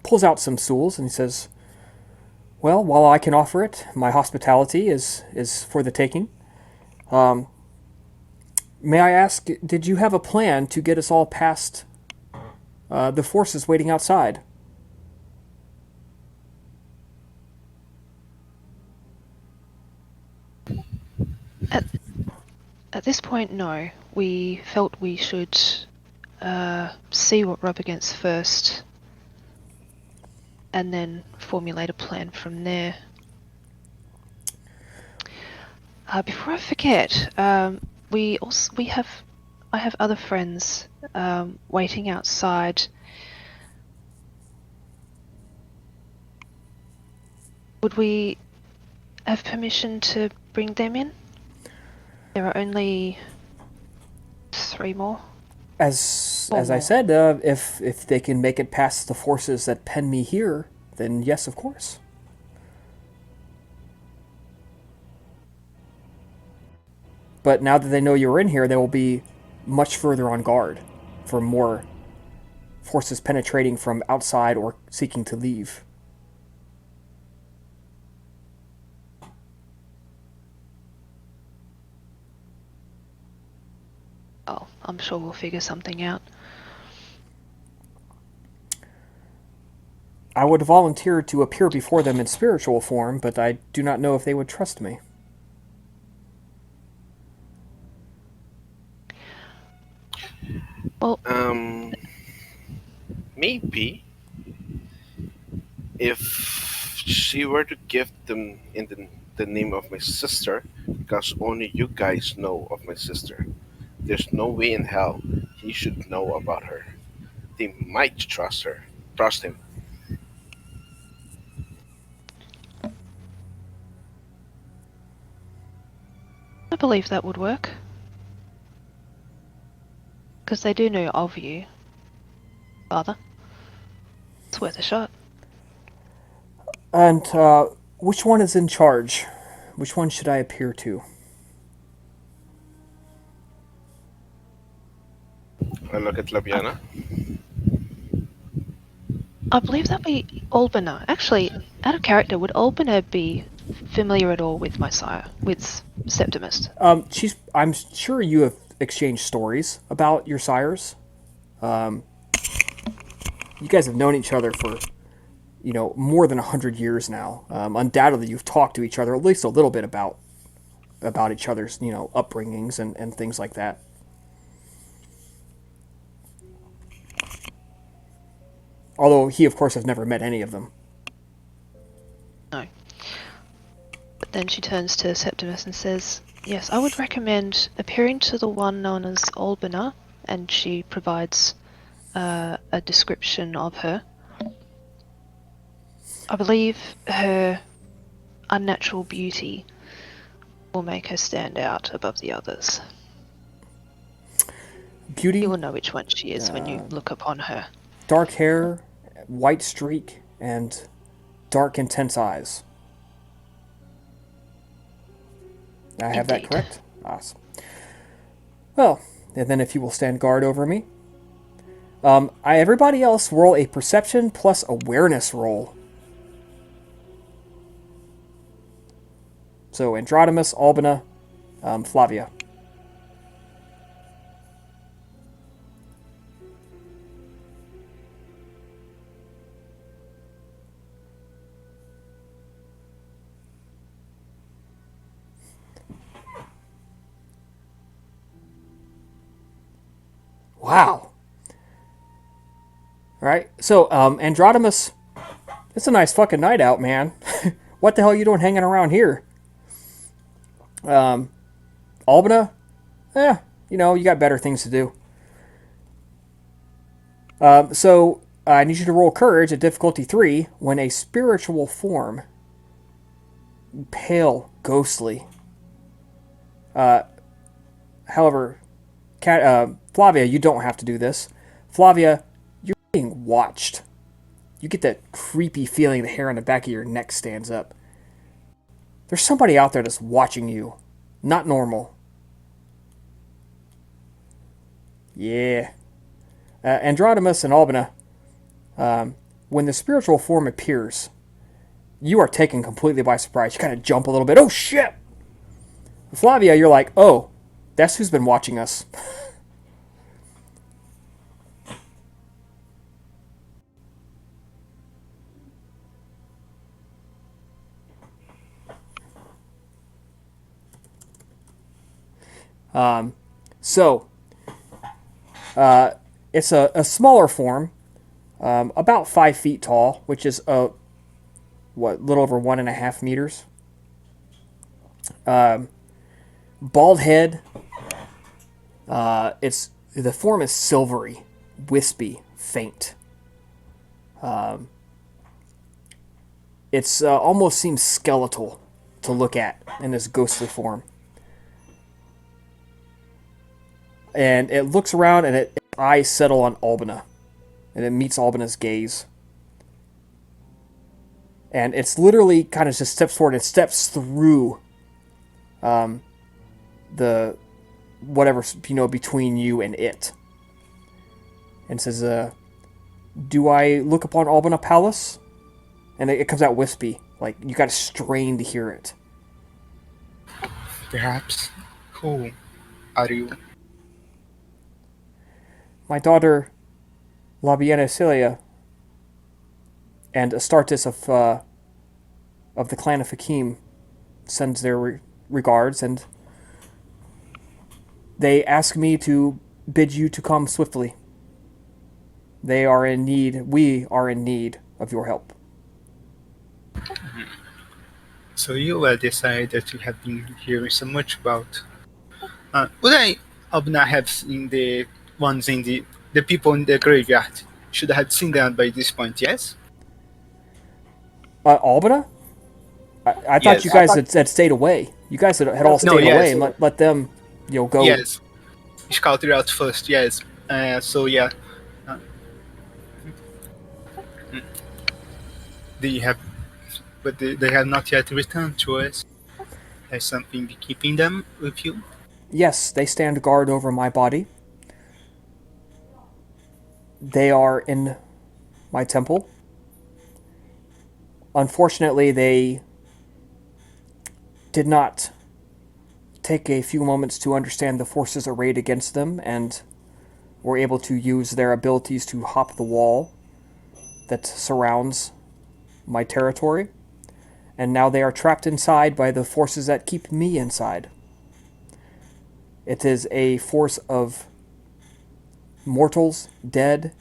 Pulls out some stools and he says, "Well, while I can offer it, my hospitality is for the taking. May I ask, did you have a plan to get us all past the forces waiting outside?" At, at this point, no. We felt we should see what we're up against first, and then formulate a plan from there. Before I forget, I have other friends waiting outside. Would we have permission to bring them in? There are only 3 more. As Or I more. said, if they can make it past the forces that pen me here, then yes, of course. But now that they know you're in here, they will be much further on guard for more forces penetrating from outside or seeking to leave. Oh, I'm sure we'll figure something out. I would volunteer to appear before them in spiritual form, but I do not know if they would trust me. Well, Maybe if she were to give them in the name of my sister, because only you guys know of my sister, there's no way in hell he should know about her. They might trust him. I believe that would work. Because they do know of you, Father. It's worth a shot. And which one is in charge? Which one should I appear to? I look at Labiena. I believe that'd be Albina. Actually, out of character, would Albina be familiar at all with my sire, with Septimus? I'm sure you have exchanged stories about your sires. You guys have known each other for, more than 100 years now. Undoubtedly, you've talked to each other at least a little bit about each other's, upbringings and things like that. Although he, of course, has never met any of them. No. But then she turns to Septimus and says, "Yes, I would recommend appearing to the one known as Albina," and she provides a description of her. I believe her unnatural beauty will make her stand out above the others. Beauty, You will know which one she is when you look upon her. dark hair, white streak, and dark, intense eyes. I have that Indeed. correct? Awesome. Well, and then if you will stand guard over me. Everybody else roll a perception plus awareness roll. So Androdimus, Albina, Flavia. Wow. Alright, so Androdimus, it's a nice fucking night out, man. What the hell are you doing hanging around here? Albina, you got better things to do. So I need you to roll courage at difficulty 3 when a spiritual form, pale, ghostly. However, Flavia, you don't have to do this. Flavia, you're being watched. You get that creepy feeling the hair on the back of your neck stands up. There's somebody out there that's watching you. Not normal. Yeah. Androdimus and Albina, when the spiritual form appears, you are taken completely by surprise. You kind of jump a little bit. Oh, shit! Flavia, you're like, oh, that's who's been watching us. So, it's a smaller form, about 5 feet tall, which is a little over 1.5 meters. Bald head. It's the form is silvery, wispy, faint. It's almost seems skeletal to look at in this ghostly form. And it looks around, and its eyes settle on Albina, and it meets Albina's gaze. And it's literally kind of just steps forward and steps through the whatever, between you and it, and says, "Do I look upon Albina Palace?" And it comes out wispy, like you got to strain to hear it. Perhaps. Who are you? My daughter, Labiena Cilia, and Astartes of the clan of Hakim sends their regards, and they ask me to bid you to come swiftly. They are in need. We are in need of your help. So you were the sire that you have been hearing so much about. Would Abna have seen the ones in the people in the graveyard? Should have seen them by this point, yes? Albina? I thought Yes. you guys had stayed away. You guys had all stayed yes. away and let them, go. Yes. Scout it out first, yes. So yeah. They have, but they have not yet returned to us. Has something be keeping them with you? Yes, they stand guard over my body. They are in my temple. Unfortunately, they did not take a few moments to understand the forces arrayed against them and were able to use their abilities to hop the wall that surrounds my territory. And now they are trapped inside by the forces that keep me inside. It is a force of mortals, dead,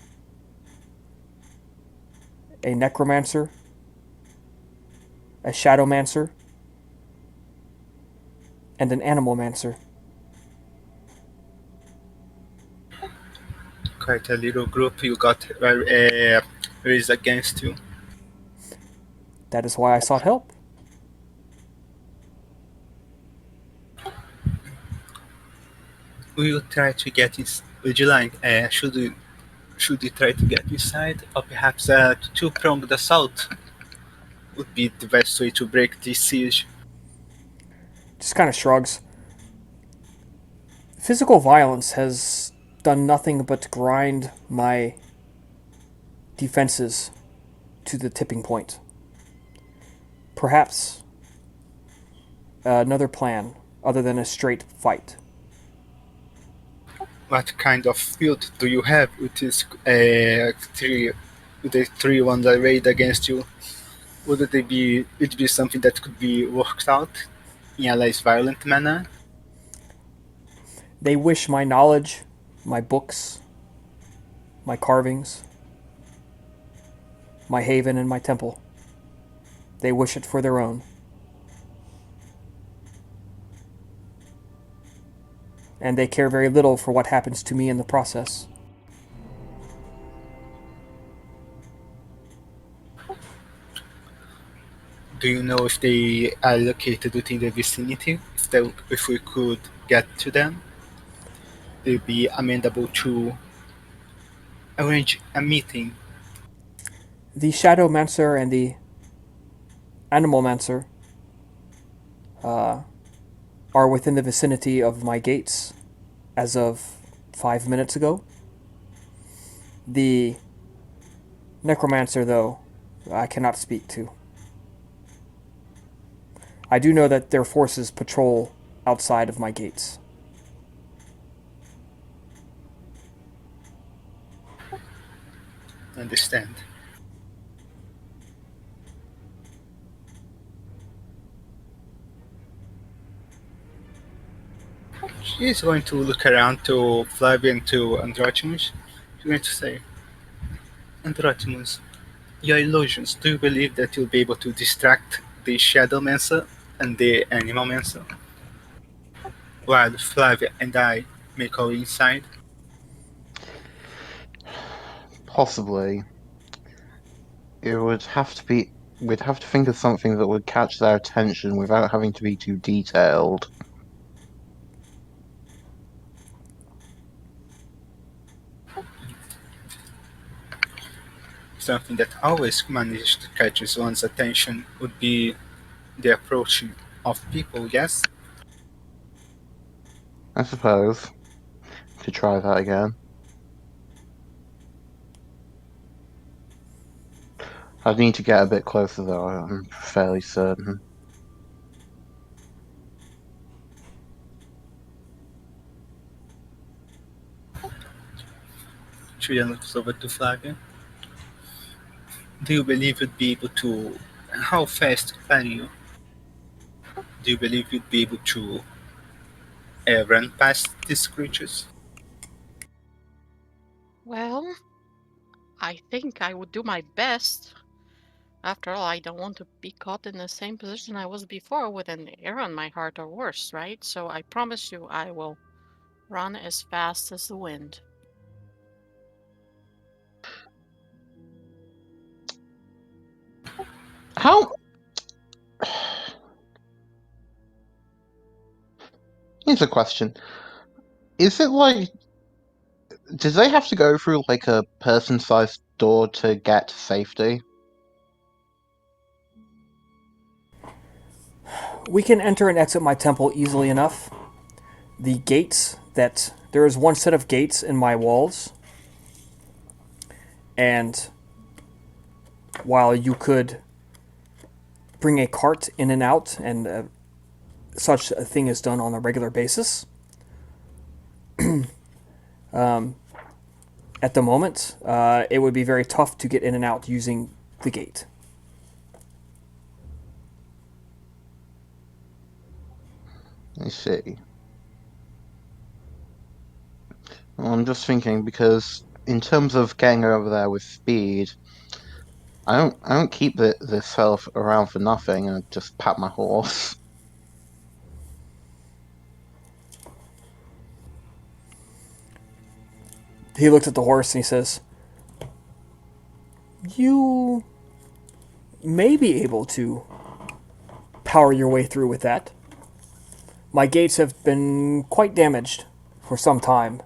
a necromancer, a shadowmancer, and an animalmancer. Quite a little group you got raised against you. That is why I sought help. Will you try to get in? Would you like? Should you try to get inside, or perhaps a two-pronged assault would be the best way to break this siege? Just kind of shrugs. Physical violence has done nothing but grind my defenses to the tipping point. Perhaps another plan other than a straight fight. What kind of field do you have with this three, with the three ones arrayed against you? Would it be something that could be worked out in a less violent manner? They wish my knowledge, my books, my carvings, my haven, and my temple. They wish it for their own. And they care very little for what happens to me in the process. Do you know if they are located within the vicinity? If we could get to them, they'd be amenable to arrange a meeting. The Shadowmancer and the Animalmancer are within the vicinity of my gates as of 5 minutes ago. The necromancer, though, I cannot speak to. I do know that their forces patrol outside of my gates. Understand. She is going to look around to Flavia and to Androtimus. She's going to say, Androtimus, your illusions, do you believe that you'll be able to distract the Shadowmancer and the Animalmancer? While Flavia and I make our inside? Possibly. It would have to be. We'd have to think of something that would catch their attention without having to be too detailed. Something that always manages to catch one's attention would be the approaching of people, yes? I suppose. Could try that again. I'd need to get a bit closer though, I'm fairly certain. Julian looks over to Flavia. Do you believe you'd be able to... How fast are you? Do you believe you'd be able to run past these creatures? Well, I think I would do my best. After all, I don't want to be caught in the same position I was before with an arrow in my heart or worse, right? So I promise you I will run as fast as the wind. How? Here's a question. Is it like... Do they have to go through like a person-sized door to get to safety? We can enter and exit my temple easily enough. The gates that... There is one set of gates in my walls. And while you could bring a cart in and out, and such a thing is done on a regular basis, at the moment, it would be very tough to get in and out using the gate. I see. Well, I'm just thinking because in terms of getting over there with speed, I don't keep this self around for nothing. I just pat my horse. He looks at the horse and he says, "You may be able to power your way through with that. My gates have been quite damaged for some time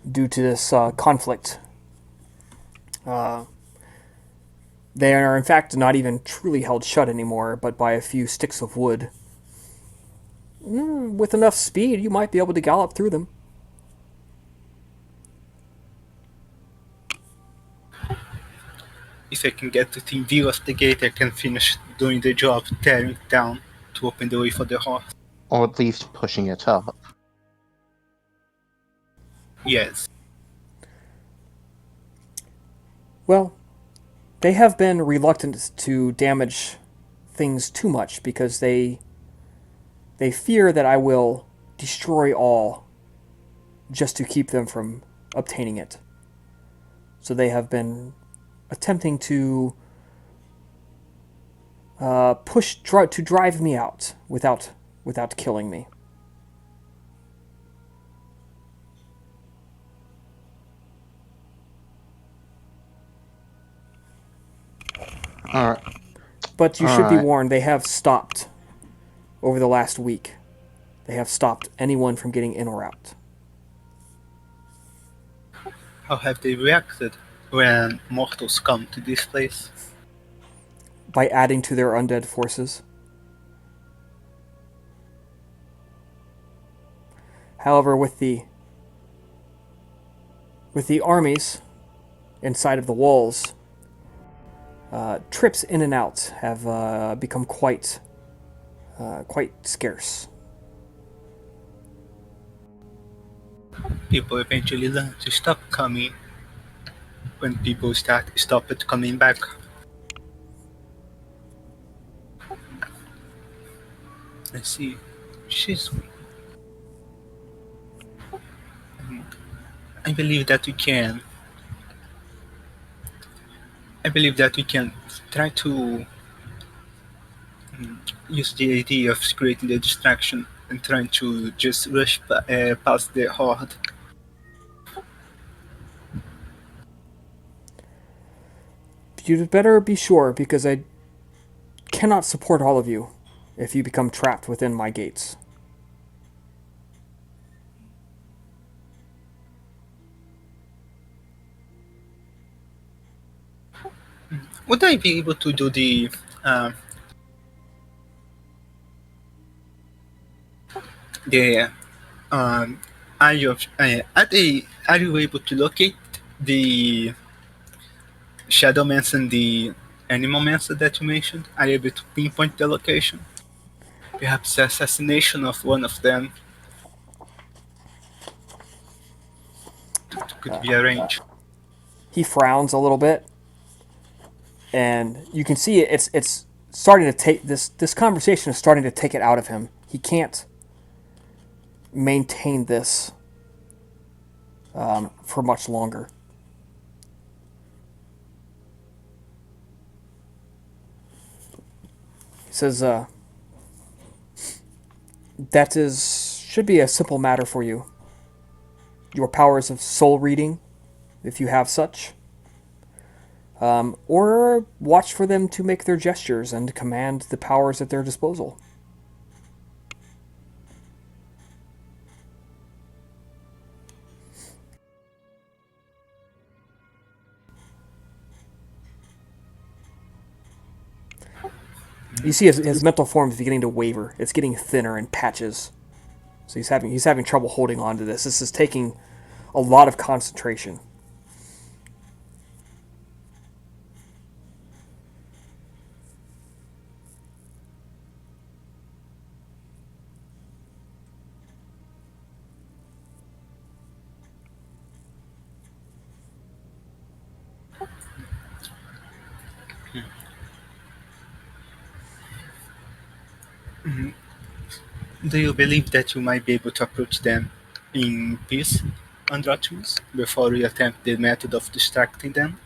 due to this conflict. They are, in fact, not even truly held shut anymore, but by a few sticks of wood. With enough speed, you might be able to gallop through them." If I can get within view of the gate, I can finish doing the job, tearing it down to open the way for the horse. Or at least pushing it up. Yes. Well, they have been reluctant to damage things too much because they fear that I will destroy all just to keep them from obtaining it. So they have been attempting to to drive me out without killing me. Alright. But you should be Alright. warned, they have stopped over the last week. They have stopped anyone from getting in or out. How have they reacted when mortals come to this place? By adding to their undead forces. However, with the armies inside of the walls, trips in and out have become quite scarce. People eventually learn to stop coming when people stop it coming back. Let's see. She's. I believe that we can. I believe that we can try to use the idea of creating a distraction and trying to just rush past the horde. You'd better be sure, because I cannot support all of you if you become trapped within my gates. Would I be able to do the are you able to locate the Shadow Mancer and the Animal Mancer that you mentioned? Are you able to pinpoint the location? Perhaps the assassination of one of them could be arranged. He frowns a little bit, and you can see it's starting to take this conversation is starting to take it out of him. He can't maintain this for much longer. He says, "That should be a simple matter for you. Your powers of soul reading, if you have such, or watch for them to make their gestures and command the powers at their disposal." You see his mental form is beginning to waver. It's getting thinner in patches. So he's having trouble holding on to this. This is taking a lot of concentration. Do you believe that you might be able to approach them in peace, Androtimus, before you attempt the method of distracting them?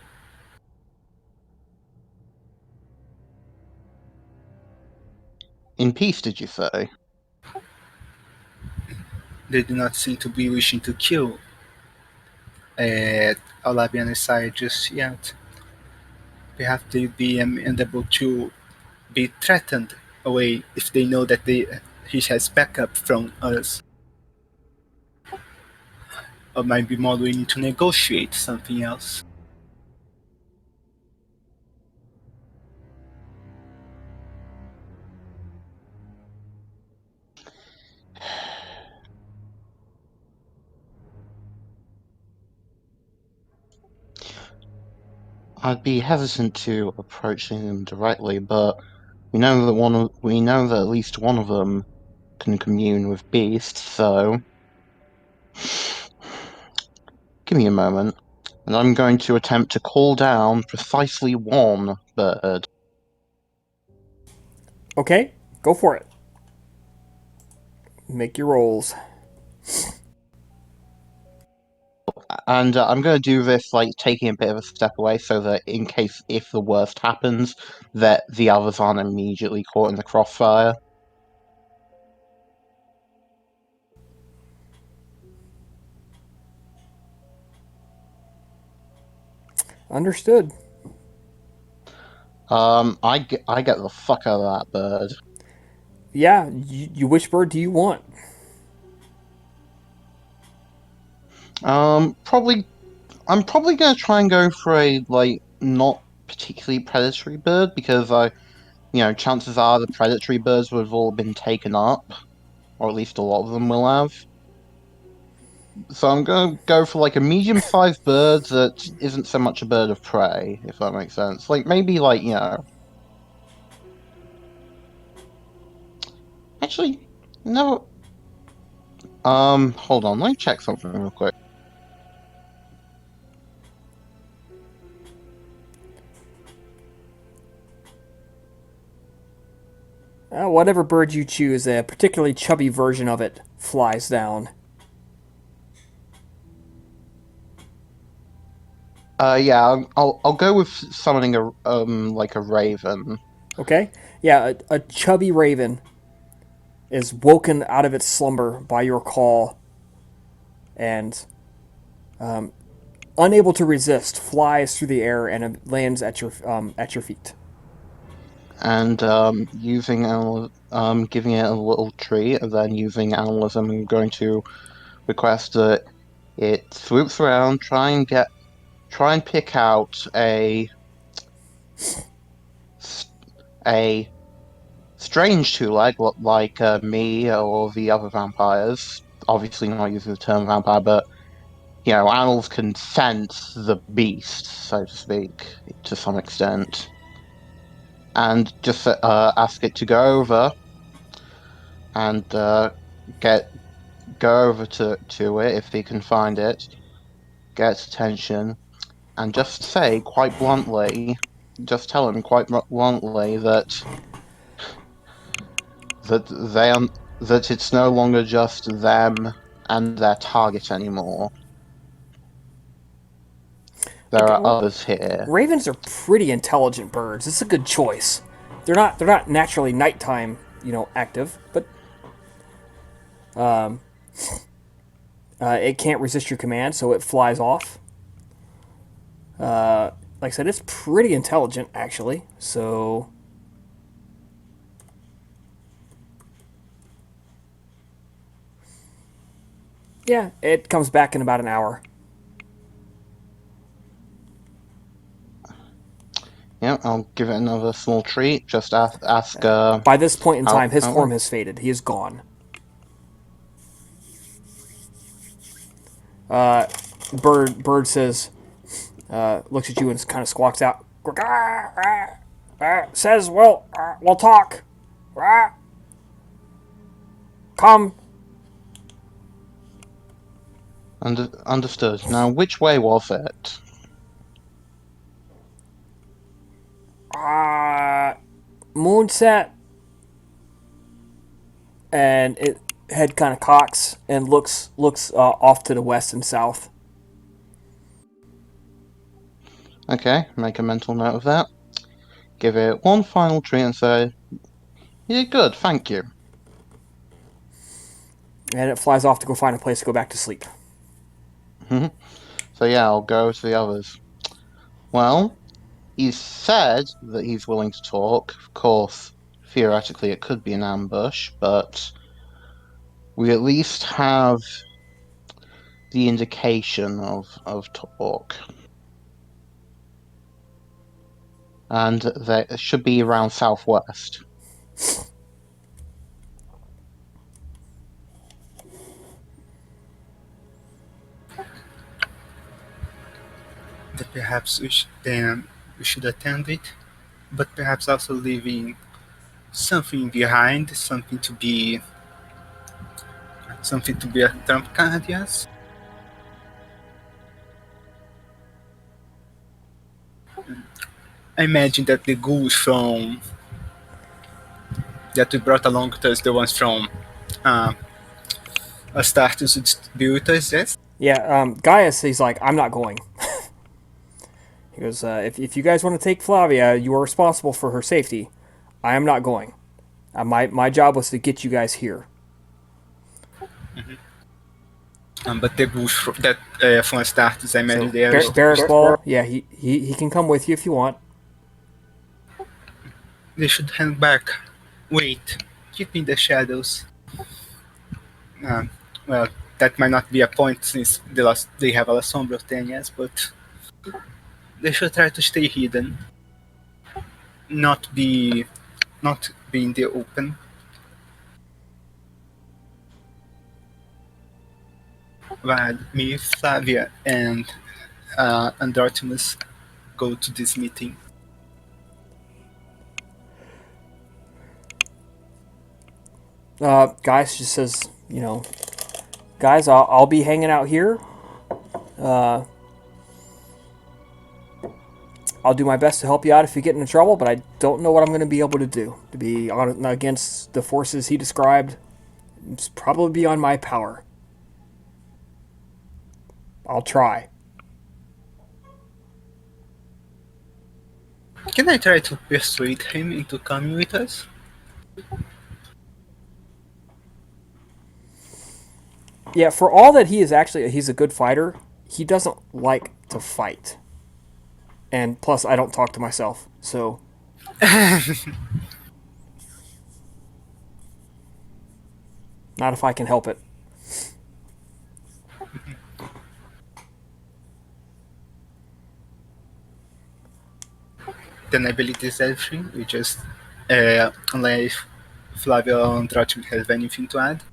In peace, did you say? They do not seem to be wishing to kill Labiena's side just yet. Perhaps they'd be amenable to be threatened away if they know that he has backup from us. Or might be more willing to negotiate something else. I'd be hesitant to approach them directly, but we know that at least one of them can commune with beasts, so give me a moment, and I'm going to attempt to call down precisely one bird. Okay, go for it. Make your rolls. And I'm going to do this, like, taking a bit of a step away so that in case if the worst happens, that the others aren't immediately caught in the crossfire. Understood. I get the fuck out of that bird. Yeah, which bird do you want? Probably, I'm probably gonna try and go for a, like, not particularly predatory bird, because chances are the predatory birds would have all been taken up, or at least a lot of them will have. So I'm going to go for like a medium-sized bird that isn't so much a bird of prey, if that makes sense. Like maybe like, you know. Actually, no. Hold on, let me check something real quick. Whatever bird you choose, a particularly chubby version of it flies down. Yeah, I'll go with summoning a like a raven. Okay? Yeah, a chubby raven is woken out of its slumber by your call and, unable to resist, flies through the air and lands at your feet. And using giving it a little treat, and then using animalism, I'm going to request that it swoops around, try and pick out a strange two-leg, like me or the other vampires. Obviously, not using the term vampire, but you know, animals can sense the beast, so to speak, to some extent, and just ask it to go over and get go over to it if he can find it, get its attention, and just say quite bluntly, just tell him quite bluntly that they are, that it's no longer just them and their target anymore. There Okay, are others here. ravens are pretty intelligent birds. It's a good choice. They're not naturally nighttime, active, but it can't resist your command, so it flies off. Like I said, it's pretty intelligent actually. So yeah, it comes back in about an hour. Yeah, I'll give it another small treat. Just ask By this point in time, his how it form went. has faded. He is gone. Bird says, looks at you and kind of squawks out. Says, we'll talk. Come. Understood. Now, which way was it? Moonset. And it head kind of cocks and looks off to the west and south. Okay, make a mental note of that. Give it one final treat and say, "Yeah, good, thank you." And it flies off to go find a place to go back to sleep. So yeah, I'll go to the others. Well, he's said that he's willing to talk. Of course, theoretically, it could be an ambush, but we at least have the indication of talk. And they should be around southwest. That perhaps we should attend it, but perhaps also leaving something behind, something to be a trump card, yes. I imagine that the ghouls from that we brought along with us, the ones from uh, Astartes distributors, yes. Yeah, Gaius, he's like, I'm not going. He goes, if you guys want to take Flavia, you are responsible for her safety. I am not going. My job was to get you guys here. But the ghouls that from Astartes, I imagine So they are Barrack Ball, yeah, he can come with you if you want. they should hang back. Wait, keep in the shadows. Um, well, that might not be a point since they have a La Sombra of 10 years, but they should try to stay hidden, not be not be in the open. while me, Flavia, and Artemis go to this meeting. Gaius just says, guys, I'll be hanging out here. I'll do my best to help you out if you get into trouble, but I don't know what I'm going to be able to do. To be on against the forces he described, it's probably beyond my power. I'll try. Can I try to persuade him into coming with us? Yeah, for all that he's a good fighter, he doesn't like to fight. And plus, I don't talk to myself, so... Not if I can help it. Then I believe this is everything. We just, unless Flavia and Artemis have anything to add.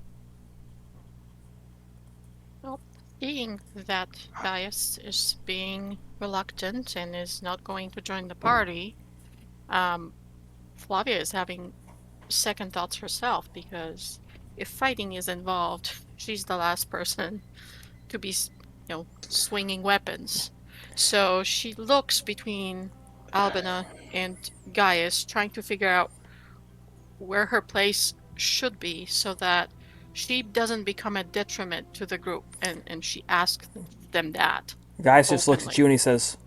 Well, seeing that Gaius is being reluctant and is not going to join the party, Flavia is having second thoughts herself, because if fighting is involved, she's the last person to be, swinging weapons. So she looks between Albina and Gaius, trying to figure out where her place should be so that she doesn't become a detriment to the group, and she asks them that. Gaius just looks at you and he says,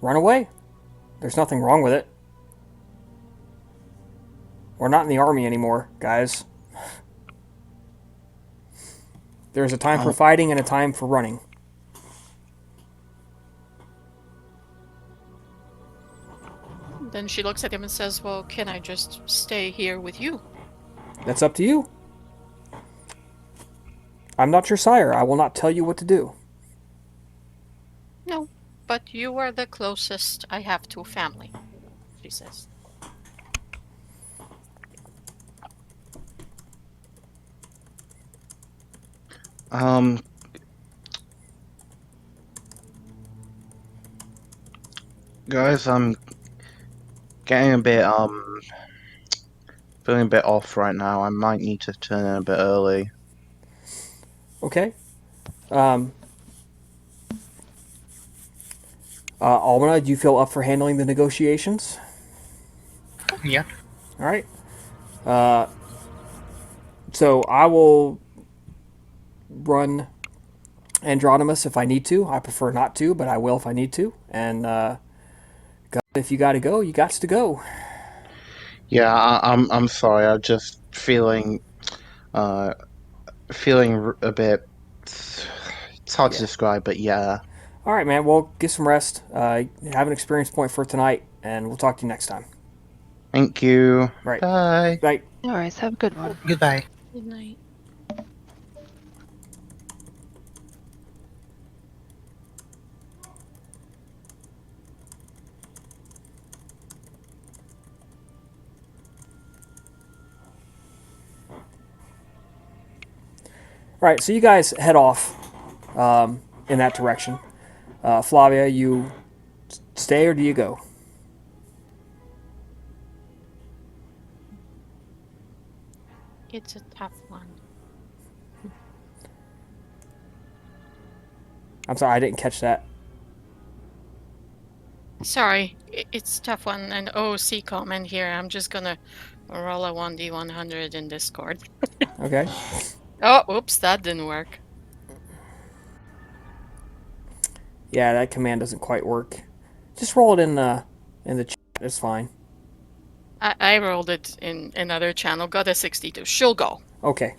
"Run away. There's nothing wrong with it. We're not in the army anymore, guys. There's a time for fighting and a time for running." Then she looks at him and says, "Well, can I just stay here with you?" That's up to you. I'm not your sire. I will not tell you what to do. "No, but you are the closest I have to family," she says. Guys, I'm getting a bit feeling a bit off right now. I might need to turn in a bit early. Okay. Almana, do you feel up for handling the negotiations? Yeah. All right. So I will run Andronimus if I need to. I prefer not to, but I will if I need to. And if you got to go, you got to go. Yeah, I'm sorry. I'm just feeling a bit. It's hard to describe, but yeah. All right, man. Well, get some rest. Have an experience point for tonight, and we'll talk to you next time. Thank you. Right. Bye. Bye. All right, have a good one. Goodbye. Good night. All right, so you guys head off in that direction. Flavia, you stay or do you go? It's a tough one. I'm sorry, I didn't catch that. Sorry, it's a tough one. And C comment here. I'm just gonna roll a 1d100 in Discord. Okay. Oh, oops, that didn't work. Yeah, that command doesn't quite work. Just roll it in the chat. It's fine. I rolled it in another channel. Got a 62. She'll go. Okay.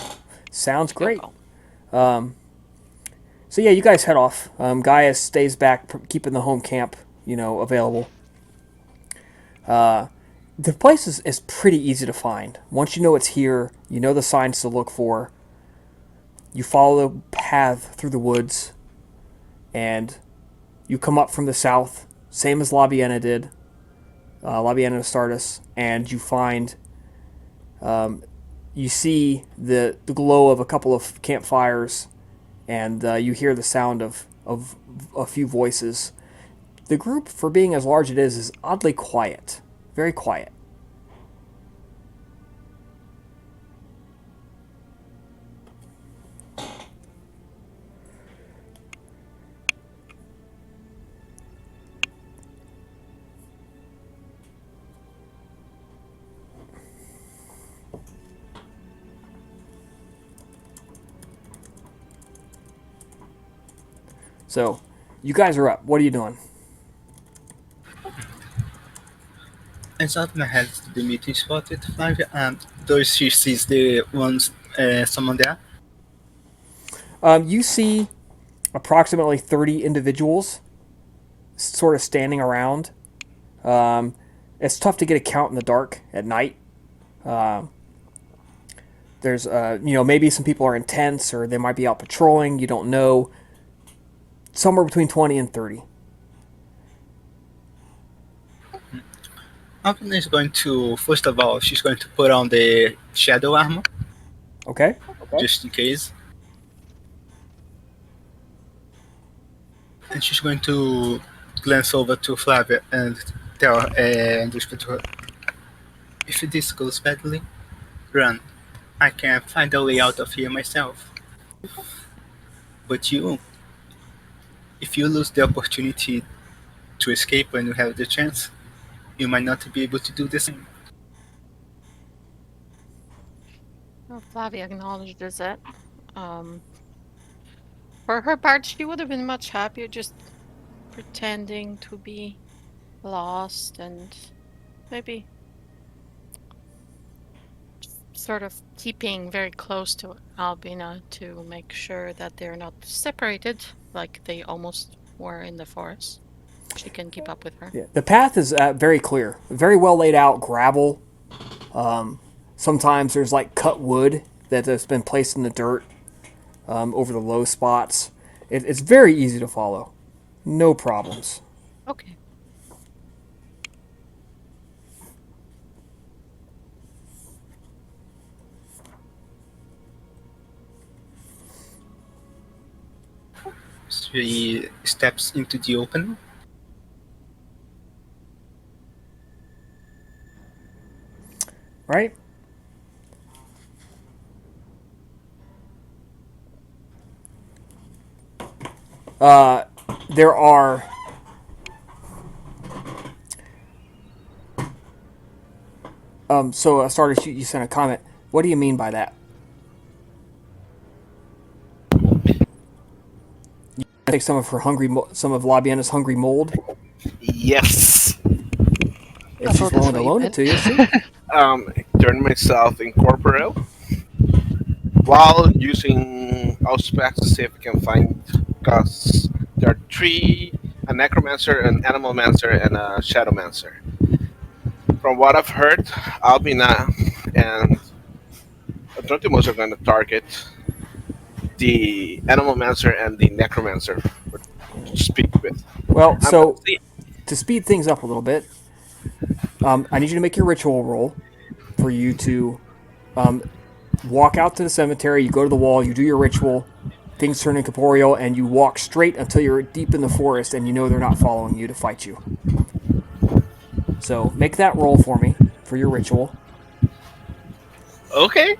Sounds She'll great. go. So yeah, you guys head off. Gaius stays back, keeping the home camp, available. The place is pretty easy to find. Once you know it's here, you know the signs to look for. You follow the path through the woods, and you come up from the south, same as Labiena did, Labiena Astartes, and you find, you see the glow of a couple of campfires and you hear the sound of a few voices. The group, for being as large it is oddly quiet. Very quiet. So, you guys are up. What are you doing? As Abner heads to the meeting spot with Flavia, and though she sees the ones, someone there. You see approximately 30 individuals sort of standing around. It's tough to get a count in the dark at night. There's, maybe some people are in tents or they might be out patrolling. You don't know. Somewhere between 20 and 30. Abner is going to, first of all, she's going to put on the shadow armor, Okay? just in case. And she's going to glance over to Flavia and tell her, and whisper to her, if this goes badly, run. I can find a way out of here myself. But you, if you lose the opportunity to escape when you have the chance, you might not be able to do the same. Well, Flavia acknowledges it. For her part, she would have been much happier just pretending to be lost and maybe sort of keeping very close to Albina to make sure that they're not separated like they almost were in the forest. She can keep up with her. Yeah. The path is very clear. Very well laid out gravel. Sometimes there's like cut wood that has been placed in the dirt over the low spots. It's very easy to follow. No problems. Okay. She steps into the open. Right? There are so started you sent a comment. What do you mean by that? You take some of some of Labiena's hungry mold. Yes. If I she's thought that's willing to what you loan it meant. to you, sure. Turn myself incorporeal while using Auspex to see if I can find, because there are three: a necromancer, an animalmancer, and a shadowmancer. From what I've heard, Albina and Septimus are going to target the animalmancer and the necromancer to speak with. Well, I'm gonna so see. to speed things up a little bit, I need you to make your ritual roll for you to walk out to the cemetery. You go to the wall, you do your ritual, things turn incorporeal, and you walk straight until you're deep in the forest and you know they're not following you to fight you. So make that roll for me for your ritual. Okay.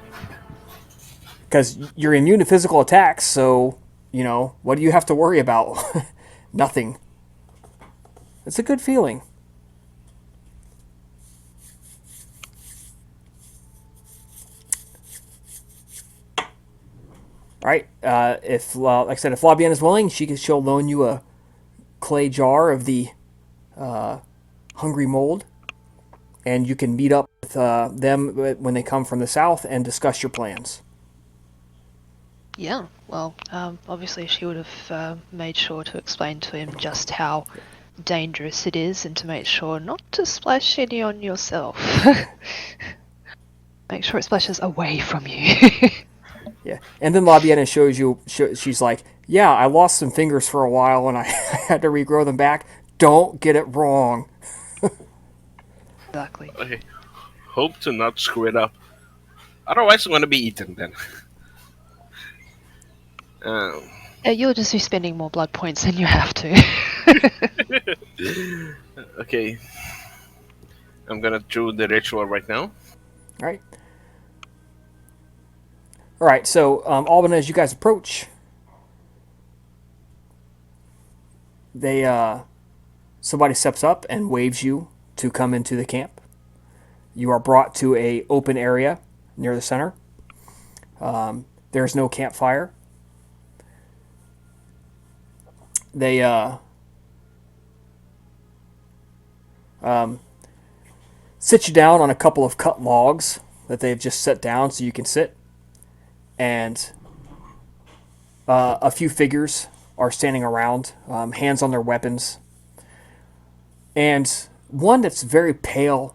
Because you're immune to physical attacks, so, what do you have to worry about? Nothing. It's a good feeling. All right. If, like I said, if Labiena is willing, she'll loan you a clay jar of the hungry mold, and you can meet up with them when they come from the south and discuss your plans. Yeah, well, obviously she would have made sure to explain to him just how dangerous it is and to make sure not to splash any on yourself. Make sure it splashes away from you. Yeah, and then Labiena she's like, yeah, I lost some fingers for a while and I had to regrow them back. Don't get it wrong. Exactly. Okay. Hope to not screw it up. Otherwise, I'm going to be eaten then. You'll just be spending more blood points than you have to. Okay. I'm gonna do the ritual right now. All right. All right. So, Alban, as you guys approach, somebody steps up and waves you to come into the camp. You are brought to a open area near the center. There's no campfire. They sit you down on a couple of cut logs that they've just set down so you can sit. And a few figures are standing around, hands on their weapons. And one that's very pale,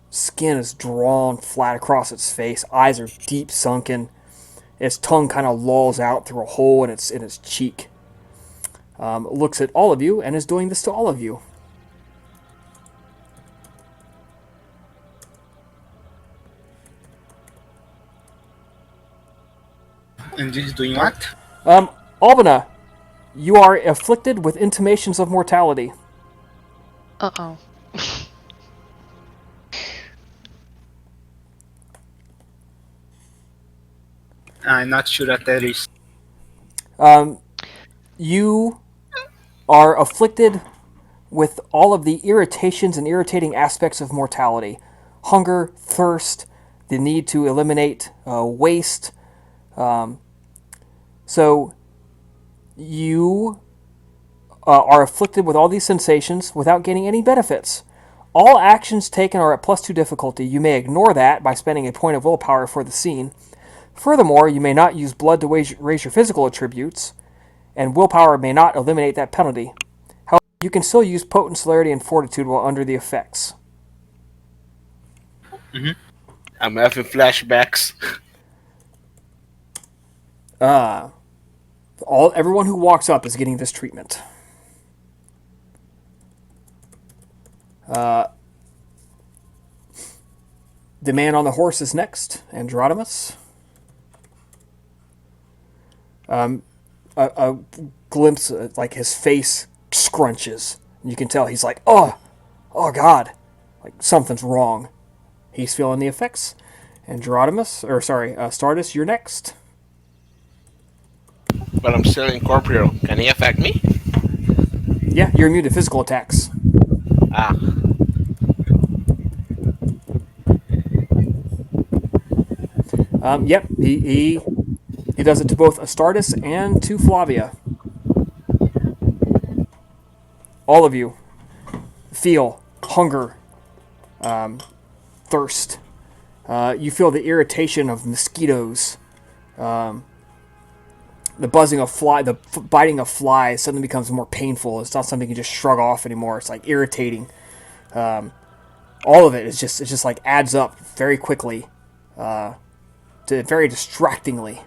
skin is drawn flat across its face, eyes are deep sunken, its tongue kind of lolls out through a hole in its cheek. Looks at all of you and is doing this to all of you. And this is doing what? Albina, you are afflicted with intimations of mortality. Uh-oh. I'm not sure that there is. You are afflicted with all of the irritations and irritating aspects of mortality. Hunger, thirst, the need to eliminate waste. So you are afflicted with all these sensations without gaining any benefits. All actions taken are at +2 difficulty. You may ignore that by spending a point of willpower for the scene. Furthermore, you may not use blood to raise your physical attributes, and willpower may not eliminate that penalty. However, you can still use potent celerity and fortitude while under the effects. I'm having flashbacks. Everyone who walks up is getting this treatment. The man on the horse is next, Androdimus. A glimpse, like his face scrunches. You can tell he's like, oh God, like something's wrong. He's feeling the effects. Stardust, you're next. But I'm still incorporeal. Can he affect me? Yeah, you're immune to physical attacks. Ah. Yep, he does it to both Astardus and to Flavia. All of you feel hunger, thirst. You feel the irritation of mosquitoes. The buzzing of the biting of flies suddenly becomes more painful. It's not something you just shrug off anymore. It's like irritating. All of it is just like adds up very quickly, to very distractingly.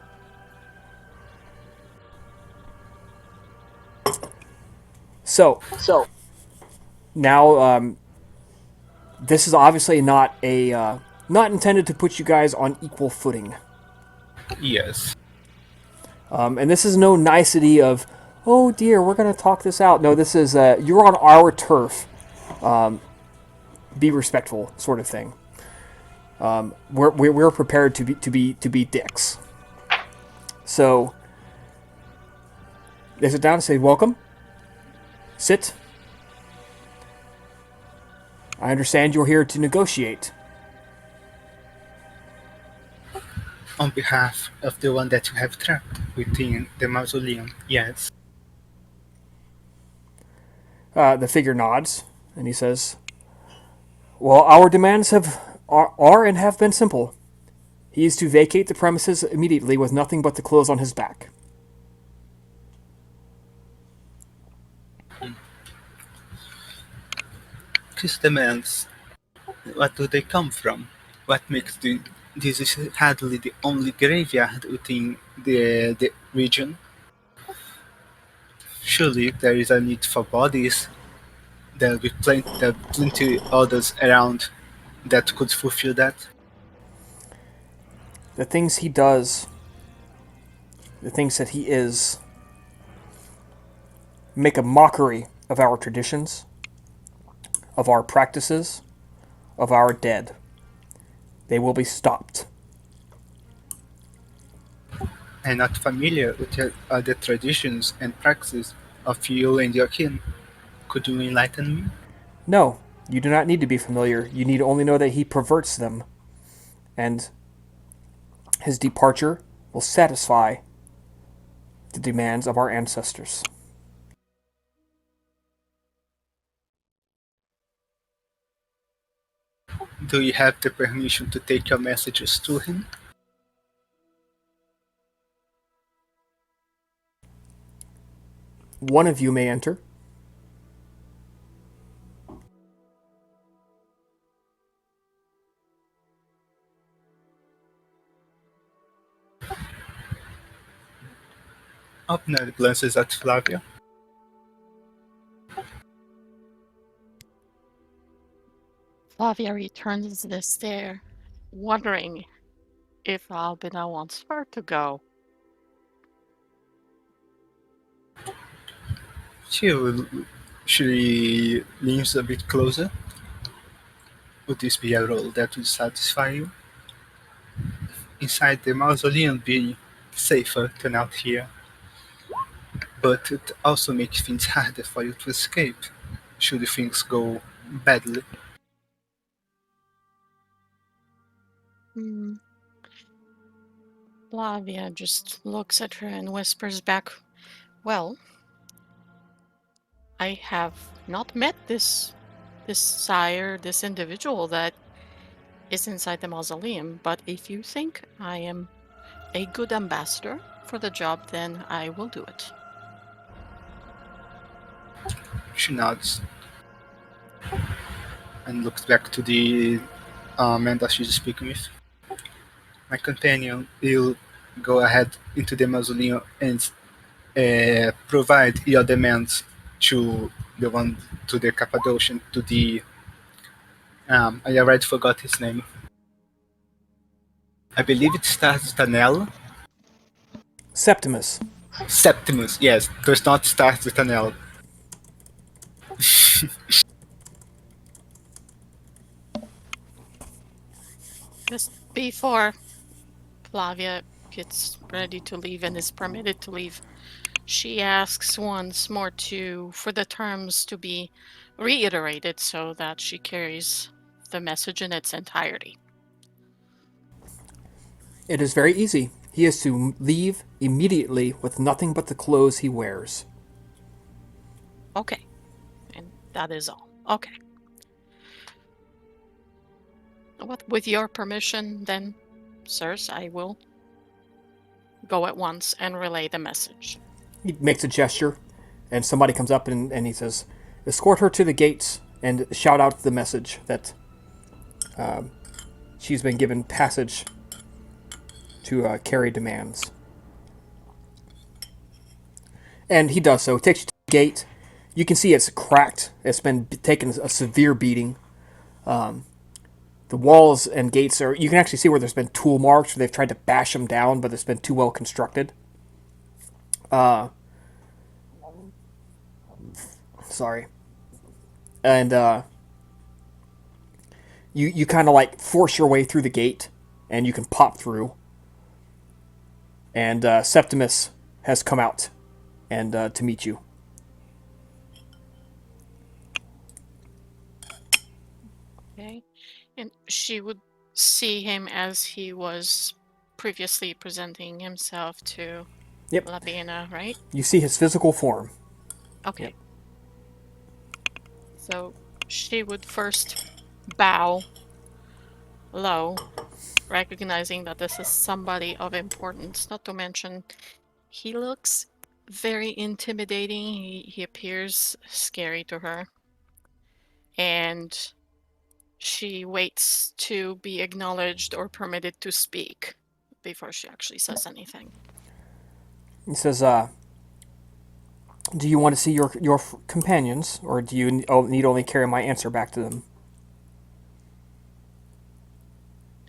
So now this is obviously not intended to put you guys on equal footing. Yes. And this is no nicety of, oh dear, we're going to talk this out. No, this is you're on our turf. Be respectful, sort of thing. We're prepared to be dicks. So they sit down and say, welcome. Sit. I understand you're here to negotiate. On behalf of the one that you have trapped within the mausoleum, yes. The figure nods, and he says, well, our demands are and have been simple. He is to vacate the premises immediately with nothing but the clothes on his back. These demands, what do they come from? What makes this is hardly the only graveyard within the region? Surely, if there is a need for bodies, there'll be plenty others around that could fulfill that. The things he does the things that he is, make a mockery of our traditions, of our practices, of our dead. They will be stopped. I'm not familiar with the other traditions and practices of you and your kin. Could you enlighten me? No, you do not need to be familiar. You need only know that he perverts them, and his departure will satisfy the demands of our ancestors. Do you have the permission to take your messages to him? One of you may enter. Abner glances at Flavia. Flavia returns the stare, wondering if Albina wants her to go. She will, she leans a bit closer. Would this be a role that would satisfy you? Inside the mausoleum be safer than out here, but it also makes things harder for you to escape, should things go badly. Hmm. Flavia just looks at her and whispers back, well, I have not met this sire, this individual that is inside the mausoleum, but if you think I am a good ambassador for the job, then I will do it. She nods and looks back to the man that she's speaking with. My companion will go ahead into the mausoleum and provide your demands to the one to the Cappadocian, to the I already forgot his name. I believe it starts with an L. Septimus. Septimus, yes, does not start with an L. Just before Flavia gets ready to leave and is permitted to leave, she asks once more for the terms to be reiterated so that she carries the message in its entirety. It is very easy. He is to leave immediately with nothing but the clothes he wears. Okay. And that is all. Okay. With your permission, then, sirs, I will go at once and relay the message. He makes a gesture, and somebody comes up and he says, escort her to the gates and shout out the message that she's been given passage to carry demands. And he does so. He takes you to the gate. You can see it's cracked. It's been taken a severe beating. The walls and gates are... You can actually see where there's been tool marks where they've tried to bash them down, but it's been too well constructed. Sorry. And you kind of like force your way through the gate, and you can pop through. And Septimus has come out and to meet you. Okay. And she would see him as he was previously presenting himself to Yep. Labiena, right? You see his physical form. Okay. Yep. So she would first bow low, recognizing that this is somebody of importance, not to mention he looks very intimidating. He appears scary to her. And she waits to be acknowledged or permitted to speak before she actually says anything. He says, do you want to see your companions, or do you need only carry my answer back to them?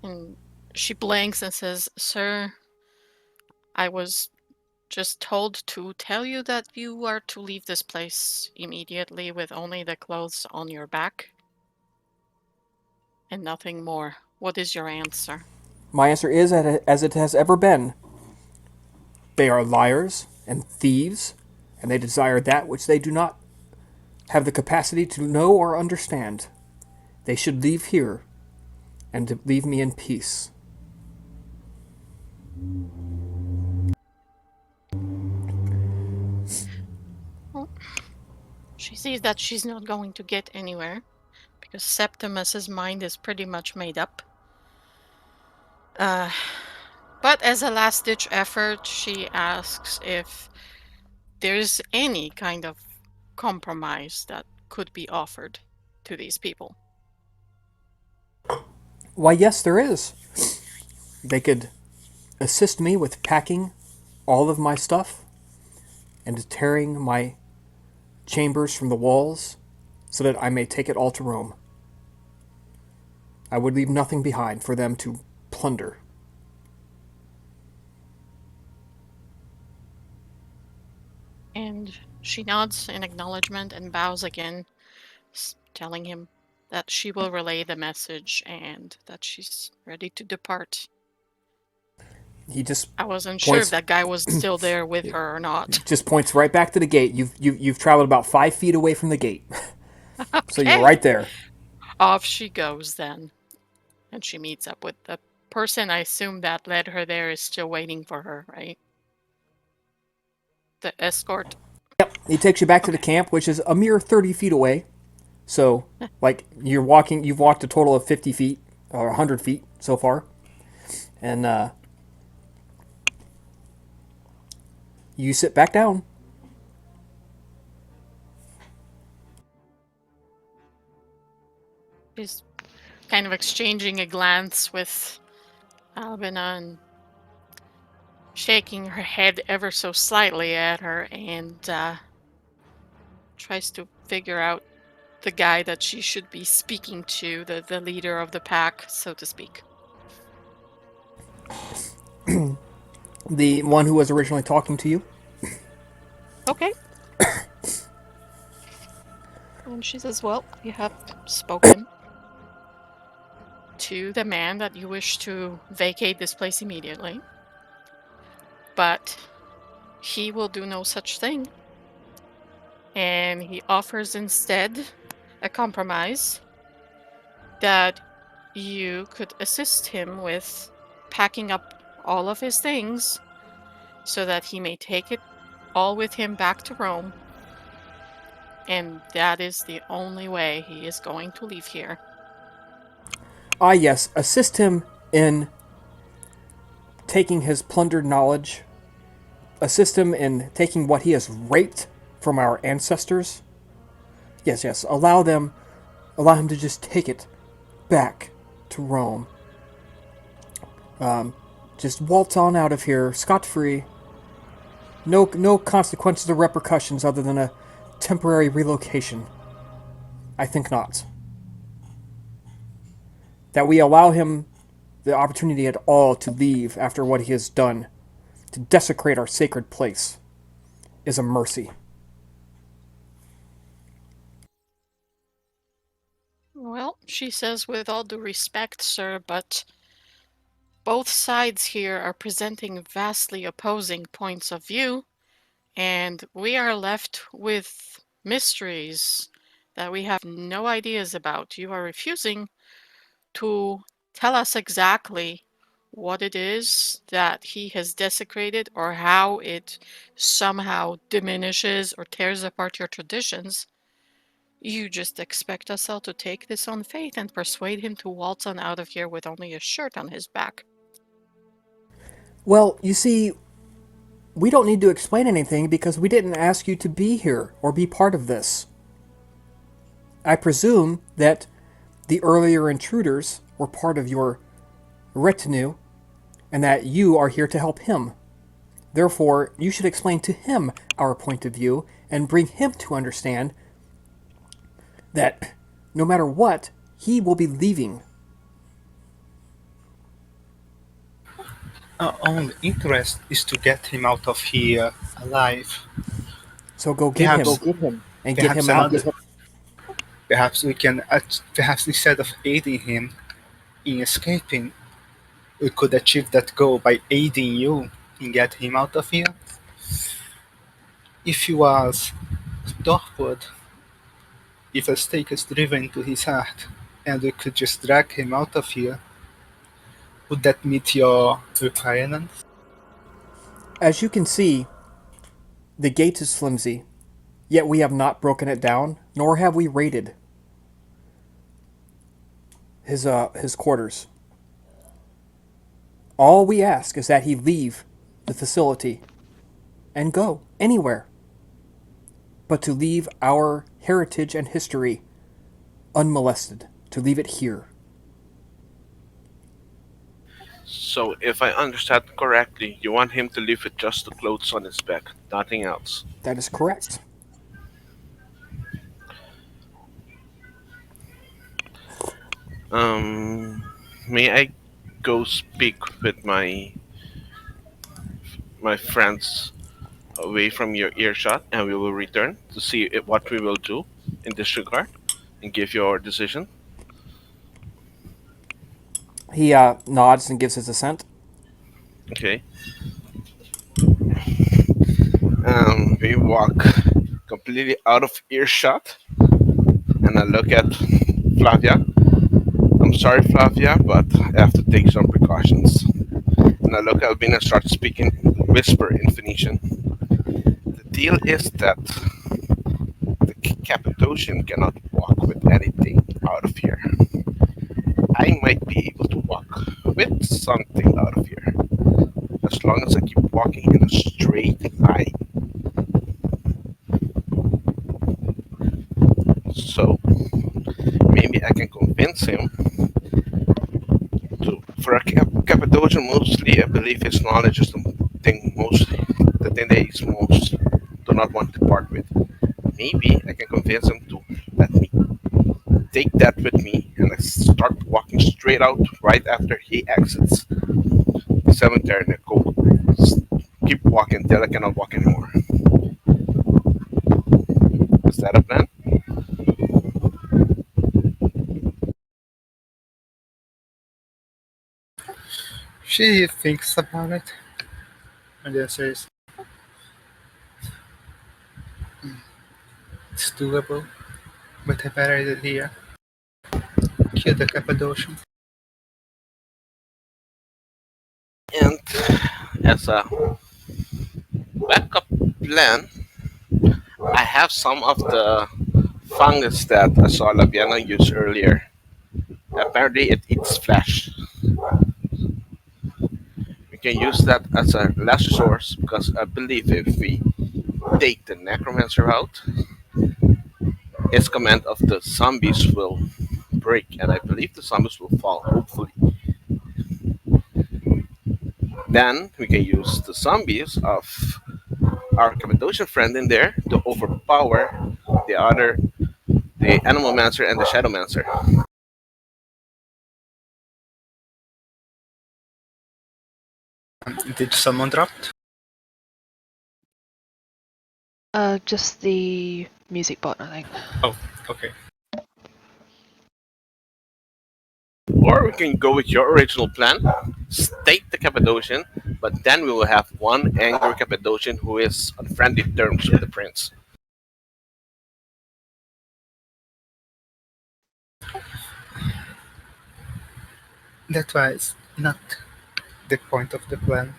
And she blinks and says, Sir, I was just told to tell you that you are to leave this place immediately with only the clothes on your back and nothing more. What is your answer? My answer is as it has ever been. They are liars and thieves, and they desire that which they do not have the capacity to know or understand. They should leave here and to leave me in peace. Well, she sees that she's not going to get anywhere because Septimus's mind is pretty much made up. But as a last-ditch effort, she asks if there's any kind of compromise that could be offered to these people. Why, yes, there is. They could assist me with packing all of my stuff and tearing my chambers from the walls so that I may take it all to Rome. I would leave nothing behind for them to plunder. And she nods in acknowledgement and bows again, telling him that she will relay the message and that she's ready to depart. He just I wasn't sure if points that guy was still there with her or not. just points right back to the gate. You've traveled about 5 feet away from the gate, so you're Okay. right there. Off she goes then. And she meets up with the person I assume that led her there is still waiting for her, right? The escort. Yep, he takes you back to the camp, which is a mere 30 feet away. So, like, you've walked a total of 50 feet, or 100 feet so far. And, you sit back down. She's kind of exchanging a glance with Labiena and shaking her head ever so slightly at her and tries to figure out the guy that she should be speaking to, the leader of the pack, so to speak. The one who was originally talking to you. Okay. And she says, well, you have spoken to the man that you wish to vacate this place immediately. But he will do no such thing. And he offers instead a compromise that you could assist him with packing up all of his things so that he may take it all with him back to Rome. And that is the only way he is going to leave here. Ah, yes, assist him in taking his plundered knowledge. Assist him in taking what he has raped from our ancestors. Yes, allow him to just take it back to Rome. Just waltz on out of here, scot-free. No consequences or repercussions other than a temporary relocation. I think not. That we allow him the opportunity at all to leave after what he has done, to desecrate our sacred place, is a mercy. Well, she says, with all due respect, sir, but both sides here are presenting vastly opposing points of view, and we are left with mysteries that we have no ideas about. You are refusing to tell us exactly what it is that he has desecrated or how it somehow diminishes or tears apart your traditions. You just expect us all to take this on faith and persuade him to waltz on out of here with only a shirt on his back. Well, you see, we don't need to explain anything because we didn't ask you to be here or be part of this. I presume that the earlier intruders were part of your retinue and that you are here to help him. Therefore, you should explain to him our point of view and bring him to understand that no matter what, he will be leaving. Our only interest is to get him out of here alive. So go get Perhaps, him and get perhaps him out. another. Perhaps we can. Perhaps instead of aiding him in escaping, we could achieve that goal by aiding you in getting him out of here. If he was northward, if a stake is driven into his heart, and we could just drag him out of here, would that meet your requirements? As you can see, the gate is flimsy, yet we have not broken it down, nor have we raided his quarters. All we ask is that he leave the facility and go anywhere, but to leave our heritage and history unmolested, to leave it here. So, if I understand correctly, you want him to leave with just the clothes on his back, nothing else. That is correct. Um, may I go speak with my friends away from your earshot, and we will return to see what we will do in this regard, and give your decision. He nods and gives his assent. Okay. We walk completely out of earshot, and I look at Flavia. I'm sorry, Flavia, but I have to take some precautions. And I look at Albina and start speaking, whisper in Phoenician. The deal is that the Cappadocian cannot walk with anything out of here. I might be able to walk with something out of here, as long as I keep walking in a straight line. So maybe I can convince him to. For a Cappadocian, mostly I believe his knowledge is the thing that he's most do not want to part with. Maybe I can convince him to let me take that with me and I start walking straight out right after he exits the cemetery and I go keep walking till I cannot walk anymore. Is that a plan? She thinks about it and then says, it's doable, but a better idea. Kill the Cappadocian. And as a backup plan, I have some of the fungus that I saw Labiena use earlier. Apparently, it eats flesh. We can use that as a last resource because I believe if we take the necromancer out, his command of the zombies will break, and I believe the zombies will fall, hopefully. Then we can use the zombies of our Cappadocian friend in there to overpower the other, the Animalmancer and the Shadowmancer. Did someone dropped? Just the music bot, I think. Oh, okay. Or we can go with your original plan, stake the Cappadocian, but then we will have one angry Cappadocian who is on friendly terms with the prince. That was not the point of the plan,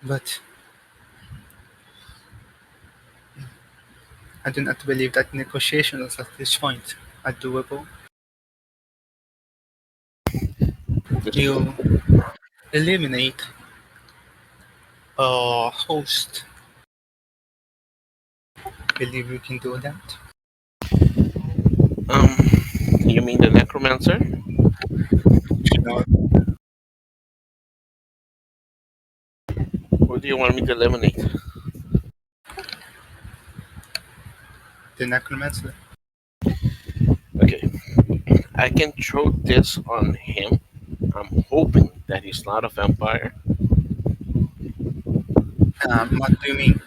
but I do not believe that negotiations at this point are doable. You eliminate a host. Believe you can do that? Um, you mean the Necromancer? Sure. Who do you want me to eliminate? The necromancer. Okay, I can throw this on him. I'm hoping that he's not a vampire. What do you mean?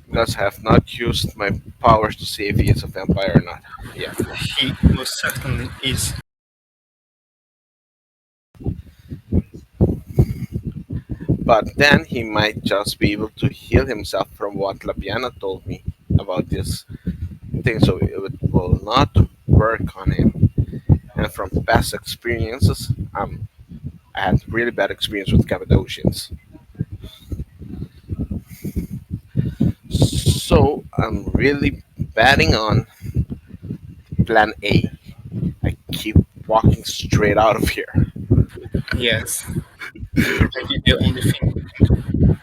Because I have not used my powers to see if he is a vampire or not yet. He most certainly is. But then he might just be able to heal himself from what Labiena told me about this thing, so it will not work on him. And from past experiences, I had really bad experience with Cappadocians. So I'm really betting on plan A. I keep walking straight out of here. Yes, that is the only thing we can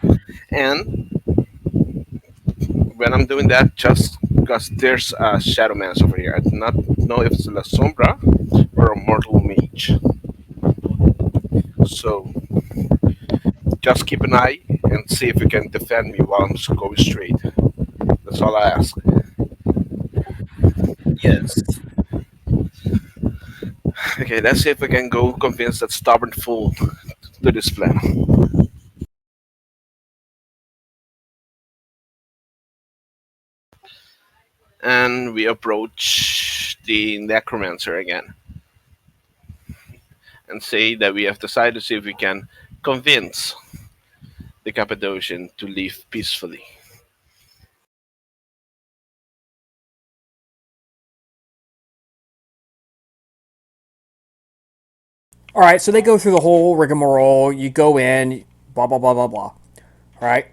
do. And when I'm doing that, just because there's a Shadow Mance over here, I do not know if it's a La Sombra or a Mortal Mage. So just keep an eye and see if you can defend me while I'm just going straight. That's all I ask. Yes. Okay, let's see if we can go convince that stubborn fool to this plan. And we approach the necromancer again and say that we have decided to see if we can convince the Cappadocian to leave peacefully. All right, so they go through the whole rigmarole. You go in, blah blah blah blah blah. All right.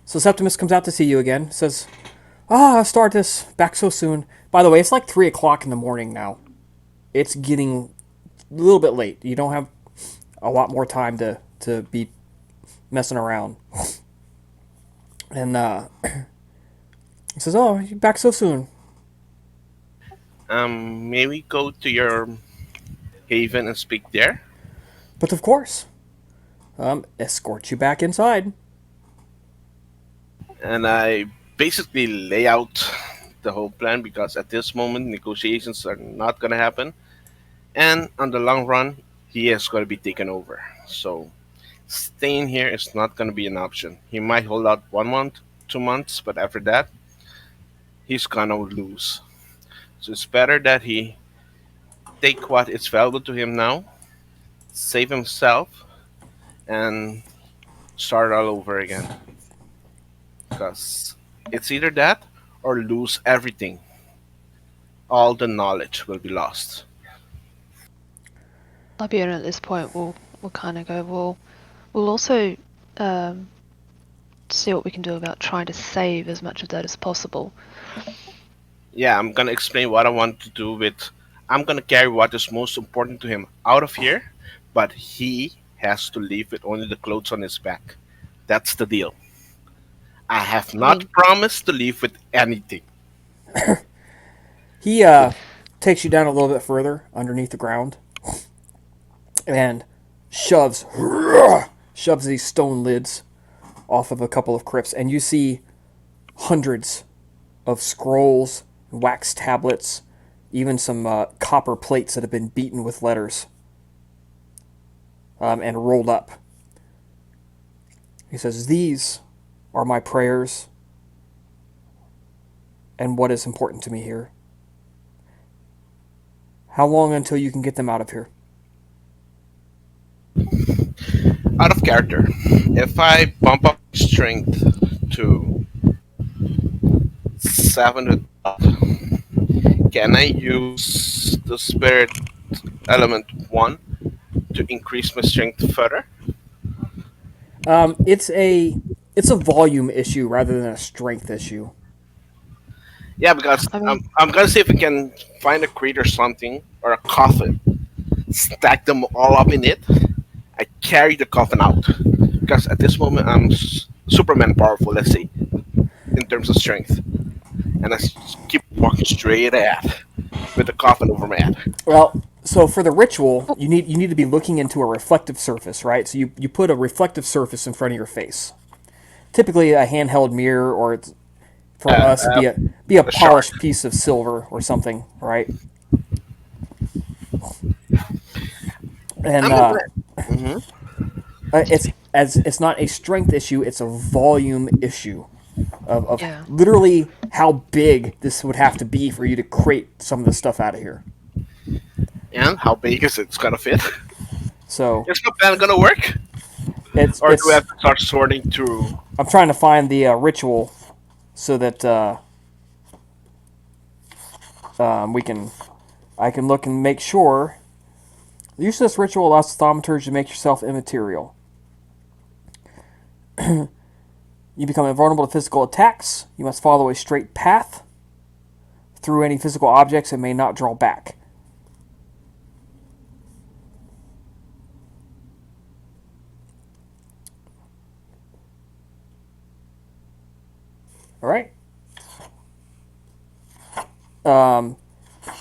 So Septimus comes out to see you again. Says, "Ah, start this back so soon." By the way, it's like 3 o'clock in the morning now. It's getting a little bit late. You don't have a lot more time to be messing around. And he says, "Oh, you back so soon?" May we go to your haven and speak there? But of course, escort you back inside. And I basically lay out the whole plan because at this moment negotiations are not going to happen, and on the long run he is going to be taken over. So staying here is not going to be an option. He might hold out 1 month, 2 months, but after that he's gonna lose. So it's better that he take what is valuable to him now, save himself, and start all over again. Because it's either that or lose everything. All the knowledge will be lost. Labiena at this point will kind of go, well, we'll also um, see what we can do about trying to save as much of that as possible. Yeah, I'm gonna explain what I want to do with. I'm gonna carry what is most important to him out of here, but he has to leave with only the clothes on his back. That's the deal. I have I not mean, promised to leave with anything. He takes you down a little bit further underneath the ground and shoves shoves these stone lids off of a couple of crypts, and you see hundreds of scrolls, wax tablets, even some copper plates that have been beaten with letters and rolled up. He says, "These are my prayers and what is important to me here. How long until you can get them out of here?" Out of character. If I bump up strength to 7, can I use the spirit element 1 to increase my strength further? It's a volume issue rather than a strength issue. Yeah, because I I'm, mean, I'm gonna see if we can find a crate or something or a coffin, stack them all up in it. I carry the coffin out because at this moment I'm Superman powerful, let's say, in terms of strength, and keep walking straight ahead with the coffin over my head. Well, so for the ritual, you need to be looking into a reflective surface, right? So you put a reflective surface in front of your face. Typically a handheld mirror, or it's, for Uh, us, uh, be a a shard. polished piece of silver or something, right? And I'm gonna. Mhm. it's as it's not a strength issue, it's a volume issue of Yeah. literally how big this would have to be for you to crate some of the stuff out of here. And how big is it's gonna fit? So Is my plan gonna work? it's Or do we it's have to start sorting through? I'm trying to find the ritual so that I can look and make sure. The use of this ritual allows the thaumaturge to make yourself immaterial. You become invulnerable to physical attacks. You must follow a straight path through any physical objects and may not draw back. All right.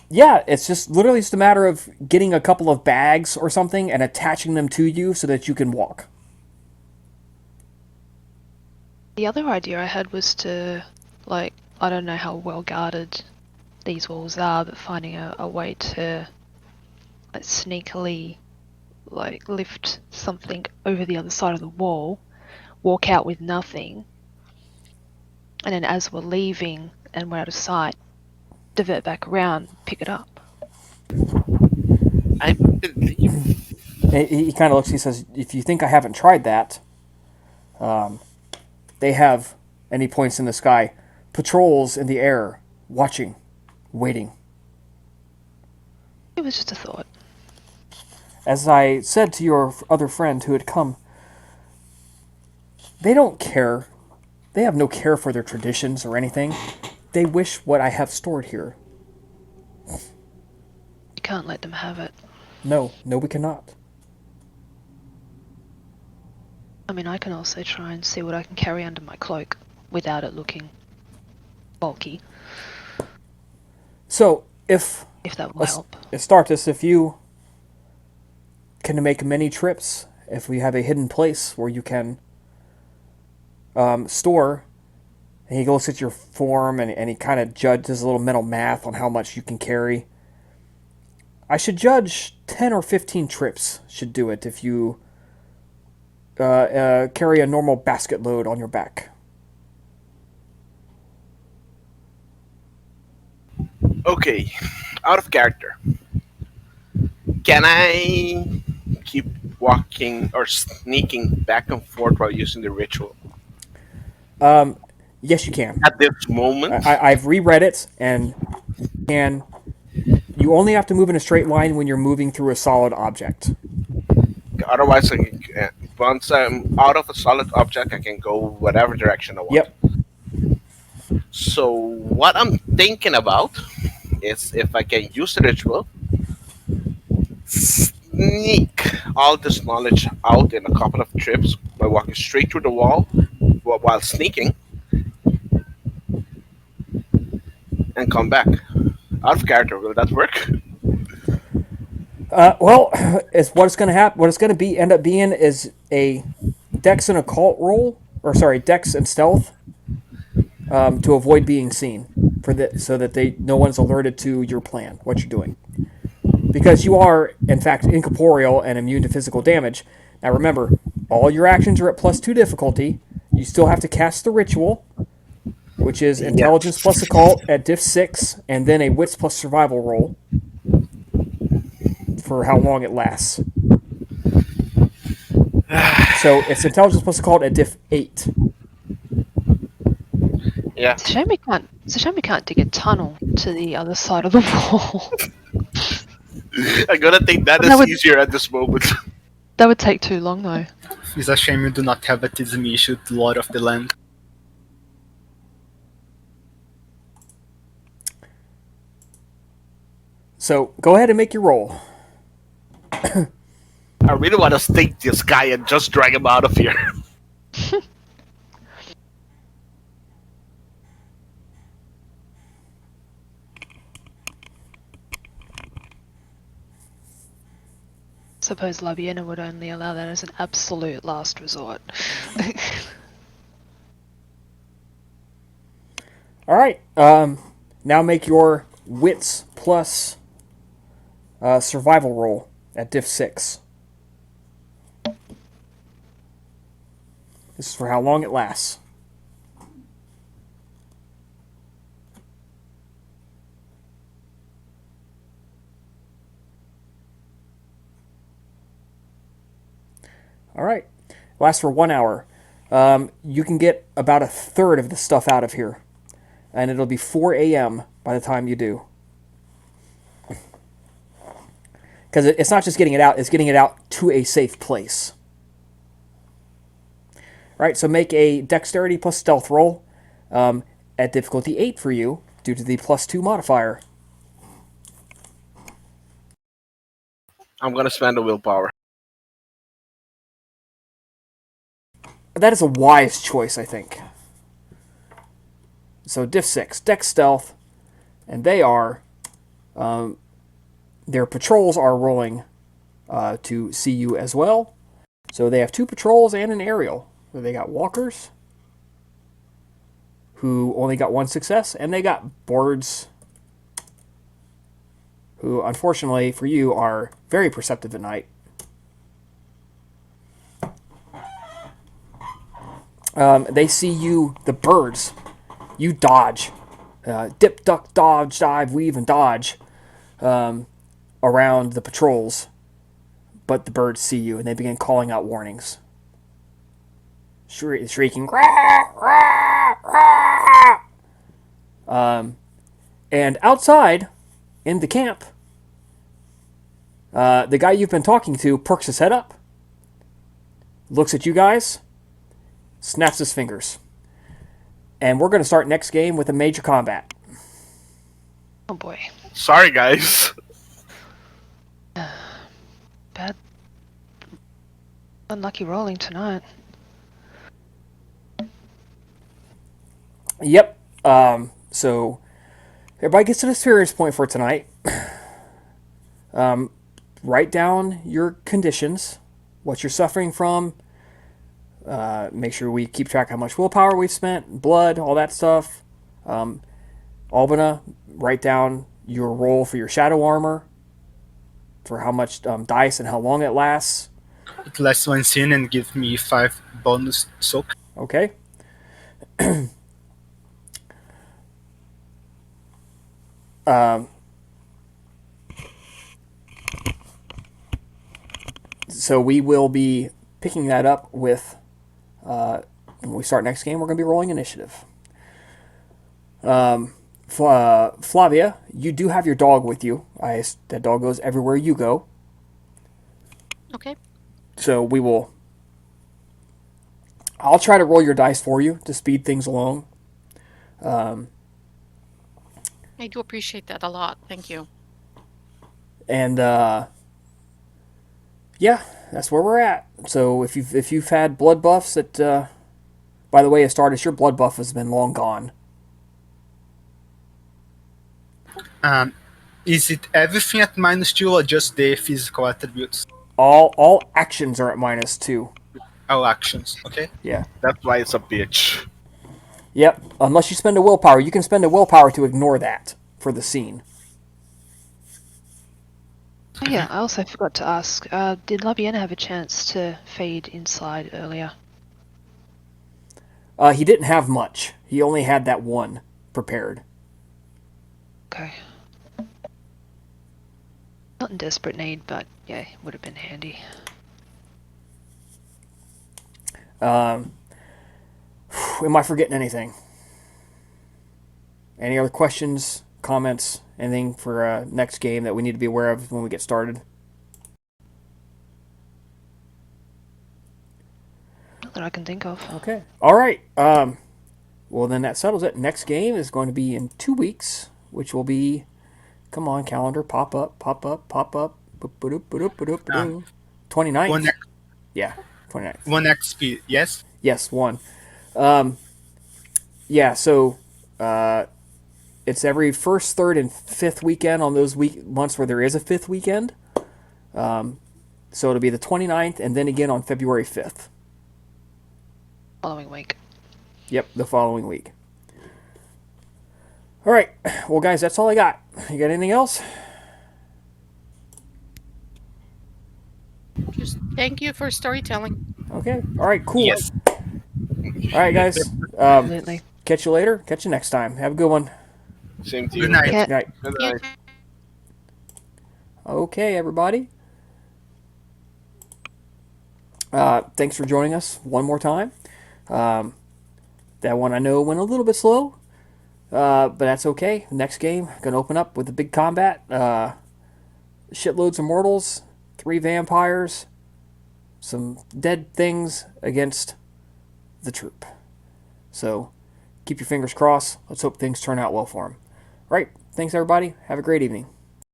Yeah, it's just literally just a matter of getting a couple of bags or something and attaching them to you so that you can walk. The other idea I had was to, like, I don't know how well guarded these walls are, but finding a way to, like, sneakily, like, lift something over the other side of the wall, walk out with nothing, and then as we're leaving and we're out of sight, divert back around, pick it up. I believe. He kind of looks, he says, if you think I haven't tried that, they have, and he points in the sky, patrols in the air, watching, waiting. It was just a thought. As I said to your other friend who had come, they don't care. They have no care for their traditions or anything. They wish what I have stored here. You can't let them have it. No, we cannot. I mean, I can also try and see what I can carry under my cloak without it looking bulky, So, if that will help. Astartes, if you can make many trips, if we have a hidden place where you can store, and he looks at your form and he kind of judges a little mental math on how much you can carry. I should judge 10 or 15 trips should do it if you carry a normal basket load on your back. Okay, out of character. Can I keep walking or sneaking back and forth while using the ritual Yes, you can. at this moment? I've reread it, and you only have to move in a straight line when you're moving through a solid object. Otherwise, once I'm out of a solid object, I can go whatever direction I want. Yep. So what I'm thinking about is if I can use the ritual, sneak all this knowledge out in a couple of trips by walking straight through the wall while sneaking, and come back. Out of character, will that work? Well, it's what it's going to happen. What it's going to end up being is a Dex and occult roll, or sorry, Dex and stealth, to avoid being seen, so that no one's alerted to your plan, what you're doing, because you are in fact incorporeal and immune to physical damage. Now remember, all your actions are at +2 difficulty. You still have to cast the ritual, which is intelligence plus occult at diff 6, and then a wits plus survival roll for how long it lasts. So it's intelligence plus occult at diff 8. Yeah. It's a shame we can't dig a tunnel to the other side of the wall. I'm gonna think that That is would- easier at this moment. That would take too long, though. It's a shame you do not have a tism issue to Lord of the Land. So go ahead and make your roll. I really want to stake this guy and just drag him out of here. Suppose Labiena would only allow that as an absolute last resort. All right. Now make your wits plus survival roll at diff 6. This is for how long it lasts. All right. Lasts for 1 hour. You can get about a third of the stuff out of here. And it'll be 4 a.m. by the time you do. Because it's not just getting it out, it's getting it out to a safe place. All right, so make a dexterity plus stealth roll at difficulty 8 for you due to the +2 modifier. I'm gonna spend a willpower. That is a wise choice, I think. So diff 6, dex stealth, and they are, their patrols are rolling to see you as well. So they have 2 patrols and an aerial. So they got walkers, who only got 1 success, and they got birds, who unfortunately for you are very perceptive at night. They see you, the birds. You dodge. Dip, duck, dodge, dive, weave, and dodge around the patrols. But the birds see you, and they begin calling out warnings. Shrieking. Rah, rah, rah. And outside, in the camp, the guy you've been talking to perks his head up, looks at you guys, snaps his fingers. And we're going to start next game with a major combat. Oh boy. Sorry, guys. Bad. Unlucky rolling tonight. Yep. So everybody gets an experience point for tonight. Write down your conditions, what you're suffering from. Make sure we keep track of how much willpower we've spent, blood, all that stuff. Albina, write down your roll for your shadow armor, for how much dice and how long it lasts. It lasts 1 scene and give me 5 bonus soak. Okay. So we will be picking that up with when we start next game. We're going to be rolling initiative. Flavia, you do have your dog with you. That dog goes everywhere you go. Okay. So we will. I'll try to roll your dice for you to speed things along. I do appreciate that a lot. Thank you. And yeah, that's where we're at. So if you've had blood buffs that, by the way, Astartes, your blood buff has been long gone. Is it everything at -2 or just the physical attributes? All actions are at -2. All actions, okay? Yeah. That's why it's a bitch. Yep. Unless you spend a willpower, you can spend a willpower to ignore that for the scene. Oh yeah, I also forgot to ask, did Labiena have a chance to feed inside earlier? He didn't have much. He only had that one prepared. Okay. Not in desperate need, but yeah, would have been handy. Am I forgetting anything? Any other questions, comments, anything for next game that we need to be aware of when we get started? Not that I can think of. Okay. All right. Well, then that settles it. Next game is going to be in 2 weeks, which will be, come on, calendar, pop up, pop up, pop up. 29th. One, Yeah, 29th. 1 XP, yes? Yes, 1. Yeah, so it's every first, third, and fifth weekend on those months where there is a fifth weekend. So it'll be the 29th and then again on February 5th. Following week. Yep, the following week. All right. Well, guys, that's all I got. You got anything else? Just thank you for storytelling. Okay. All right, cool. Yes. All right, guys. Absolutely. Catch you later. Catch you next time. Have a good one. Same to you. Good night. Yeah. Good night. Good Yeah. night. Okay, everybody. Thanks for joining us one more time. That one I know went a little bit slow, but that's okay. Next game, gonna open up with a big combat. Shitloads of mortals, 3 vampires, some dead things against the troop. So keep your fingers crossed. Let's hope things turn out well for them. Right. Thanks, everybody. Have a great evening.